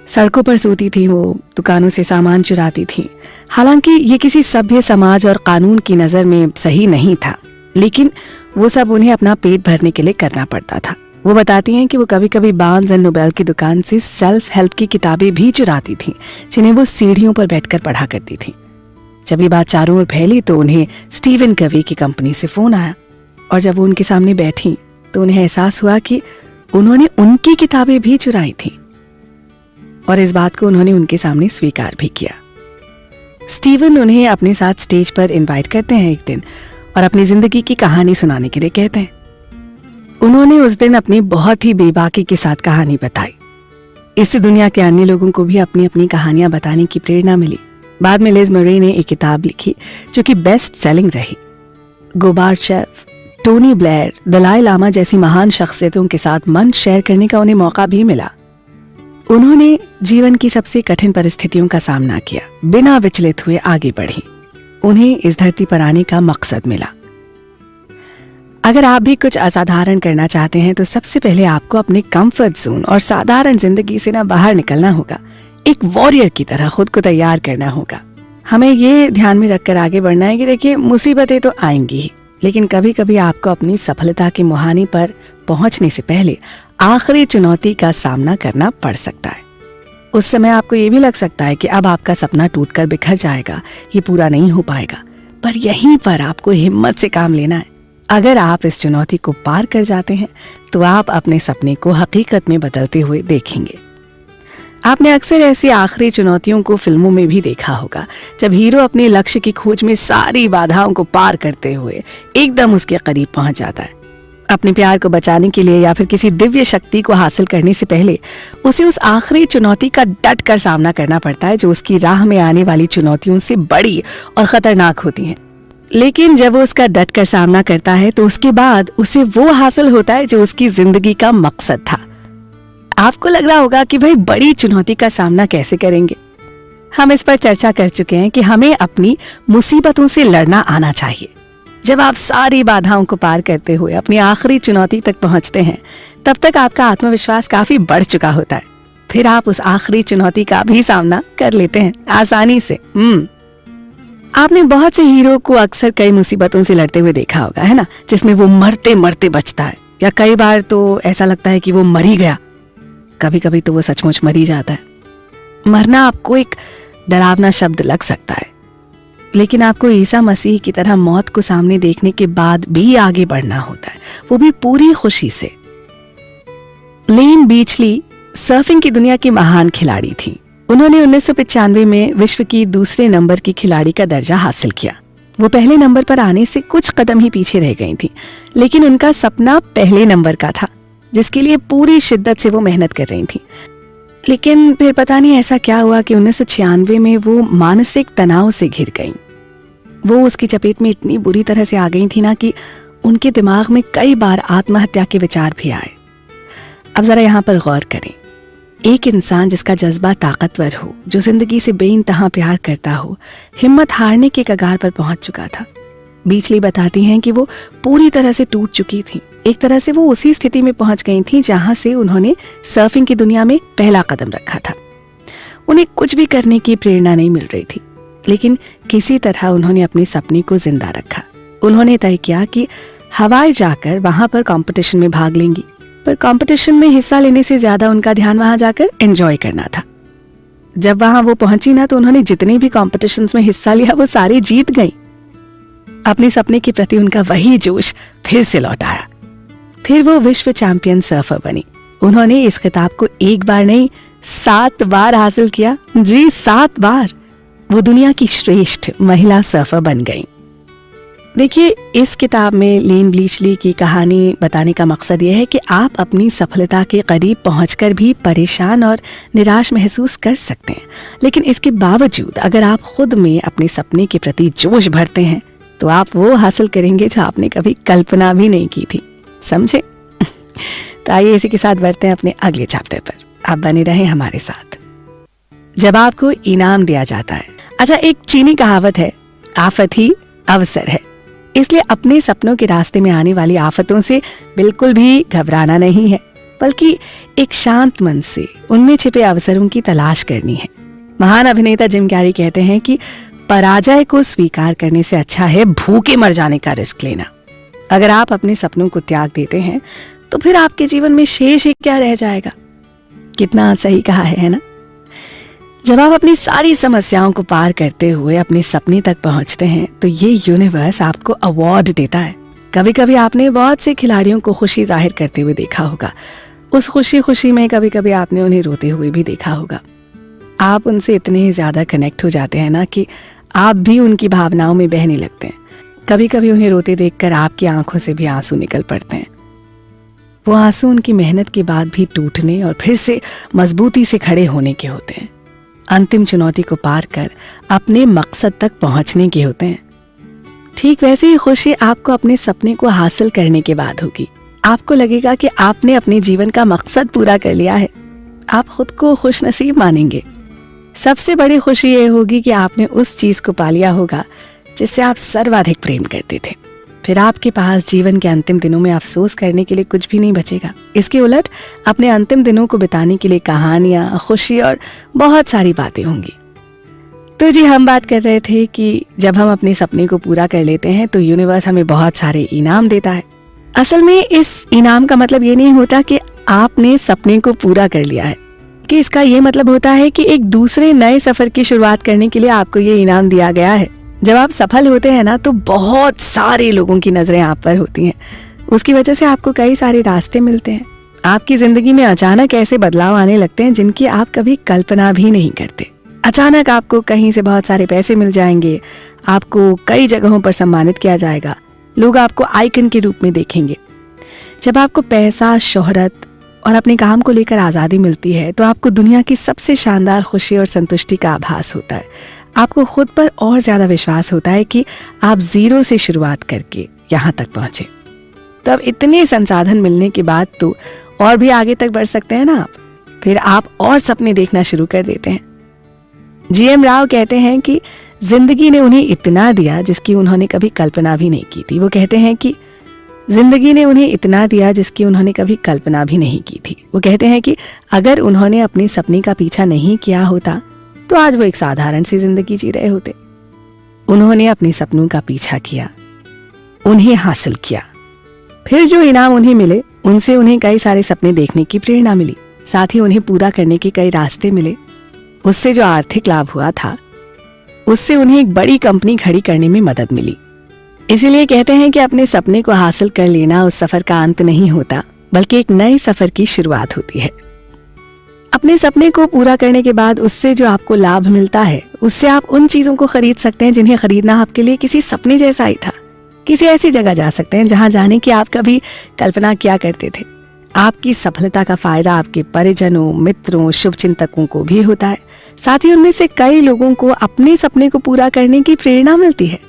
A: सड़कों पर सोती थी वो, दुकानों से सामान चुराती थी। हालांकि ये किसी सभ्य समाज और कानून की नजर में सही नहीं था, लेकिन वो सब उन्हें अपना पेट भरने के लिए करना पड़ता था। वो बताती हैं कि वो कभी कभी बार्न्स एंड नोबेल की दुकान से सेल्फ हेल्प की किताबें भी चुराती थीं, जिन्हें वो सीढ़ियों पर बैठकर पढ़ा करती थीं। जब ये बात चारों ओर फैली तो उन्हें स्टीवन कवी की कंपनी से फोन आया, और जब वो उनके सामने बैठी तो उन्हें एहसास हुआ कि उन्होंने उनकी किताबें भी चुराई थीं, और इस बात को उन्होंने उनके सामने स्वीकार भी किया। स्टीवन उन्हें अपने साथ स्टेज पर इनवाइट करते हैं एक दिन और अपनी जिंदगी की कहानी सुनाने के लिए कहते हैं। उन्होंने उस दिन अपनी बहुत ही बेबाकी के साथ कहानी बताई। इससे दुनिया के अन्य लोगों को भी अपनी अपनी कहानियां बताने की प्रेरणा मिली। बाद में लिज मरे ने एक किताब लिखी जो कि बेस्ट सेलिंग रही। Gorbachev, Tony Blair, Dalai Lama जैसी महान शख्सियतों के साथ मंच शेयर करने का उन्हें मौका भी मिला। उन्होंने जीवन की सबसे कठिन परिस्थितियों का सामना किया, बिना विचलित हुए आगे बढ़ी। उन्हें इस धरती पर आने का मकसद मिला। अगर आप भी कुछ असाधारण करना चाहते हैं तो सबसे पहले आपको अपने कंफर्ट जोन और साधारण जिंदगी से बाहर निकलना होगा। एक वॉरियर की तरह खुद को तैयार करना होगा। हमें ये ध्यान में रखकर आगे बढ़ना है कि देखिए, मुसीबतें तो आएंगी ही, लेकिन कभी कभी आपको अपनी सफलता के मुहाने पर पहुंचने से पहले आखिरी चुनौती का सामना करना पड़ सकता है। उस समय आपको ये भी लग सकता है कि अब आपका सपना टूटकर बिखर जाएगा, ये पूरा नहीं हो पाएगा, पर यहीं पर आपको हिम्मत से काम लेना है। अगर आप इस चुनौती को पार कर जाते हैं तो आप अपने सपने को हकीकत में बदलते हुए देखेंगे। आपने अक्सर ऐसी आखिरी चुनौतियों को फिल्मों में भी देखा होगा, जब हीरो अपने लक्ष्य की खोज में सारी बाधाओं को पार करते हुए एकदम उसके करीब पहुंच जाता है। अपने प्यार को बचाने के लिए या फिर किसी दिव्य शक्ति को हासिल करने से पहले उसे उस आखिरी चुनौती का डट कर सामना करना पड़ता है, जो उसकी राह में आने वाली चुनौतियों से बड़ी और खतरनाक होती हैं। लेकिन जब वो उसका डट कर सामना करता है तो उसके बाद उसे वो हासिल होता है जो उसकी जिंदगी का मकसद था। आपको लग रहा होगा कि भाई बड़ी चुनौती का सामना कैसे करेंगे। हम इस पर चर्चा कर चुके हैं कि हमें अपनी मुसीबतों से लड़ना आना चाहिए। जब आप सारी बाधाओं को पार करते हुए अपनी आखिरी चुनौती तक पहुंचते हैं, तब तक आपका आत्मविश्वास काफी बढ़ चुका होता है। फिर आप उस आखिरी चुनौती का भी सामना कर लेते हैं आसानी से। आपने बहुत से हीरो को अक्सर कई मुसीबतों से लड़ते हुए देखा होगा, है ना, जिसमें वो मरते मरते बचता है, या कई बार तो ऐसा लगता है कि वो मर ही गया। कभी कभी तो वो सचमुच मर ही जाता है। मरना आपको एक डरावना शब्द लग सकता है, लेकिन आपको ईसा मसीह की तरह मौत को सामने देखने के बाद भी आगे बढ़ना होता है, वो भी पूरी खुशी से। लेन बीचली सर्फिंग की दुनिया की महान खिलाड़ी थी। उन्होंने 1995 में विश्व की दूसरे नंबर की खिलाड़ी का दर्जा हासिल किया। वो पहले नंबर पर आने से कुछ कदम ही पीछे रह गई थी, लेकिन उनका सपना पहले नंबर का था, जिसके लिए पूरी शिद्दत से वो मेहनत कर रही थी। लेकिन फिर पता नहीं ऐसा क्या हुआ कि 1996 में वो मानसिक तनाव से घिर गईं। वो उसकी चपेट में इतनी बुरी तरह से आ गई थी ना कि उनके दिमाग में कई बार आत्महत्या के विचार भी आए। अब जरा यहाँ पर गौर करें। एक इंसान जिसका जज्बा ताकतवर हो, जो जिंदगी से बेइंतहा प्यार करता हो, हिम्मत हारने के कगार पर पहुंच चुका था। बीचली बताती हैं कि वो पूरी तरह से टूट चुकी थी। एक तरह से वो उसी स्थिति में पहुंच गई थी जहां से उन्होंने सर्फिंग की दुनिया में पहला कदम रखा था। उन्हें कुछ भी करने की प्रेरणा नहीं मिल रही थी, लेकिन किसी तरह उन्होंने अपने सपने को जिंदा रखा। उन्होंने तय किया कि हवाई जाकर वहां पर कंपटीशन में भाग लेंगी, पर कंपटीशन में हिस्सा लेने से ज्यादा उनका ध्यान वहां जाकर एंजॉय करना था। जब वहां वो पहुंची ना, तो उन्होंने जितने भी कॉम्पिटिशन्स में हिस्सा लिया वो सारे जीत गई। अपने सपने के प्रति उनका वही जोश फिर से लौट आया। फिर वो विश्व चैंपियन सर्फर बनी। उन्होंने इस खिताब को एक बार नहीं 7 बार हासिल किया। जी 7 बार। वो दुनिया की श्रेष्ठ महिला सर्फर बन गई। देखिए, इस किताब में लेन ब्लीचली की कहानी बताने का मकसद यह है कि आप अपनी सफलता के करीब पहुंचकर भी परेशान और निराश महसूस कर सकते हैं, लेकिन इसके बावजूद अगर आप खुद में अपने सपने के प्रति जोश भरते हैं तो आप वो हासिल करेंगे जो आपने कभी कल्पना भी नहीं की थी। समझे? तो आइए इसी के साथ बढ़ते हैं अपने अगले चैप्टर पर। आप बने रहें हमारे साथ। जब आपको इनाम दिया जाता है। अच्छा, एक चीनी कहावत है, आफत ही अवसर है। इसलिए अपने सपनों के रास्ते में आने वाली आफतों से बिल्कुल भी घबराना नहीं है, बल्कि एक शांत मन से उनमें छिपे अवसरों की तलाश करनी है। महान अभिनेता जिम कैरी कहते हैं कि पराजय को स्वीकार करने से अच्छा है भूखे मर जाने का रिस्क लेना। अगर आप अपने सपनों को त्याग देते हैं तो फिर आपके जीवन में शेष ही क्या रह जाएगा। कितना सही कहा है ना? जब आप अपनी सारी समस्याओं को पार करते हुए अपने सपने तक पहुंचते हैं तो ये यूनिवर्स आपको अवार्ड देता है। कभी कभी आपने बहुत से खिलाड़ियों को खुशी जाहिर करते हुए देखा होगा। उस खुशी में कभी कभी आपने उन्हें रोते हुए भी देखा होगा। आप उनसे इतने ज्यादा कनेक्ट हो जाते हैं ना कि आप भी उनकी भावनाओं में बहने लगते हैं। कभी कभी उन्हें रोते देखकर आपकी आंखों से भी आंसू निकल पड़ते हैं। वो आंसू उनकी मेहनत के बाद भी टूटने और फिर से मजबूती से खड़े होने के होते हैं। अंतिम चुनौती को पार कर अपने मकसद तक पहुंचने के होते हैं। ठीक वैसे ही खुशी आपको अपने सपने को हासिल करने के बाद होगी। आपको लगेगा कि आपने अपने जीवन का मकसद पूरा कर लिया है। आप खुद को खुशनसीब मानेंगे। सबसे बड़ी खुशी ये होगी कि आपने उस चीज को पा लिया होगा जिससे आप सर्वाधिक प्रेम करते थे। फिर आपके पास जीवन के अंतिम दिनों में अफसोस करने के लिए कुछ भी नहीं बचेगा। इसके उलट अपने अंतिम दिनों को बिताने के लिए कहानियां, खुशी और बहुत सारी बातें होंगी। तो जी, हम बात कर रहे थे कि जब हम अपने सपने को पूरा कर लेते हैं तो यूनिवर्स हमें बहुत सारे इनाम देता है। असल में इस इनाम का मतलब ये नहीं होता कि आपने सपने को पूरा कर लिया है, कि इसका ये मतलब होता है कि एक दूसरे नए सफर की शुरुआत करने के लिए आपको ये इनाम दिया गया है। जब आप सफल होते हैं ना तो बहुत सारे लोगों की नजरें आप पर होती हैं। उसकी वजह से आपको कई सारे रास्ते मिलते हैं। आपकी जिंदगी में अचानक ऐसे बदलाव आने लगते हैं जिनकी आप कभी कल्पना भी नहीं करते। अचानक आपको कहीं से बहुत सारे पैसे मिल जाएंगे, आपको कई जगहों पर सम्मानित किया जाएगा, लोग आपको आइकन के रूप में देखेंगे। जब आपको पैसा, शोहरत और अपने काम को लेकर आजादी मिलती है तो आपको दुनिया की सबसे शानदार खुशी और संतुष्टि का आभास होता है। आपको खुद पर और ज्यादा विश्वास होता है कि आप जीरो से शुरुआत करके यहाँ तक पहुंचे। तो अब इतने संसाधन मिलने के बाद तो और भी आगे तक बढ़ सकते हैं ना आप। फिर आप और सपने देखना शुरू कर देते हैं। जीएम राव कहते हैं कि जिंदगी ने उन्हें इतना दिया जिसकी उन्होंने कभी कल्पना भी नहीं की थी। वो कहते हैं कि जिंदगी ने उन्हें इतना दिया जिसकी उन्होंने कभी कल्पना भी नहीं की थी। वो कहते हैं कि अगर उन्होंने अपने सपने का पीछा नहीं किया होता तो आज वो एक साधारण सी जिंदगी जी रहे होते। उन्होंने अपने सपनों का पीछा किया, उन्हें हासिल किया, फिर जो इनाम उन्हें मिले उनसे उन्हें कई सारे सपने देखने की प्रेरणा मिली, साथ ही उन्हें पूरा करने के कई रास्ते मिले। उससे जो आर्थिक लाभ हुआ था उससे उन्हें एक बड़ी कंपनी खड़ी करने में मदद मिली। इसीलिए कहते हैं कि अपने सपने को हासिल कर लेना उस सफर का अंत नहीं होता, बल्कि एक नए सफर की शुरुआत होती है। अपने सपने को पूरा करने के बाद उससे जो आपको लाभ मिलता है उससे आप उन चीजों को खरीद सकते हैं जिन्हें खरीदना आपके लिए किसी सपने जैसा ही था। किसी ऐसी जगह जा सकते हैं जहां जाने की आप कभी कल्पना किया करते थे। आपकी सफलता का फायदा आपके परिजनों, मित्रों, शुभचिंतकों को भी होता है। साथ ही उनमें से कई लोगों को अपने सपने को पूरा करने की प्रेरणा मिलती है।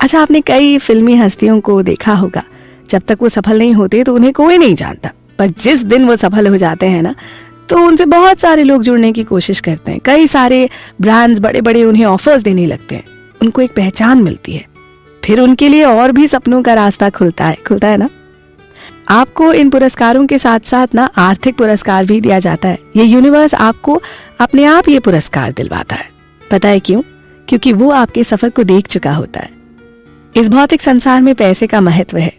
A: अच्छा, आपने कई फिल्मी हस्तियों को देखा होगा, जब तक वो सफल नहीं होते तो उन्हें कोई नहीं जानता, पर जिस दिन वो सफल हो जाते हैं ना तो उनसे बहुत सारे लोग जुड़ने की कोशिश करते हैं। कई सारे ब्रांड्स बड़े बड़े उन्हें ऑफर्स देने लगते हैं। उनको एक पहचान मिलती है, फिर उनके लिए और भी सपनों का रास्ता खुलता है ना। आपको इन पुरस्कारों के साथ साथ ना आर्थिक पुरस्कार भी दिया जाता है। ये यूनिवर्स आपको अपने आप ये पुरस्कार दिलवाता है। पता है क्यों? क्योंकि वो आपके सफर को देख चुका होता है। इस भौतिक संसार में पैसे का महत्व है।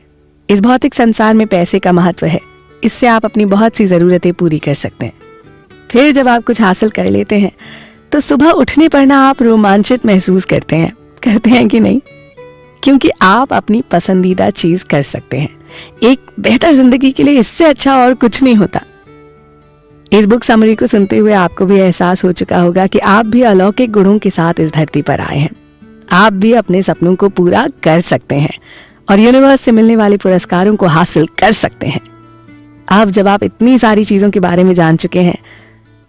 A: इस भौतिक संसार में पैसे का महत्व है। इससे आप अपनी बहुत सी जरूरतें पूरी कर सकते हैं। फिर जब आप कुछ हासिल कर लेते हैं तो सुबह उठने पर ना आप रोमांचित महसूस करते हैं कि नहीं? क्योंकि आप अपनी पसंदीदा चीज कर सकते हैं। एक बेहतर जिंदगी के लिए इससे अच्छा और कुछ नहीं होता। इस बुक समरी को सुनते हुए आपको भी एहसास हो चुका होगा कि आप भी अलौकिक गुणों के साथ इस धरती पर आए हैं। आप भी अपने सपनों को पूरा कर सकते हैं और यूनिवर्स से मिलने वाले पुरस्कारों को हासिल कर सकते हैं। अब जब आप इतनी सारी चीजों के बारे में जान चुके हैं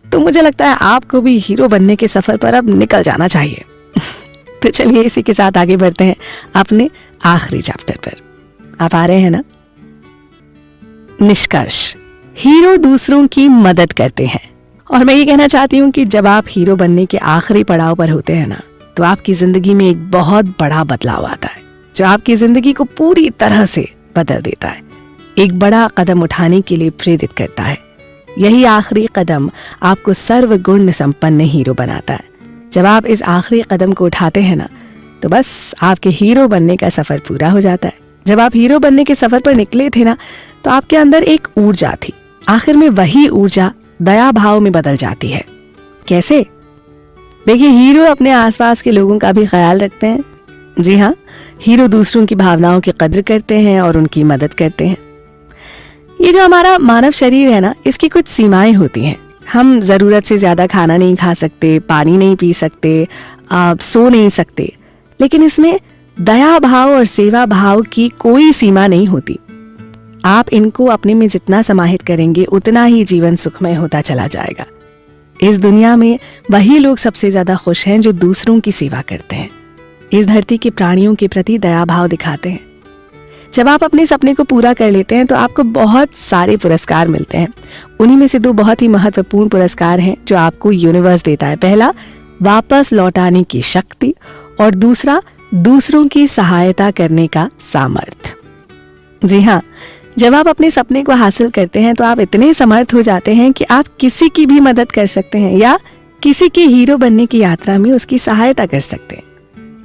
A: तो मुझे लगता है आपको भी हीरो बनने के सफर पर अब निकल जाना चाहिए। तो चलिए इसी के साथ आगे बढ़ते हैं अपने आखिरी चैप्टर पर। आप आ रहे हैं ना? निष्कर्ष, हीरो दूसरों की मदद करते हैं। और मैं ये कहना चाहती हूँ कि जब आप हीरो बनने के आखिरी पड़ाव पर होते हैं ना, तो आपकी जिंदगी में एक बहुत बड़ा बदलाव आता है जो आपकी जिंदगी को पूरी तरह से बदल देता है, एक बड़ा कदम उठाने के लिए प्रेरित करता है। यही आखिरी कदम आपको सर्वगुण संपन्न हीरो बनाता है। जब आप इस आखिरी कदम को उठाते हैं ना, तो बस आपके हीरो बनने का सफर पूरा हो जाता है। जब आप हीरो बनने के सफर पर निकले थे ना, तो आपके अंदर एक ऊर्जा थी। आखिर में वही ऊर्जा दया भाव में बदल जाती है। कैसे? देखिए, हीरो अपने आसपास के लोगों का भी ख्याल रखते हैं। जी हाँ, हीरो दूसरों की भावनाओं की कद्र करते हैं और उनकी मदद करते हैं। ये जो हमारा मानव शरीर है ना, इसकी कुछ सीमाएं होती हैं। हम जरूरत से ज्यादा खाना नहीं खा सकते, पानी नहीं पी सकते, सो नहीं सकते, लेकिन इसमें दया भाव और सेवा भाव की कोई सीमा नहीं होती। आप इनको अपने में जितना समाहित करेंगे उतना ही जीवन सुखमय होता चला जाएगा। इस दुनिया में वही लोग सबसे ज्यादा खुश हैं जो दूसरों की सेवा करते हैं, इस धरती के प्राणियों के प्रति दया भाव दिखाते हैं। जब आप अपने सपने को पूरा कर लेते हैं तो आपको बहुत सारे पुरस्कार मिलते हैं। उन्हीं में से दो बहुत ही महत्वपूर्ण पुरस्कार हैं जो आपको यूनिवर्स देता है। पहला, वापस लौटाने की शक्ति, और दूसरा, दूसरों की सहायता करने का सामर्थ्य। जी हाँ, जब आप अपने सपने को हासिल करते हैं तो आप इतने समर्थ हो जाते हैं कि आप किसी की भी मदद कर सकते हैं या किसी के हीरो बनने की यात्रा में उसकी सहायता कर सकते हैं।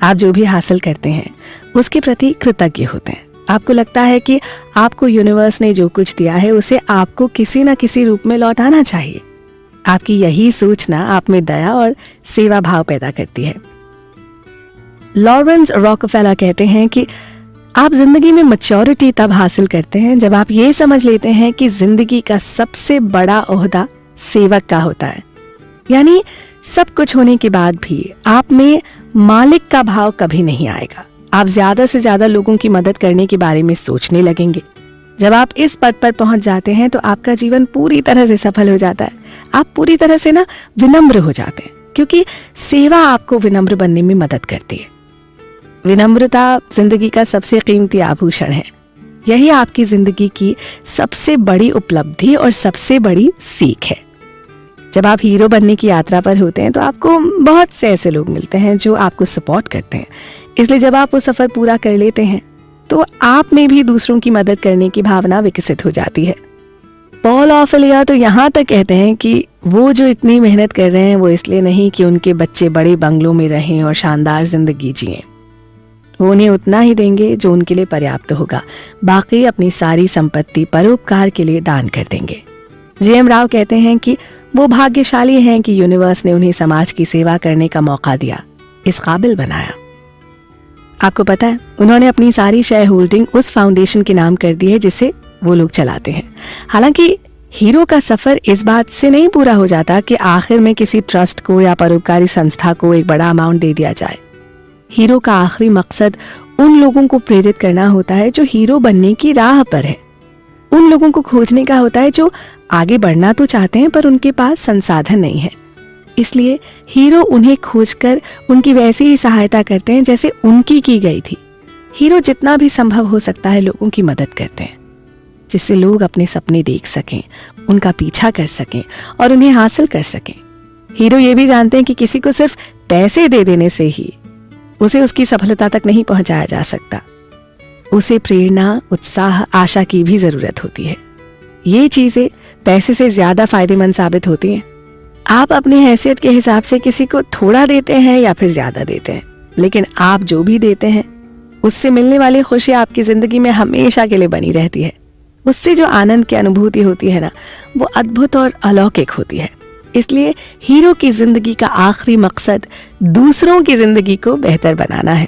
A: आप जो भी हासिल करते हैं उसके प्रति कृतज्ञ होते हैं। आपको लगता है कि आपको यूनिवर्स ने जो कुछ दिया है उसे आपको किसी न किसी रूप में लौटाना चाहिए। आपकी यही सोचना आप में दया और सेवा भाव पैदा करती है। लॉरेंस रॉकफेलर कहते हैं कि आप जिंदगी में मैच्योरिटी तब हासिल करते हैं जब आप ये समझ लेते हैं कि जिंदगी का सबसे बड़ा ओहदा सेवक का होता है। यानी सब कुछ होने के बाद भी आप में मालिक का भाव कभी नहीं आएगा। आप ज्यादा से ज्यादा लोगों की मदद करने के बारे में सोचने लगेंगे। जब आप इस पद पर पहुंच जाते हैं तो आपका जीवन पूरी तरह से सफल हो जाता है। आप पूरी तरह से ना विनम्र हो जाते हैं, क्योंकि सेवा आपको विनम्र बनने में मदद करती है। विनम्रता जिंदगी का सबसे कीमती आभूषण है। यही आपकी जिंदगी की सबसे बड़ी उपलब्धि और सबसे बड़ी सीख है। जब आप हीरो बनने की यात्रा पर होते हैं तो आपको बहुत से ऐसे लोग मिलते हैं जो आपको सपोर्ट करते हैं। इसलिए जब आप वो सफर पूरा कर लेते हैं तो आप में भी दूसरों की मदद करने की भावना विकसित हो जाती है। पॉल ऑफेलिया तो यहाँ तक कहते हैं कि वो जो इतनी मेहनत कर रहे हैं वो इसलिए नहीं कि उनके बच्चे बड़े बंगलों में रहें और शानदार जिंदगी जिएं। वो उन्हें उतना ही देंगे जो उनके लिए पर्याप्त होगा। बाकी अपनी सारी संपत्ति परोपकार के लिए दान कर देंगे। J.M. राव कहते हैं कि वो भाग्यशाली हैं कि यूनिवर्स ने उन्हें समाज की सेवा करने का मौका दिया, इस काबिल बनाया। आपको पता है, उन्होंने अपनी सारी शेयर होल्डिंग उस फाउंडेशन के नाम कर दी है जिसे वो लोग चलाते हैं। हालांकि हीरो का सफर इस बात से नहीं पूरा हो जाता कि आखिर में किसी ट्रस्ट को या परोपकारी संस्था को एक बड़ा अमाउंट दे दिया जाए। हीरो का आखिरी मकसद उन लोगों को प्रेरित करना होता है जो हीरो बनने की राह पर है। उन लोगों को खोजने का होता है जो आगे बढ़ना तो चाहते हैं पर उनके पास संसाधन नहीं है। इसलिए हीरो उन्हें खोजकर उनकी वैसी ही सहायता करते हैं जैसे उनकी की गई थी। हीरो जितना भी संभव हो सकता है लोगों की मदद करते हैं, जिससे लोग अपने सपने देख सकें, उनका पीछा कर सकें और उन्हें हासिल कर सकें। हीरो ये भी जानते हैं कि किसी को सिर्फ पैसे दे देने से ही उसे उसकी सफलता तक नहीं पहुंचाया जा सकता। उसे प्रेरणा, उत्साह, आशा की भी जरूरत होती है। ये चीजें पैसे से ज्यादा फायदेमंद साबित होती हैं। आप अपनी हैसियत के हिसाब से किसी को थोड़ा देते हैं या फिर ज्यादा देते हैं, लेकिन आप जो भी देते हैं उससे मिलने वाली खुशी आपकी जिंदगी में हमेशा के लिए बनी रहती है। उससे जो आनंद की अनुभूति होती है ना, वो अद्भुत और अलौकिक होती है। इसलिए हीरो की जिंदगी का आखिरी मकसद दूसरों की जिंदगी को बेहतर बनाना है।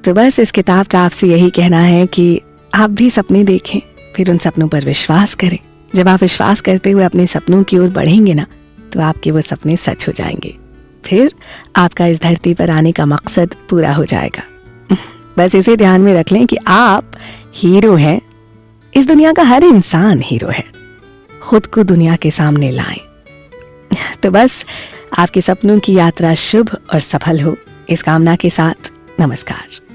A: तो बस इस किताब का आपसे यही कहना है कि आप भी सपने देखें, फिर उन सपनों पर विश्वास करें जब आप विश्वास करते हुए अपने सपनों की ओर बढ़ेंगे ना, तो आपके वो सपने सच हो जाएंगे। फिर आपका इस धरती पर आने का मकसद पूरा हो जाएगा। बस इसे ध्यान में रख लें कि आप हीरो हैं। इस दुनिया का हर इंसान हीरो है। खुद को दुनिया के सामने लाएं। तो बस आपके सपनों की यात्रा शुभ और सफल हो, इस कामना के साथ नमस्कार।